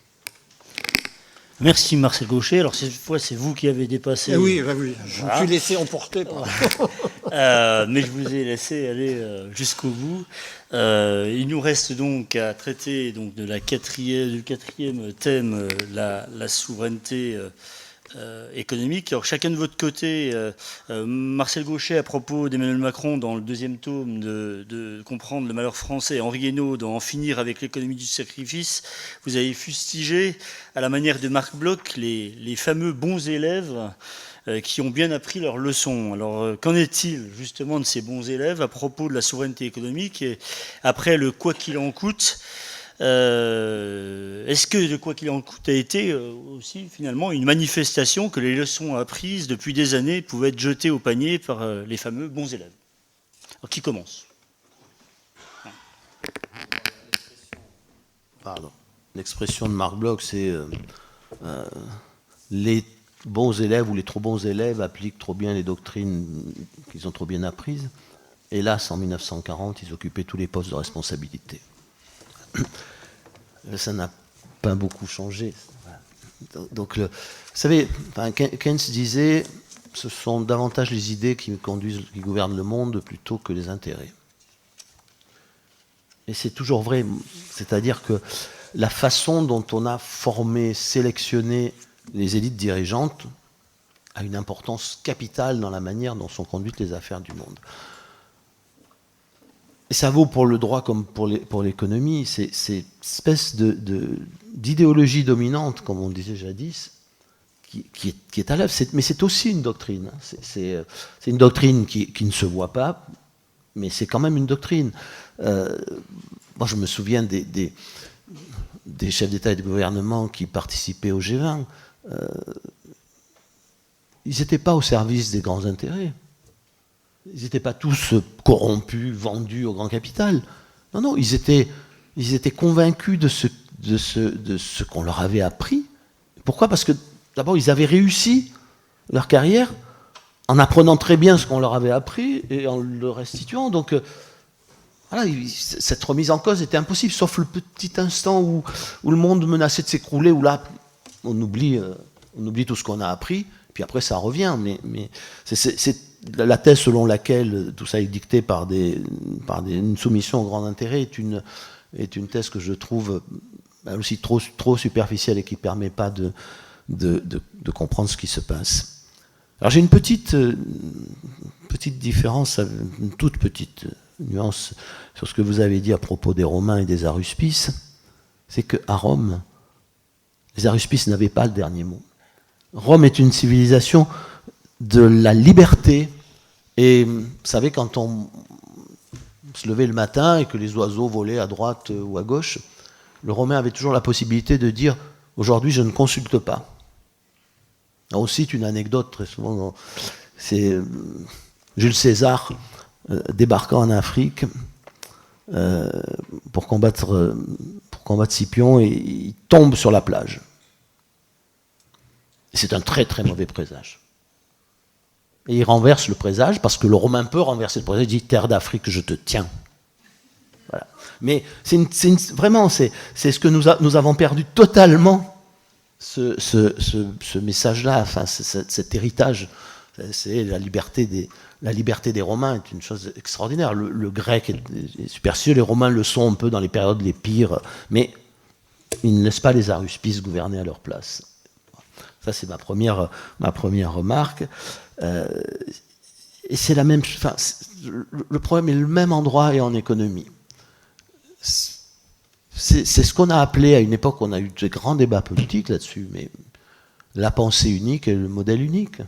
Merci Marcel Gauchet. Alors cette fois, c'est vous qui avez dépassé. Oui, je me suis laissé emporter par... mais je vous ai laissé aller jusqu'au bout. Il nous reste donc à traiter donc, du quatrième thème, la souveraineté économique. Alors chacun de votre côté, Marcel Gauchet à propos d'Emmanuel Macron dans le deuxième tome de Comprendre le malheur français, Henri Guénaud dans En finir avec l'économie du sacrifice, vous avez fustigé à la manière de Marc Bloch les fameux bons élèves qui ont bien appris leurs leçons. Alors, qu'en est-il justement de ces bons élèves à propos de la souveraineté économique et après le quoi qu'il en coûte? Est-ce que le quoi qu'il en coûte a été aussi finalement une manifestation que les leçons apprises depuis des années pouvaient être jetées au panier par les fameux bons élèves? Alors, qui commence? Pardon. L'expression de Marc Bloch, c'est les bons élèves ou les trop bons élèves appliquent trop bien les doctrines qu'ils ont trop bien apprises. Hélas, en 1940, ils occupaient tous les postes de responsabilité. Ça n'a pas beaucoup changé. Donc, vous savez, Keynes disait, ce sont davantage les idées qui gouvernent le monde plutôt que les intérêts. Et c'est toujours vrai, c'est-à-dire que la façon dont on a formé, sélectionné les élites dirigeantes a une importance capitale dans la manière dont sont conduites les affaires du monde. Et ça vaut pour le droit comme pour l'économie. C'est une espèce d'idéologie dominante, comme on disait jadis, qui est à l'œuvre. Mais c'est aussi une doctrine. C'est une doctrine qui ne se voit pas, mais c'est quand même une doctrine. Moi, je me souviens des chefs d'État et de gouvernement qui participaient au G20. Ils n'étaient pas au service des grands intérêts. Ils n'étaient pas tous corrompus, vendus au grand capital. Non, non, ils étaient convaincus de ce qu'on leur avait appris. Pourquoi? Parce que d'abord, ils avaient réussi leur carrière en apprenant très bien ce qu'on leur avait appris et en le restituant. Donc, voilà, cette remise en cause était impossible, sauf le petit instant où le monde menaçait de s'écrouler, où là, on oublie tout ce qu'on a appris, puis après ça revient. Mais c'est la thèse selon laquelle tout ça est dicté par une soumission au grand intérêt est une thèse que je trouve aussi trop superficielle et qui ne permet pas de comprendre ce qui se passe. Alors j'ai une petite différence, une toute petite nuance sur ce que vous avez dit à propos des Romains et des aruspices, c'est qu'à Rome, les aruspices n'avaient pas le dernier mot. Rome est une civilisation de la liberté, et vous savez, quand on se levait le matin et que les oiseaux volaient à droite ou à gauche, le Romain avait toujours la possibilité de dire « aujourd'hui je ne consulte pas ». On cite une anecdote très souvent, c'est Jules César débarquant en Afrique pour combattre Scipion, et il tombe sur la plage. C'est un très très mauvais présage. Et il renverse le présage, parce que le Romain peut renverser le présage, il dit « Terre d'Afrique, je te tiens ». Voilà. Mais vraiment, c'est ce que nous avons perdu totalement, ce message-là, enfin, cet héritage. C'est la liberté des Romains est une chose extraordinaire. Le grec est superstitieux, les Romains le sont un peu dans les périodes les pires, mais ils ne laissent pas les aruspices gouverner à leur place. Ça, c'est ma première remarque. Et c'est la même. Enfin, le problème est le même endroit et en économie. C'est ce qu'on a appelé à une époque, on a eu de grands débats politiques là-dessus, mais la pensée unique et le modèle unique.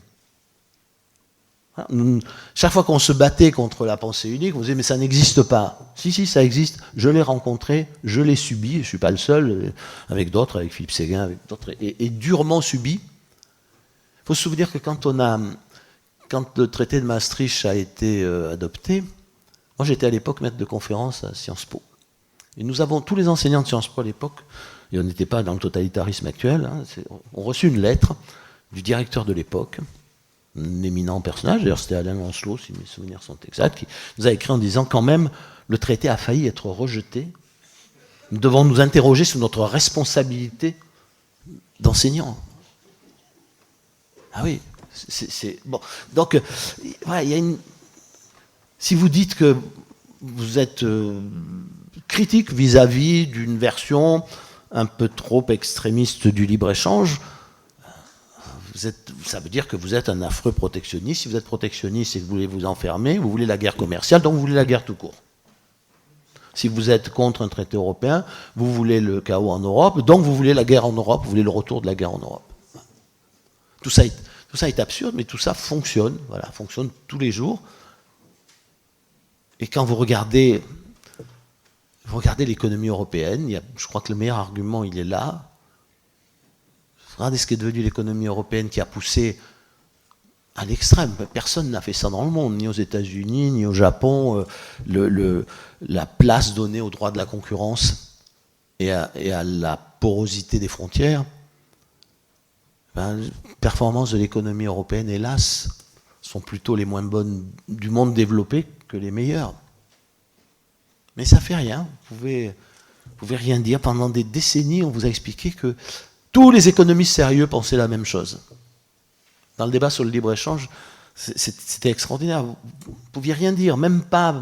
Chaque fois qu'on se battait contre la pensée unique, on disait mais ça n'existe pas. Si, ça existe. Je l'ai rencontré, je l'ai subi, je ne suis pas le seul, avec d'autres, avec Philippe Séguin, avec d'autres, et durement subi. Il faut se souvenir que quand le traité de Maastricht a été adopté, moi j'étais à l'époque maître de conférence à Sciences Po. Et nous avons, tous les enseignants de Sciences Po à l'époque, et on n'était pas dans le totalitarisme actuel, ont reçu une lettre du directeur de l'époque, un éminent personnage, d'ailleurs c'était Alain Lancelot, si mes souvenirs sont exacts, qui nous a écrit en disant quand même le traité a failli être rejeté. Nous devons nous interroger sur notre responsabilité d'enseignants. Ah oui, c'est bon. Donc, voilà, il y a une. Si vous dites que vous êtes critique vis-à-vis d'une version un peu trop extrémiste du libre-échange, ça veut dire que vous êtes un affreux protectionniste. Si vous êtes protectionniste et que vous voulez vous enfermer, vous voulez la guerre commerciale, donc vous voulez la guerre tout court. Si vous êtes contre un traité européen, vous voulez le chaos en Europe, donc vous voulez la guerre en Europe, vous voulez le retour de la guerre en Europe. Tout ça Tout ça est absurde, mais tout ça fonctionne, voilà, fonctionne tous les jours. Et quand vous regardez l'économie européenne, je crois que le meilleur argument, il est là. Regardez ce qu'est devenu l'économie européenne qui a poussé à l'extrême. Personne n'a fait ça dans le monde, ni aux États-Unis, ni au Japon. La place donnée au droit de la concurrence et à la porosité des frontières, les performances de l'économie européenne, hélas, sont plutôt les moins bonnes du monde développé que les meilleures. Mais ça fait rien. Vous pouvez rien dire. Pendant des décennies, on vous a expliqué que tous les économistes sérieux pensaient la même chose. Dans le débat sur le libre-échange, c'était extraordinaire. Vous ne pouviez rien dire, même pas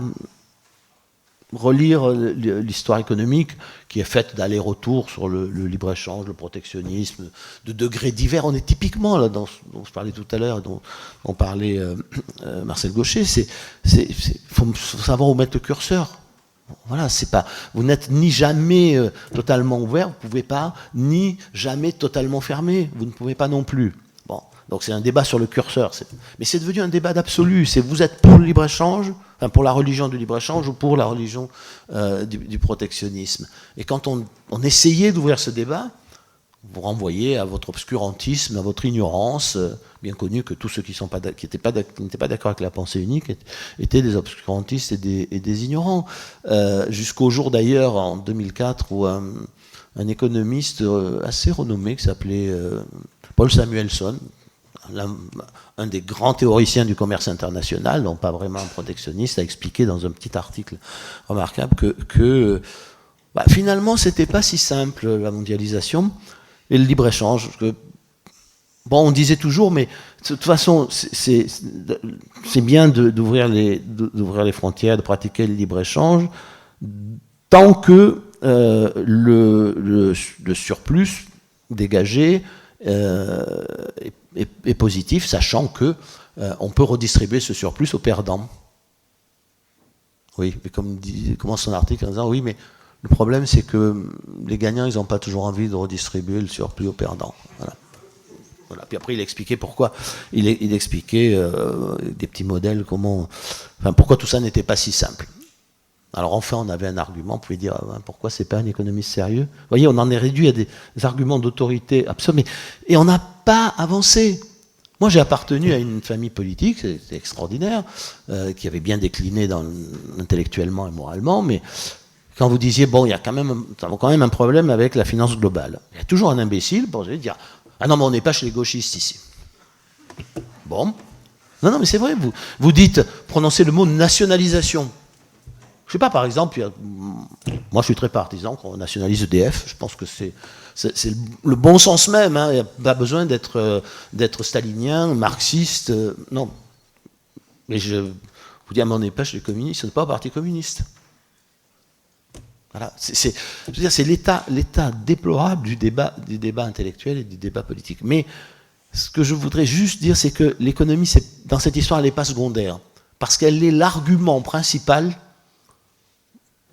relire l'histoire économique qui est faite d'aller-retour sur le libre-échange, le protectionnisme, de degrés divers. On est typiquement, là, dont je parlais tout à l'heure, dont parlait Marcel Gauchet, faut savoir où mettre le curseur. Voilà, vous n'êtes ni jamais totalement ouvert, vous ne pouvez pas, ni jamais totalement fermé, vous ne pouvez pas non plus. Bon, donc c'est un débat sur le curseur. Mais c'est devenu un débat d'absolu. Vous êtes pour le libre-échange, enfin pour la religion du libre-échange ou pour la religion du protectionnisme. Et quand on essayait d'ouvrir ce débat, vous renvoyez à votre obscurantisme, à votre ignorance, bien connu que tous ceux qui n'étaient pas d'accord avec la pensée unique étaient des obscurantistes et des ignorants. Jusqu'au jour d'ailleurs, en 2004, où un économiste assez renommé qui s'appelait Paul Samuelson, un des grands théoriciens du commerce international, donc pas vraiment un protectionniste, a expliqué dans un petit article remarquable que finalement, c'était pas si simple, la mondialisation et le libre-échange. Bon, on disait toujours, mais de toute façon, c'est bien d'ouvrir les frontières, de pratiquer le libre-échange, tant que le surplus dégagé est positif, sachant que on peut redistribuer ce surplus aux perdants. Oui, mais comme commence son article en disant, oui, mais le problème, c'est que les gagnants, ils n'ont pas toujours envie de redistribuer le surplus aux perdants. Voilà. Puis après, il expliquait pourquoi. Il expliquait des petits modèles, pourquoi tout ça n'était pas si simple. Alors enfin, on avait un argument, on pouvait dire pourquoi c'est pas un économiste sérieux. Vous voyez, on en est réduit à des arguments d'autorité absolue, et on n'a pas avancé. Moi, j'ai appartenu à une famille politique, c'est extraordinaire, qui avait bien décliné intellectuellement et moralement, mais quand vous disiez, bon, il y a quand même un problème avec la finance globale, il y a toujours un imbécile pour dire, ah non, mais on n'est pas chez les gauchistes ici. Bon. Non, mais c'est vrai, vous dites, prononcez le mot nationalisation. Je sais pas, par exemple, moi je suis très partisan qu'on nationalise EDF, je pense que c'est le bon sens même, hein. Il n'y a pas besoin d'être stalinien, marxiste, non. Mais je vous dis, à mon époque, les communistes, ce n'est pas au Parti communiste. Voilà, c'est l'état déplorable du débat intellectuel et du débat politique. Mais ce que je voudrais juste dire, c'est que l'économie, dans cette histoire, elle n'est pas secondaire, parce qu'elle est l'argument principal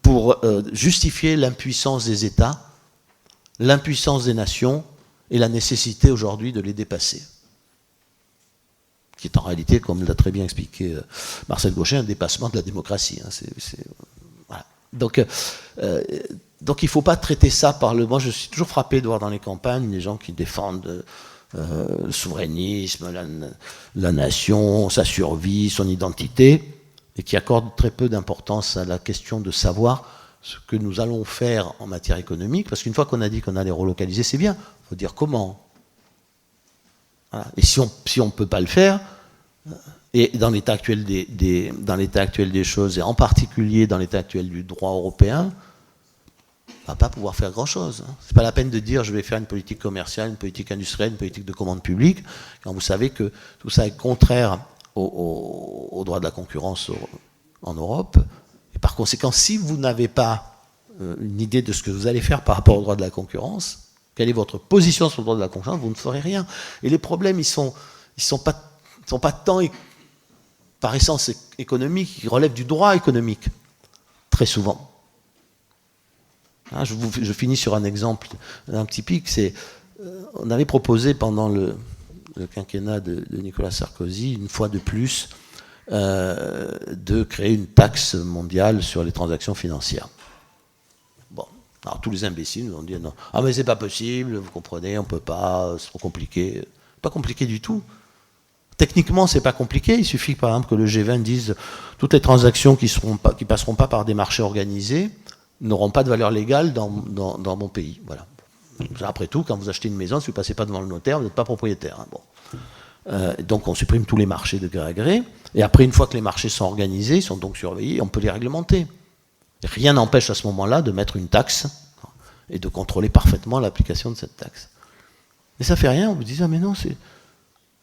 pour justifier l'impuissance des États, l'impuissance des nations et la nécessité aujourd'hui de les dépasser. Qui est en réalité, comme l'a très bien expliqué Marcel Gauchet, un dépassement de la démocratie. Hein. Voilà. Donc il ne faut pas traiter ça par le... Moi, je suis toujours frappé de voir dans les campagnes des gens qui défendent le souverainisme, la nation, sa survie, son identité, et qui accordent très peu d'importance à la question de savoir ce que nous allons faire en matière économique, parce qu'une fois qu'on a dit qu'on allait relocaliser, c'est bien, il faut dire comment. Voilà. Et si on ne peut pas le faire, et dans l'état actuel des choses, et en particulier dans l'état actuel du droit européen, on ne va pas pouvoir faire grand-chose. Ce n'est pas la peine de dire je vais faire une politique commerciale, une politique industrielle, une politique de commande publique, quand vous savez que tout ça est contraire au droit de la concurrence en Europe. Et par conséquent, si vous n'avez pas une idée de ce que vous allez faire par rapport au droit de la concurrence, quelle est votre position sur le droit de la concurrence, vous ne ferez rien. Et les problèmes, ils sont pas tant par essence économiques, ils relèvent du droit économique, très souvent. Hein, je finis sur un exemple typique, on avait proposé pendant le quinquennat de Nicolas Sarkozy, une fois de plus, de créer une taxe mondiale sur les transactions financières. Bon, alors tous les imbéciles nous ont dit non, ah mais c'est pas possible, vous comprenez, on peut pas, c'est trop compliqué. Pas compliqué du tout. Techniquement, c'est pas compliqué. Il suffit par exemple que le G20 dise toutes les transactions qui passeront pas par des marchés organisés n'auront pas de valeur légale dans mon pays. Voilà. Après tout, quand vous achetez une maison, si vous ne passez pas devant le notaire, vous n'êtes pas propriétaire. Hein. Bon. Donc on supprime tous les marchés de gré à gré. Et après, une fois que les marchés sont organisés, ils sont donc surveillés, on peut les réglementer. Et rien n'empêche à ce moment-là de mettre une taxe et de contrôler parfaitement l'application de cette taxe. Mais ça fait rien, on vous dit, ah mais non, c'est...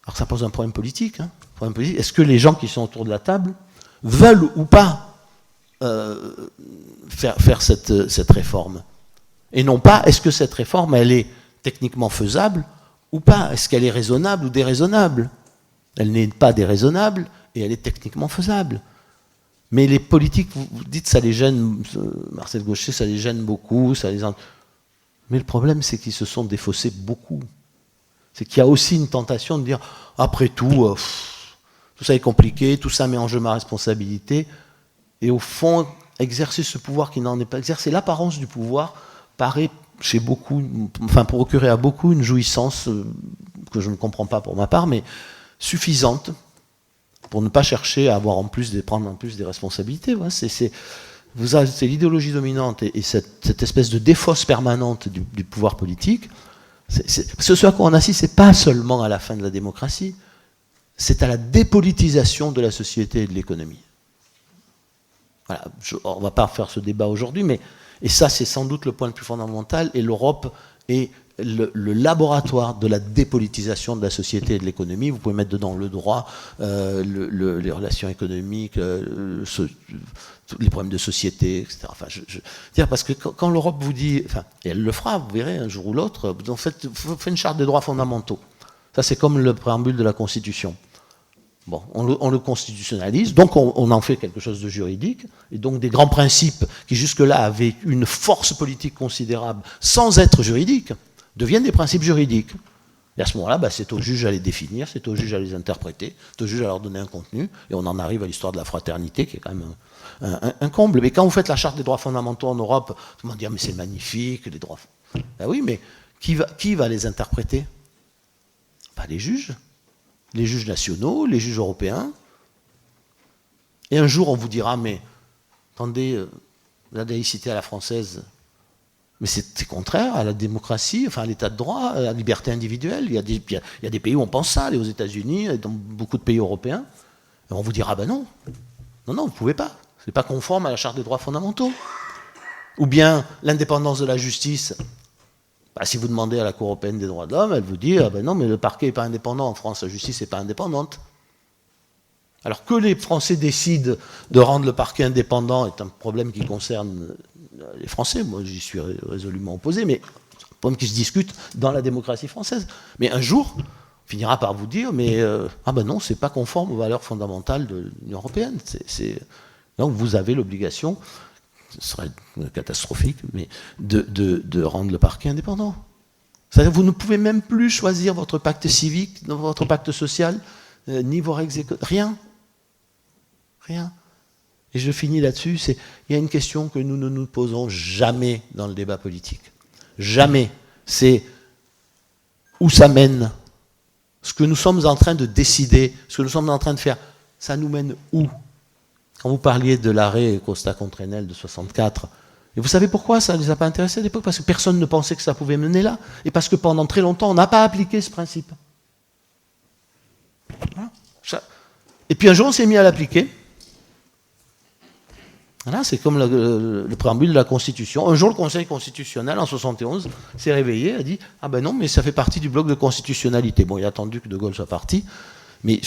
Alors ça pose un problème politique. Hein. Est-ce que les gens qui sont autour de la table veulent ou pas faire cette réforme? Et non pas, est-ce que cette réforme, elle est techniquement faisable ou pas? Est-ce qu'elle est raisonnable ou déraisonnable? Elle n'est pas déraisonnable et elle est techniquement faisable. Mais les politiques, vous dites, ça les gêne, Marcel Gauchet, ça les gêne beaucoup, ça les... Mais le problème, c'est qu'ils se sont défaussés beaucoup. C'est qu'il y a aussi une tentation de dire, après tout, tout ça est compliqué, tout ça met en jeu ma responsabilité, et au fond, exercer ce pouvoir qui n'en est pas, exercer l'apparence du pouvoir, paraît chez beaucoup, enfin procurer à beaucoup une jouissance que je ne comprends pas pour ma part, mais suffisante pour ne pas chercher à avoir prendre en plus des responsabilités. Voilà, c'est l'idéologie dominante et cette espèce de défausse permanente du pouvoir politique. Ce à quoi on assiste, c'est pas seulement à la fin de la démocratie, c'est à la dépolitisation de la société et de l'économie. Voilà, on ne va pas faire ce débat aujourd'hui, mais et ça c'est sans doute le point le plus fondamental, et l'Europe est le laboratoire de la dépolitisation de la société et de l'économie. Vous pouvez mettre dedans le droit, les relations économiques, les problèmes de société, etc. Enfin, parce que quand l'Europe vous dit, enfin, et elle le fera, vous verrez, un jour ou l'autre, vous faites une charte des droits fondamentaux. Ça, c'est comme le préambule de la Constitution. Bon, on le constitutionnalise, donc on en fait quelque chose de juridique, et donc des grands principes qui jusque-là avaient une force politique considérable sans être juridiques, deviennent des principes juridiques. Et à ce moment-là, c'est au juge à les définir, c'est au juge à les interpréter, c'est au juge à leur donner un contenu, et on en arrive à l'histoire de la fraternité, qui est quand même un comble. Mais quand vous faites la charte des droits fondamentaux en Europe, tout le monde dit, mais c'est magnifique, les droits... Ben oui, mais qui va les interpréter? Les juges nationaux, les juges européens. Et un jour, on vous dira, mais attendez, la laïcité à la française, mais c'est contraire à la démocratie, enfin à l'état de droit, à la liberté individuelle. Il y a des pays où on pense ça, aux États-Unis, et dans beaucoup de pays européens. Et on vous dira, non, vous ne pouvez pas. Ce n'est pas conforme à la Charte des droits fondamentaux. Ou bien l'indépendance de la justice. Si vous demandez à la Cour européenne des droits de l'homme, elle vous dit, non, mais le parquet n'est pas indépendant en France, la justice n'est pas indépendante. Alors que les Français décident de rendre le parquet indépendant est un problème qui concerne les Français. Moi, j'y suis résolument opposé, mais c'est un problème qui se discute dans la démocratie française. Mais un jour, on finira par vous dire, mais non, c'est pas conforme aux valeurs fondamentales de l'Union européenne. Donc vous avez l'obligation, ce serait catastrophique, mais de rendre le parquet indépendant. C'est-à-dire que vous ne pouvez même plus choisir votre pacte civique, votre pacte social, ni vos règles économiques, rien. Et je finis là-dessus, il y a une question que nous ne nous posons jamais dans le débat politique. Jamais. C'est où ça mène. Ce que nous sommes en train de décider, ce que nous sommes en train de faire, ça nous mène où? Quand vous parliez de l'arrêt Costa contre Enel de 64, et vous savez pourquoi ça ne les a pas intéressés à l'époque? Parce que personne ne pensait que ça pouvait mener là, et parce que pendant très longtemps, on n'a pas appliqué ce principe. Voilà. Et puis un jour, on s'est mis à l'appliquer. Voilà, c'est comme le préambule de la Constitution. Un jour, le Conseil constitutionnel, en 71, s'est réveillé, a dit « Ah ben non, mais ça fait partie du bloc de constitutionnalité. » Bon, il a attendu que De Gaulle soit parti, mais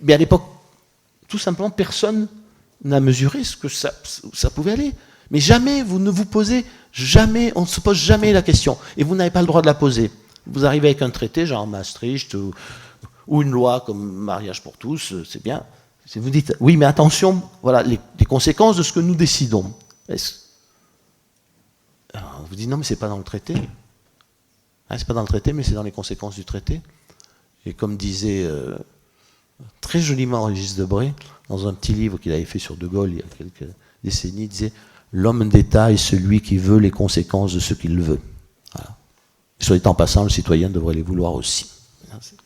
à l'époque, tout simplement, personne n'a mesuré ce que ça pouvait aller. Mais jamais, vous ne vous posez, jamais, on ne se pose jamais la question. Et vous n'avez pas le droit de la poser. Vous arrivez avec un traité, genre Maastricht, ou une loi comme mariage pour tous, c'est bien. Si vous dites, oui, mais attention, voilà les conséquences de ce que nous décidons. Alors, on vous dit, non, mais c'est pas dans le traité. C'est pas dans le traité, mais c'est dans les conséquences du traité. Et comme disait très joliment Régis Debray, dans un petit livre qu'il avait fait sur De Gaulle il y a quelques décennies, il disait « L'homme d'État est celui qui veut les conséquences de ce qu'il veut. » Voilà. Soit dit en passant, le citoyen devrait les vouloir aussi. Merci.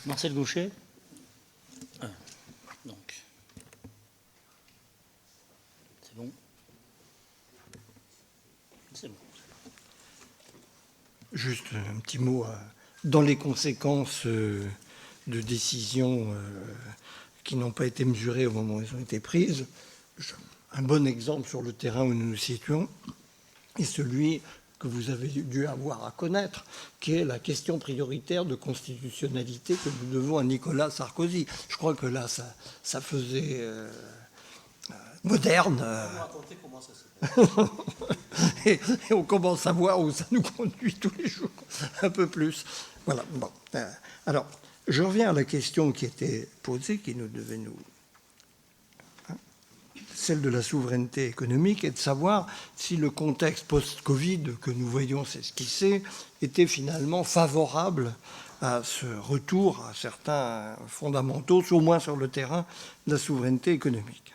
Marcel Gauchet. Donc. C'est bon. C'est bon. Juste un petit mot. Dans les conséquences de décisions qui n'ont pas été mesurées au moment où elles ont été prises, un bon exemple sur le terrain où nous nous situons est celui que vous avez dû avoir à connaître, qui est la question prioritaire de constitutionnalité que nous devons à Nicolas Sarkozy. Je crois que là, ça faisait moderne. Comment ça et on commence à voir où ça nous conduit tous les jours, un peu plus. Voilà. Bon. Alors, je reviens à la question qui était posée, qui nous devait nous... celle de la souveraineté économique, et de savoir si le contexte post-Covid que nous voyons s'esquisser était finalement favorable à ce retour à certains fondamentaux, au moins sur le terrain de la souveraineté économique.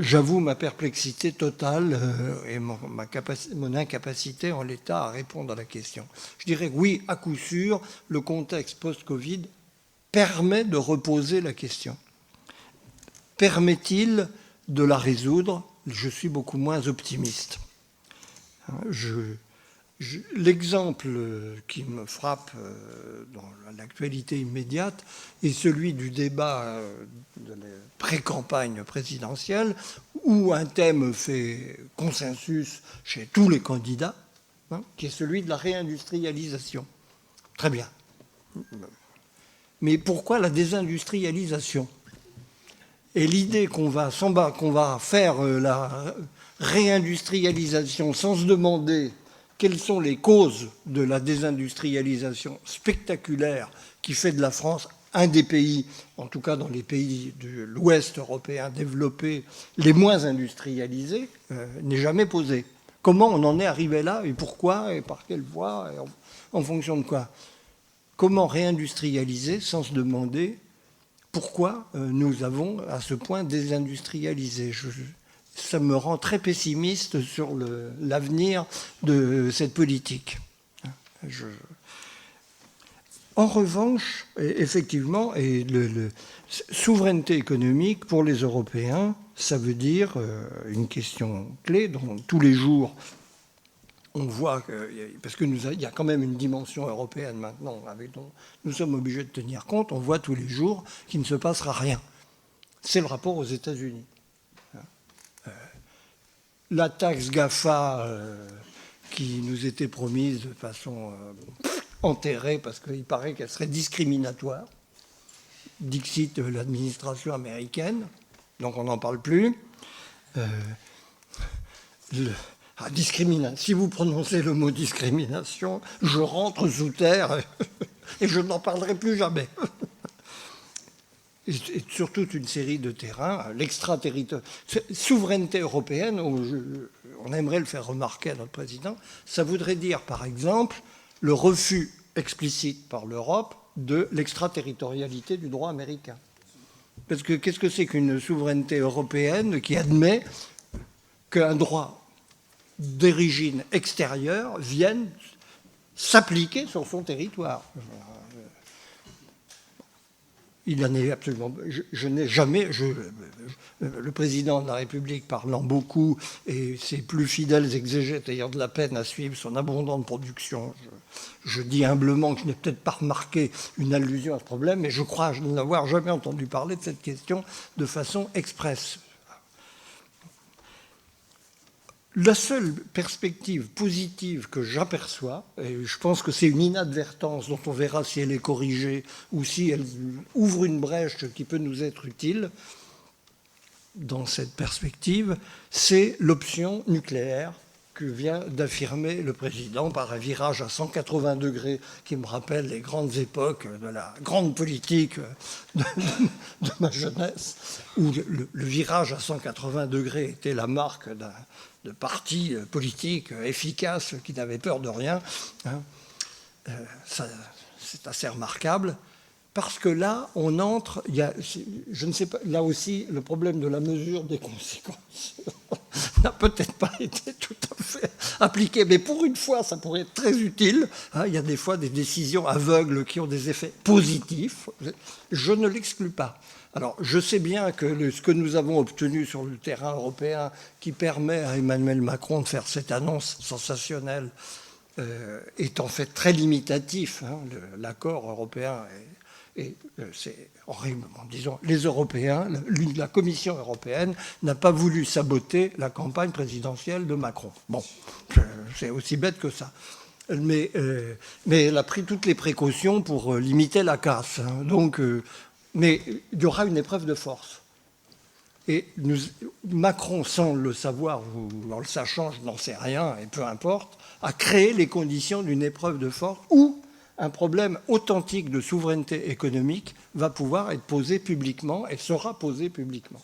J'avoue ma perplexité totale et mon incapacité en l'état à répondre à la question. Je dirais que oui, à coup sûr, le contexte post-Covid permet de reposer la question. Permet-il de la résoudre? Je suis beaucoup moins optimiste. L'exemple qui me frappe dans l'actualité immédiate est celui du débat de la pré-campagne présidentielle où un thème fait consensus chez tous les candidats, qui est celui de la réindustrialisation. Très bien. Mais pourquoi la désindustrialisation ? Et l'idée qu'on va faire la réindustrialisation sans se demander quelles sont les causes de la désindustrialisation spectaculaire qui fait de la France un des pays, en tout cas dans les pays de l'Ouest européen développés, les moins industrialisés, n'est jamais posée. Comment on en est arrivé là et pourquoi et par quelle voie et en fonction de quoi ? Comment réindustrialiser sans se demander pourquoi nous avons à ce point désindustrialisé ? Ça me rend très pessimiste sur l'avenir de cette politique. En revanche, effectivement, souveraineté économique pour les Européens, ça veut dire une question clé dont tous les jours on voit parce qu'il y a quand même une dimension européenne maintenant dont nous sommes obligés de tenir compte, on voit tous les jours qu'il ne se passera rien. C'est le rapport aux États-Unis. La taxe GAFA qui nous était promise de façon enterrée parce qu'il paraît qu'elle serait discriminatoire, dixit l'administration américaine, donc on n'en parle plus. Si vous prononcez le mot discrimination, je rentre sous terre et je n'en parlerai plus jamais. Et sur toute une série de terrains, souveraineté européenne, on aimerait le faire remarquer à notre président, ça voudrait dire par exemple le refus explicite par l'Europe de l'extraterritorialité du droit américain. Parce que qu'est-ce que c'est qu'une souveraineté européenne qui admet qu'un droit d'origine extérieure viennent s'appliquer sur son territoire. Il en est absolument... Je n'ai jamais... le président de la République parlant beaucoup et ses plus fidèles exégètes ayant de la peine à suivre son abondante production, je dis humblement que je n'ai peut-être pas remarqué une allusion à ce problème, mais je crois n'avoir jamais entendu parler de cette question de façon expresse. La seule perspective positive que j'aperçois, et je pense que c'est une inadvertance dont on verra si elle est corrigée ou si elle ouvre une brèche qui peut nous être utile dans cette perspective, c'est l'option nucléaire que vient d'affirmer le président par un virage à 180 degrés qui me rappelle les grandes époques de la grande politique de ma jeunesse, où le virage à 180 degrés était la marque de partis politiques efficaces qui n'avaient peur de rien. c'est assez remarquable, parce que là, on entre, je ne sais pas, là aussi, le problème de la mesure des conséquences n'a peut-être pas été tout à fait appliqué, mais pour une fois, ça pourrait être très utile. Il y a des fois des décisions aveugles qui ont des effets positifs, je ne l'exclus pas. Alors, je sais bien que ce que nous avons obtenu sur le terrain européen, qui permet à Emmanuel Macron de faire cette annonce sensationnelle, est en fait très limitatif. L'accord européen c'est horrible. Disons, les Européens, la Commission européenne n'a pas voulu saboter la campagne présidentielle de Macron. Bon, c'est aussi bête que ça. Mais elle a pris toutes les précautions pour limiter la casse. Donc, mais il y aura une épreuve de force. Et Macron, sans le savoir ou en le sachant, je n'en sais rien, et peu importe, a créé les conditions d'une épreuve de force où un problème authentique de souveraineté économique va pouvoir être posé publiquement et sera posé publiquement.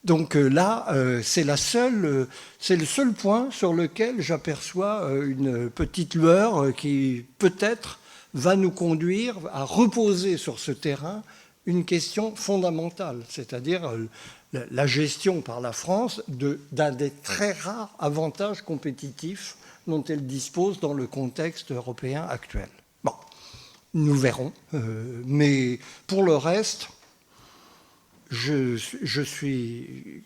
Donc là, c'est le seul point sur lequel j'aperçois une petite lueur qui peut-être va nous conduire à reposer sur ce terrain une question fondamentale, c'est-à-dire la gestion par la France d'un des très rares avantages compétitifs dont elle dispose dans le contexte européen actuel. Bon, nous verrons, mais pour le reste, je suis,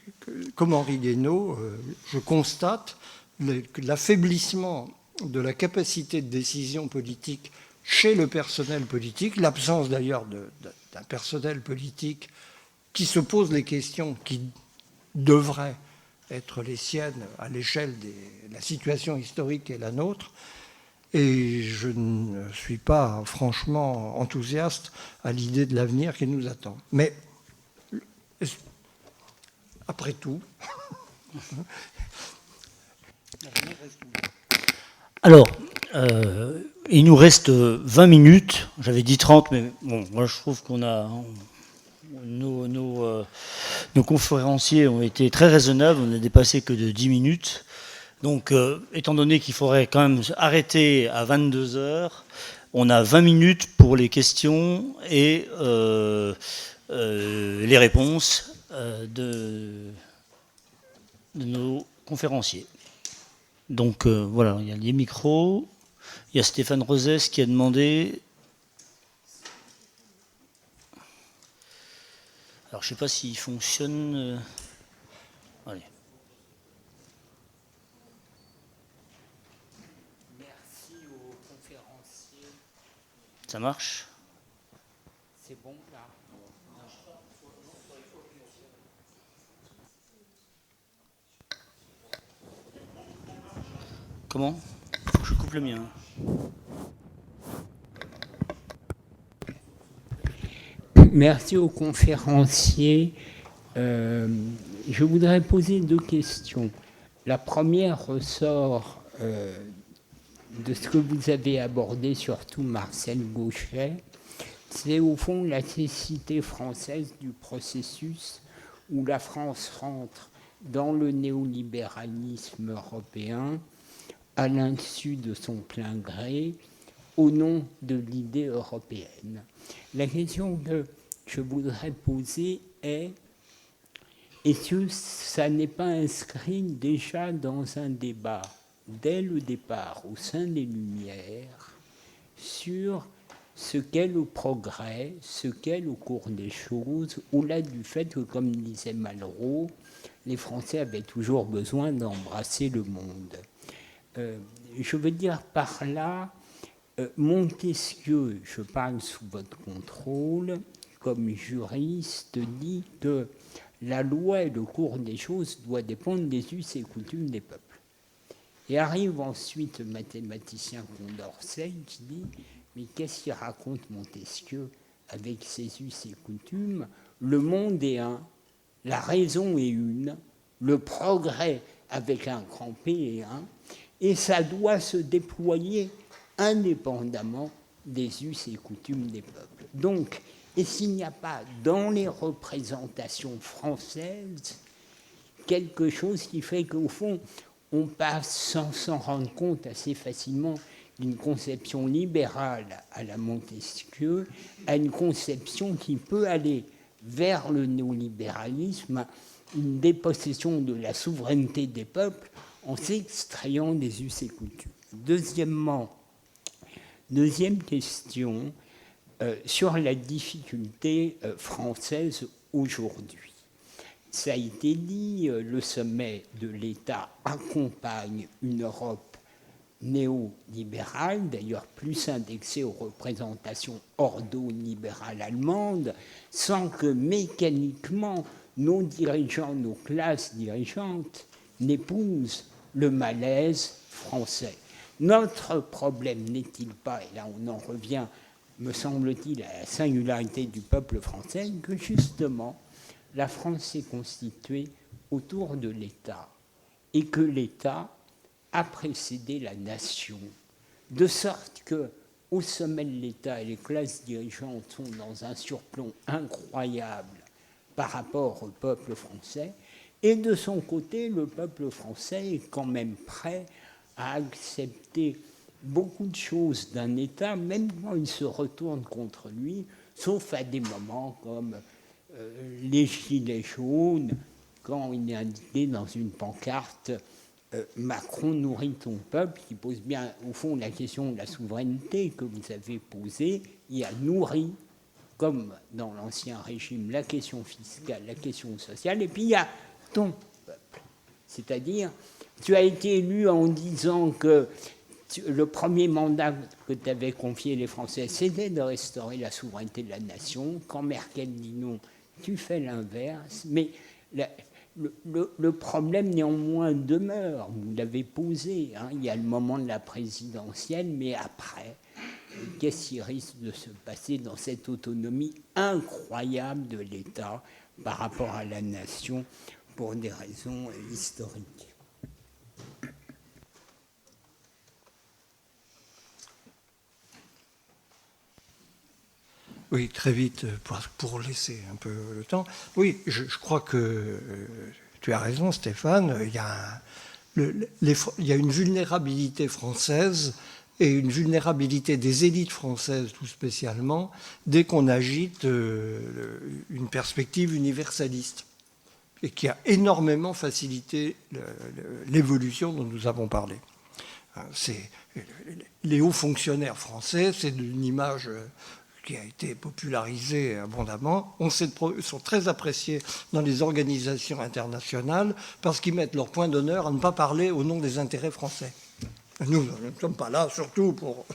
comme Henri Guénaud, je constate l'affaiblissement de la capacité de décision politique chez le personnel politique, l'absence d'ailleurs d'un personnel politique qui se pose les questions qui devraient être les siennes à l'échelle de la situation historique qui est la nôtre. Et je ne suis pas franchement enthousiaste à l'idée de l'avenir qui nous attend. Mais après tout... Alors, il nous reste 20 minutes. J'avais dit 30, mais bon, moi je trouve qu'on a... Nos conférenciers ont été très raisonnables, on n'a dépassé que de 10 minutes. Donc, étant donné qu'il faudrait quand même arrêter à 22 heures, on a 20 minutes pour les questions et les réponses de nos conférenciers. Donc, voilà, il y a les micros. Il y a Stéphane Rosès qui a demandé... Alors, je ne sais pas s'il fonctionne. Allez. Merci aux conférenciers. Ça marche? C'est bon, là? Comment? Faut que je coupe le mien. Merci aux conférenciers. Je voudrais poser 2 questions. La première ressort de ce que vous avez abordé, surtout Marcel Gauchet, c'est au fond la nécessité française du processus où la France rentre dans le néolibéralisme européen à l'insu de son plein gré, au nom de l'idée européenne. La question que je voudrais poser est que ça n'est pas inscrit déjà dans un débat, dès le départ, au sein des Lumières, sur ce qu'est le progrès, ce qu'est le cours des choses, au-delà du fait que, comme disait Malraux, les Français avaient toujours besoin d'embrasser le monde. Je veux dire par là, Montesquieu, je parle sous votre contrôle, comme juriste, dit que la loi et le cours des choses doivent dépendre des us et coutumes des peuples. Et arrive ensuite le mathématicien Condorcet qui dit « Mais qu'est-ce qu'il raconte Montesquieu avec ses us et coutumes? Le monde est un, la raison est une, le progrès avec un grand P est un, et ça doit se déployer indépendamment des us et coutumes des peuples. » Donc, et s'il n'y a pas dans les représentations françaises quelque chose qui fait qu'au fond, on passe sans s'en rendre compte assez facilement d'une conception libérale à la Montesquieu à une conception qui peut aller vers le néolibéralisme, une dépossession de la souveraineté des peuples en s'extrayant des us et coutumes. Deuxième question, sur la difficulté française aujourd'hui. Ça a été dit, le sommet de l'État accompagne une Europe néolibérale, d'ailleurs plus indexée aux représentations ordo-libérales allemandes, sans que mécaniquement nos dirigeants, nos classes dirigeantes n'épousent le malaise français. Notre problème n'est-il pas, et là on en revient, me semble-t-il, à la singularité du peuple français, que justement la France s'est constituée autour de l'État et que l'État a précédé la nation, de sorte que au sommet de l'État et les classes dirigeantes sont dans un surplomb incroyable par rapport au peuple français, et de son côté, le peuple français est quand même prêt à accepter beaucoup de choses d'un État, même quand il se retourne contre lui, sauf à des moments comme les gilets jaunes, quand il est indiqué dans une pancarte Macron nourrit ton peuple, qui pose bien au fond la question de la souveraineté que vous avez posée. Il a nourri, comme dans l'Ancien Régime, la question fiscale, la question sociale, et puis il y a ton peuple. C'est-à-dire, tu as été élu en disant que le premier mandat que tu avais confié les Français, c'était de restaurer la souveraineté de la nation. Quand Merkel dit non, tu fais l'inverse. Mais le problème néanmoins demeure. Vous l'avez posé. Il y a le moment de la présidentielle, mais après, qu'est-ce qui risque de se passer dans cette autonomie incroyable de l'État par rapport à la nation pour des raisons historiques? Oui, très vite, pour laisser un peu le temps. Oui, je crois que tu as raison, Stéphane. Il y a une vulnérabilité française et une vulnérabilité des élites françaises, tout spécialement, dès qu'on agite une perspective universaliste, et qui a énormément facilité l'évolution dont nous avons parlé. Les hauts fonctionnaires français, c'est une image qui a été popularisée abondamment, sont très appréciés dans les organisations internationales parce qu'ils mettent leur point d'honneur à ne pas parler au nom des intérêts français. Nous ne sommes pas là surtout pour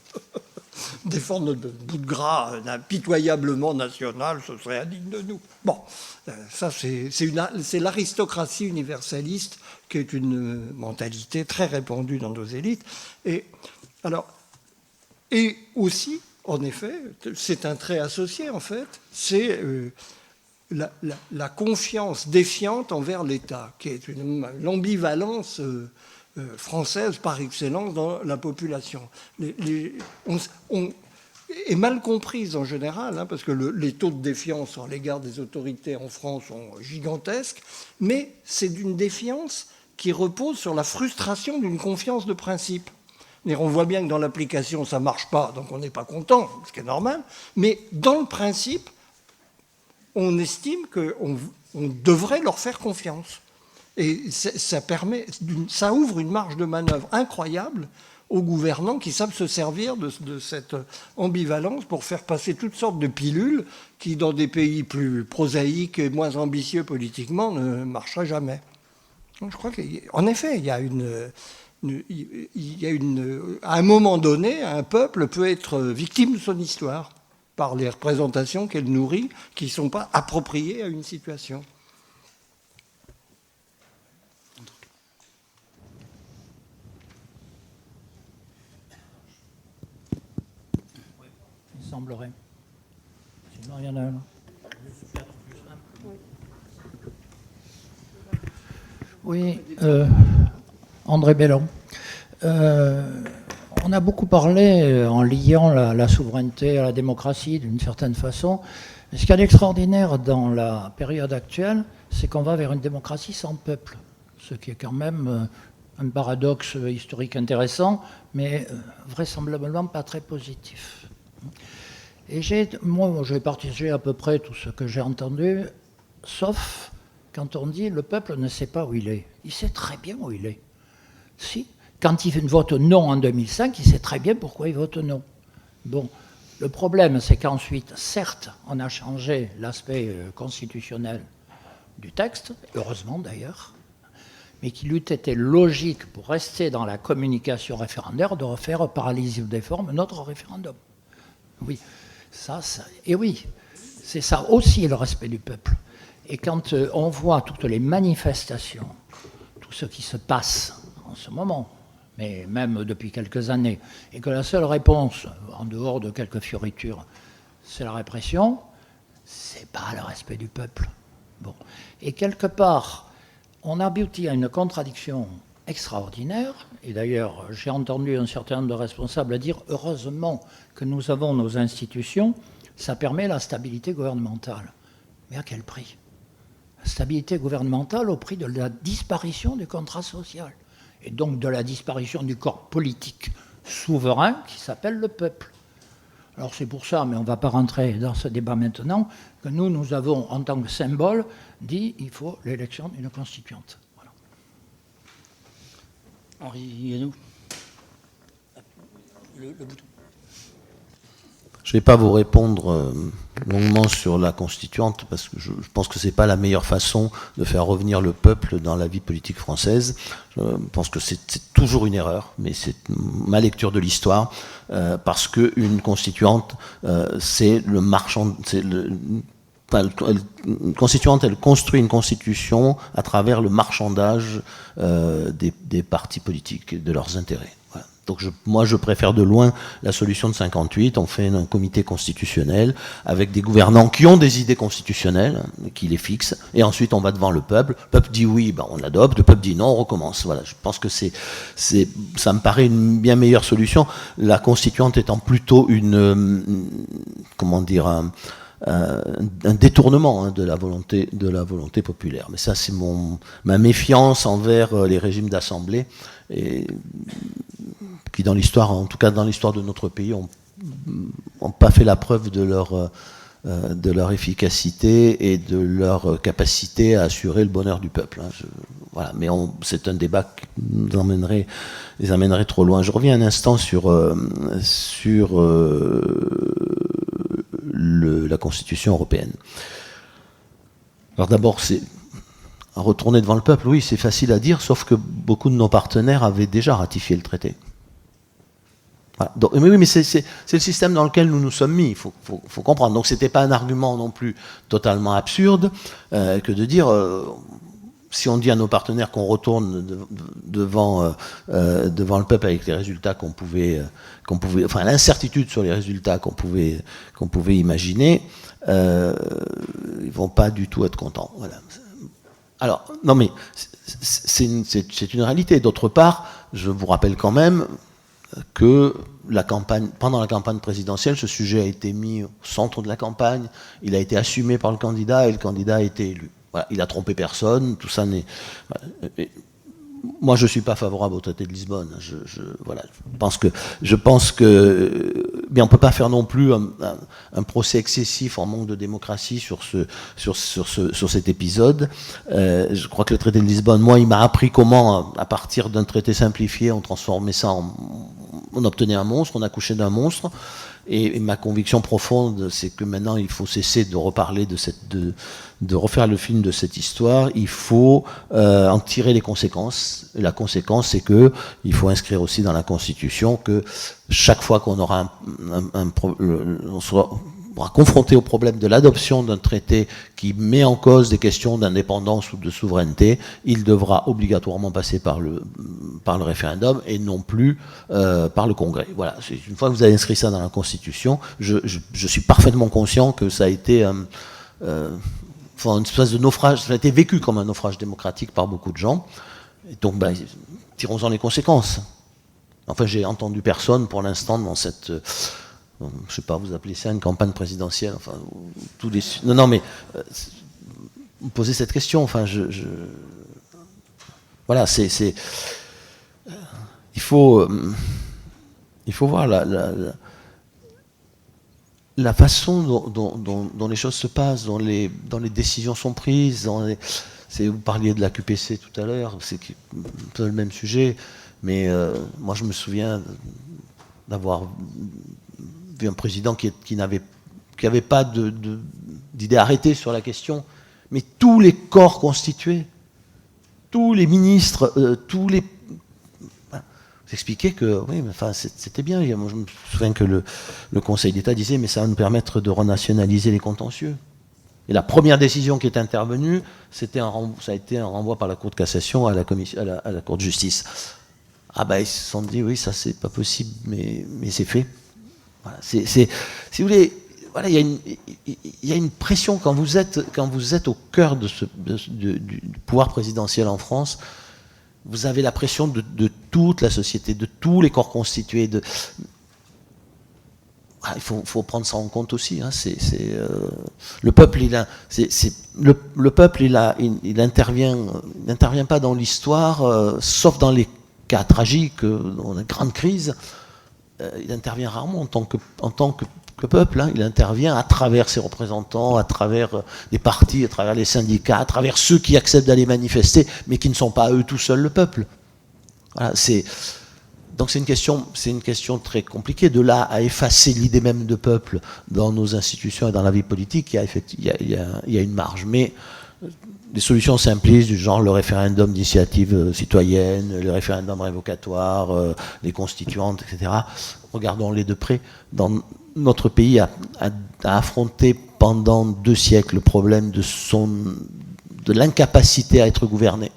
défendre notre bout de gras impitoyablement national, ce serait indigne de nous. Bon, ça c'est l'aristocratie universaliste qui est une mentalité très répandue dans nos élites. Et aussi, en effet, c'est un trait associé, en fait, c'est la confiance défiante envers l'État, qui est l'ambivalence française par excellence dans la population. Est mal comprise en général, parce que les taux de défiance à l'égard des autorités en France sont gigantesques, mais c'est d'une défiance qui repose sur la frustration d'une confiance de principe. On voit bien que dans l'application, ça ne marche pas, donc on n'est pas content, ce qui est normal. Mais dans le principe, on estime qu'on devrait leur faire confiance. Et ça ouvre une marge de manœuvre incroyable aux gouvernants qui savent se servir de cette ambivalence pour faire passer toutes sortes de pilules qui, dans des pays plus prosaïques et moins ambitieux politiquement, ne marcheraient jamais. Donc je crois qu'en effet, à un moment donné, un peuple peut être victime de son histoire par les représentations qu'elle nourrit, qui ne sont pas appropriées à une situation. Il semblerait. Sinon, il y en a un. Oui, André Bellon. On a beaucoup parlé en liant la souveraineté à la démocratie d'une certaine façon. Ce qu'il y a d'extraordinaire dans la période actuelle, c'est qu'on va vers une démocratie sans peuple, ce qui est quand même un paradoxe historique intéressant, mais vraisemblablement pas très positif. Et moi, j'ai partagé à peu près tout ce que j'ai entendu, sauf quand on dit le peuple ne sait pas où il est. Il sait très bien où il est. Si, quand il vote non en 2005, il sait très bien pourquoi il vote non. Bon, le problème, c'est qu'ensuite, certes, on a changé l'aspect constitutionnel du texte, heureusement d'ailleurs, mais qu'il eût été logique pour rester dans la communication référendaire de refaire paralysie des formes notre référendum. Oui, et oui, c'est ça aussi le respect du peuple. Et quand on voit toutes les manifestations, tout ce qui se passe en ce moment, mais même depuis quelques années, et que la seule réponse, en dehors de quelques fioritures, c'est la répression, c'est pas le respect du peuple. Bon. Et quelque part, on aboutit à une contradiction extraordinaire, et d'ailleurs j'ai entendu un certain nombre de responsables dire « heureusement que nous avons nos institutions, ça permet la stabilité gouvernementale ». Mais à quel prix ? La stabilité gouvernementale au prix de la disparition du contrat social, et donc de la disparition du corps politique souverain qui s'appelle le peuple. Alors c'est pour ça, mais on ne va pas rentrer dans ce débat maintenant, que nous avons en tant que symbole dit qu'il faut l'élection d'une constituante. Voilà. Henri Guénou. Le bouton. Je ne vais pas vous répondre longuement sur la constituante, parce que je pense que ce n'est pas la meilleure façon de faire revenir le peuple dans la vie politique française. Je pense que c'est toujours une erreur, mais c'est ma lecture de l'histoire, parce qu'une constituante, c'est le marchand... Une constituante, elle construit une constitution à travers le marchandage des partis politiques, de leurs intérêts. Voilà. Donc moi, je préfère de loin la solution de 58. On fait un comité constitutionnel avec des gouvernants qui ont des idées constitutionnelles, qui les fixent, et ensuite on va devant le peuple. Le peuple dit oui, ben on l'adopte. Le peuple dit non, on recommence. Voilà. Je pense que ça me paraît une bien meilleure solution. La constituante étant plutôt un détournement de la volonté populaire. Mais ça, c'est ma méfiance envers les régimes d'assemblée, et qui dans l'histoire, en tout cas dans l'histoire de notre pays, ont pas fait la preuve de leur efficacité et de leur capacité à assurer le bonheur du peuple. Voilà. Mais c'est un débat qui nous les amènerait trop loin. Je reviens un instant sur la Constitution européenne. Alors d'abord, c'est retourner devant le peuple, oui, c'est facile à dire, sauf que beaucoup de nos partenaires avaient déjà ratifié le traité. Voilà. Donc, mais c'est le système dans lequel nous nous sommes mis, il faut comprendre. Donc c'était pas un argument non plus totalement absurde que de dire... si on dit à nos partenaires qu'on retourne devant le peuple avec les résultats qu'on pouvait, enfin l'incertitude sur les résultats qu'on pouvait imaginer, ils vont pas du tout être contents. Voilà. Alors, non mais c'est une réalité. D'autre part, je vous rappelle quand même que pendant la campagne présidentielle, ce sujet a été mis au centre de la campagne, il a été assumé par le candidat et le candidat a été élu. Voilà, il a trompé personne, tout ça n'est... Voilà. Moi, je ne suis pas favorable au traité de Lisbonne. Je pense que mais on ne peut pas faire non plus un procès excessif en manque de démocratie sur cet épisode. Je crois que le traité de Lisbonne, moi, il m'a appris comment, à partir d'un traité simplifié, on transformait ça on obtenait un monstre, on accouchait d'un monstre. Et ma conviction profonde, c'est que maintenant, il faut cesser de reparler de refaire le film de cette histoire. Il faut en tirer les conséquences. Et la conséquence, c'est que il faut inscrire aussi dans la Constitution que chaque fois qu'on aura on sera confronté au problème de l'adoption d'un traité qui met en cause des questions d'indépendance ou de souveraineté, il devra obligatoirement passer par le référendum et non plus par le Congrès. Voilà. Une fois que vous avez inscrit ça dans la Constitution, je suis parfaitement conscient que ça a été une espèce de naufrage, ça a été vécu comme un naufrage démocratique par beaucoup de gens. Et donc, tirons-en les conséquences. Enfin, j'ai entendu personne pour l'instant dans cette... je ne sais pas, vous appelez ça une campagne présidentielle, enfin, non, mais vous posez cette question, enfin, voilà, il faut voir la façon dont les choses se passent, dont les décisions sont prises. Vous parliez de la QPC tout à l'heure, c'est un peu le même sujet, mais moi je me souviens d'avoir vu un président qui n'avait pas d'idée arrêtée sur la question, mais tous les corps constitués, tous les ministres, vous expliquez que oui, mais enfin, c'était bien. Moi, je me souviens que le Conseil d'État disait mais ça va nous permettre de renationaliser les contentieux. Et la première décision qui est intervenue, ça a été un renvoi par la Cour de cassation à la Cour de justice. Ah ben ils se sont dit oui, ça c'est pas possible, mais c'est fait. Voilà, si vous voulez, voilà, il y a une pression quand vous êtes au cœur du pouvoir présidentiel en France. Vous avez la pression de toute la société, de tous les corps constitués. Il faut prendre ça en compte aussi. Hein. Le peuple, il n'intervient pas dans l'histoire, sauf dans les cas tragiques, dans la grande crise. Il intervient rarement en tant que peuple. Hein. Il intervient à travers ses représentants, à travers des partis, à travers les syndicats, à travers ceux qui acceptent d'aller manifester, mais qui ne sont pas eux tout seuls le peuple. Voilà, donc c'est une question très compliquée. De là à effacer l'idée même de peuple dans nos institutions et dans la vie politique, il y a une marge. Mais des solutions simplistes du genre le référendum d'initiative citoyenne, le référendum révocatoire, les constituantes, etc. Regardons-les de près. Notre pays a affronté pendant 2 siècles le problème de l'incapacité à être gouverné.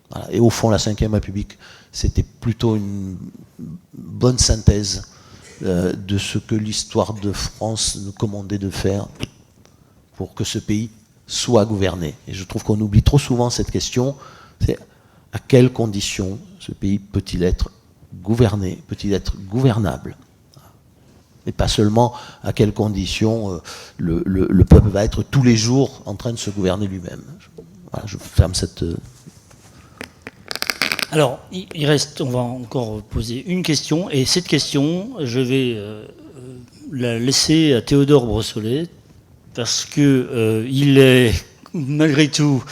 Voilà. Et au fond, la Ve République, c'était plutôt une bonne synthèse de ce que l'histoire de France nous commandait de faire pour que ce pays soit gouverné. Et je trouve qu'on oublie trop souvent cette question, c'est à quelles conditions ce pays peut-il être gouverné, peut-il être gouvernable ? Et pas seulement à quelles conditions le peuple va être tous les jours en train de se gouverner lui-même. Voilà, je ferme cette... Alors, on va encore poser une question, et cette question, je vais la laisser à Théodore Brossolet, parce que il est, malgré tout,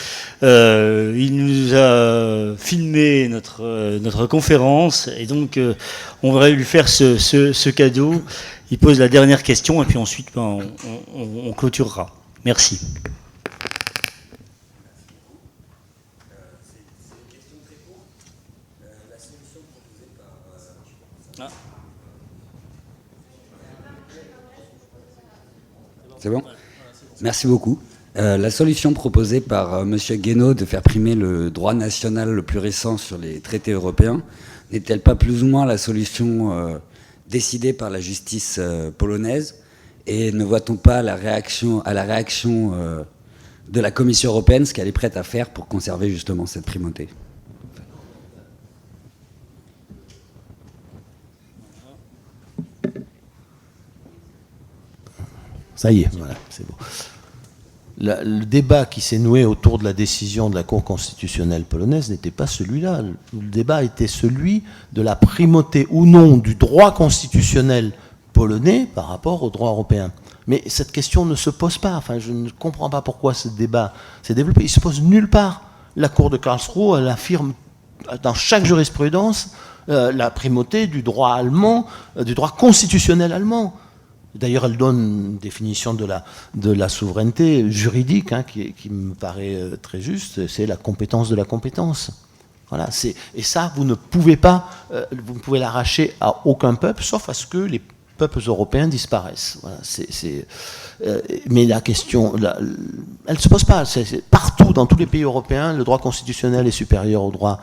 il nous a filmé notre conférence, et donc on va lui faire ce cadeau. Il pose la dernière question, et puis ensuite on clôturera. Merci. C'est bon ? Merci beaucoup. La solution proposée par M. Guénaud de faire primer le droit national le plus récent sur les traités européens n'est-elle pas plus ou moins la solution décidée par la justice polonaise ? Et ne voit-on pas à la réaction de la Commission européenne ce qu'elle est prête à faire pour conserver justement cette primauté ? Ça y est, voilà, c'est bon. Le débat qui s'est noué autour de la décision de la Cour constitutionnelle polonaise n'était pas celui-là. Le débat était celui de la primauté ou non du droit constitutionnel polonais par rapport au droit européen. Mais cette question ne se pose pas. Enfin, je ne comprends pas pourquoi ce débat s'est développé. Il ne se pose nulle part. La Cour de Karlsruhe, elle affirme dans chaque jurisprudence la primauté du droit allemand, du droit constitutionnel allemand. D'ailleurs, elle donne une définition de la souveraineté juridique qui me paraît très juste, c'est la compétence de la compétence. Voilà, et ça, vous ne pouvez l'arracher à aucun peuple, sauf à ce que les peuples européens disparaissent. Voilà, mais la question, elle ne se pose pas. Partout, dans tous les pays européens, le droit constitutionnel est supérieur au droit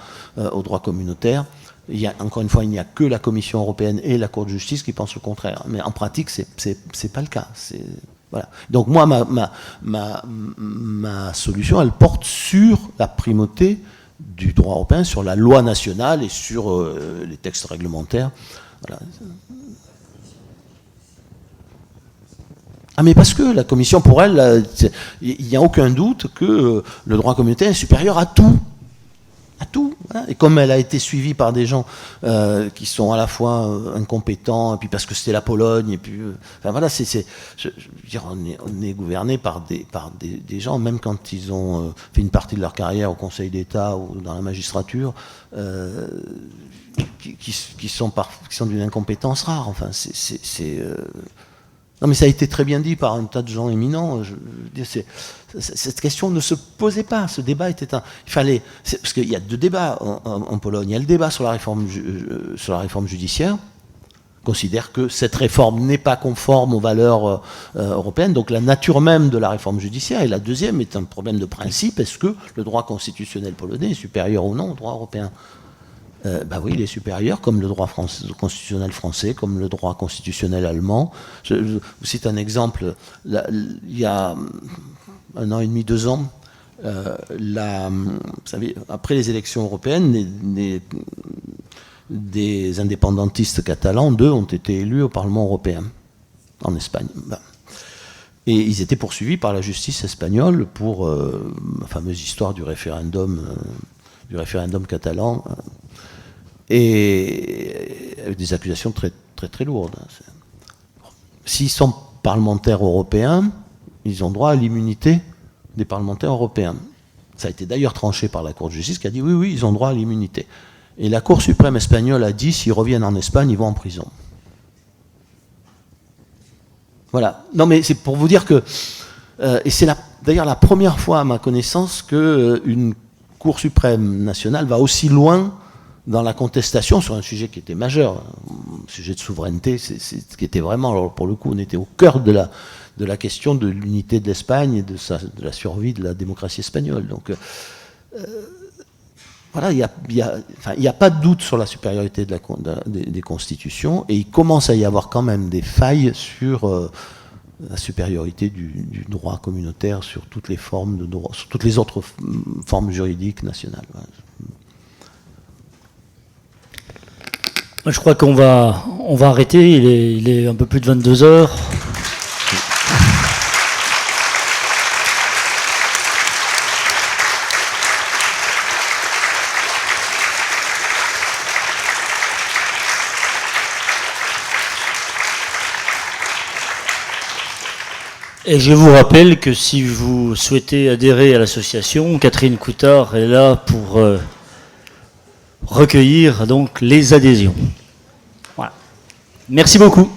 communautaire. Encore une fois, il n'y a que la Commission européenne et la Cour de justice qui pensent le contraire. Mais en pratique, c'est pas le cas. Voilà. Donc moi, ma solution, elle porte sur la primauté du droit européen, sur la loi nationale et sur les textes réglementaires. Voilà. Ah mais parce que la Commission, pour elle, il n'y a aucun doute que le droit communautaire est supérieur à tout. à tout. Hein. Et comme elle a été suivie par des gens qui sont à la fois incompétents, et puis parce que c'était la Pologne, et puis enfin voilà, je veux dire, on est gouverné par des gens, même quand ils ont fait une partie de leur carrière au Conseil d'État ou dans la magistrature, qui sont d'une incompétence rare. Enfin, non, mais ça a été très bien dit par un tas de gens éminents. Je veux dire, cette question ne se posait pas. Ce débat était parce qu'il y a deux débats en Pologne. Il y a le débat sur la réforme judiciaire. On considère que cette réforme n'est pas conforme aux valeurs européennes, donc la nature même de la réforme judiciaire. Et la deuxième est un problème de principe. Est-ce que le droit constitutionnel polonais est supérieur ou non au droit européen ? Oui, il est supérieur, comme le droit constitutionnel français, comme le droit constitutionnel allemand. Je vous cite un exemple. Il y a 1 an et demi, 2 ans, vous savez, après les élections européennes, des indépendantistes catalans, 2 ont été élus au Parlement européen, en Espagne. Et ils étaient poursuivis par la justice espagnole pour la fameuse histoire du référendum catalan. Et avec des accusations très, très, très lourdes. S'ils sont parlementaires européens, ils ont droit à l'immunité des parlementaires européens. Ça a été d'ailleurs tranché par la Cour de justice qui a dit oui, ils ont droit à l'immunité. Et la Cour suprême espagnole a dit s'ils reviennent en Espagne, ils vont en prison. Voilà. Non, mais c'est pour vous dire que... et c'est d'ailleurs la première fois à ma connaissance qu'une Cour suprême nationale va aussi loin dans la contestation sur un sujet qui était majeur, un sujet de souveraineté, qui était vraiment, alors pour le coup, on était au cœur de la question de l'unité de l'Espagne et de la survie de la démocratie espagnole. Donc, voilà, il n'y a pas de doute sur la supériorité des constitutions, et il commence à y avoir quand même des failles sur la supériorité du droit communautaire sur toutes les formes de droit, sur toutes les autres formes juridiques nationales. Je crois qu'on va arrêter, il est un peu plus de 22 heures. Et je vous rappelle que si vous souhaitez adhérer à l'association, Catherine Coutard est là pour recueillir donc les adhésions. Voilà. Merci beaucoup.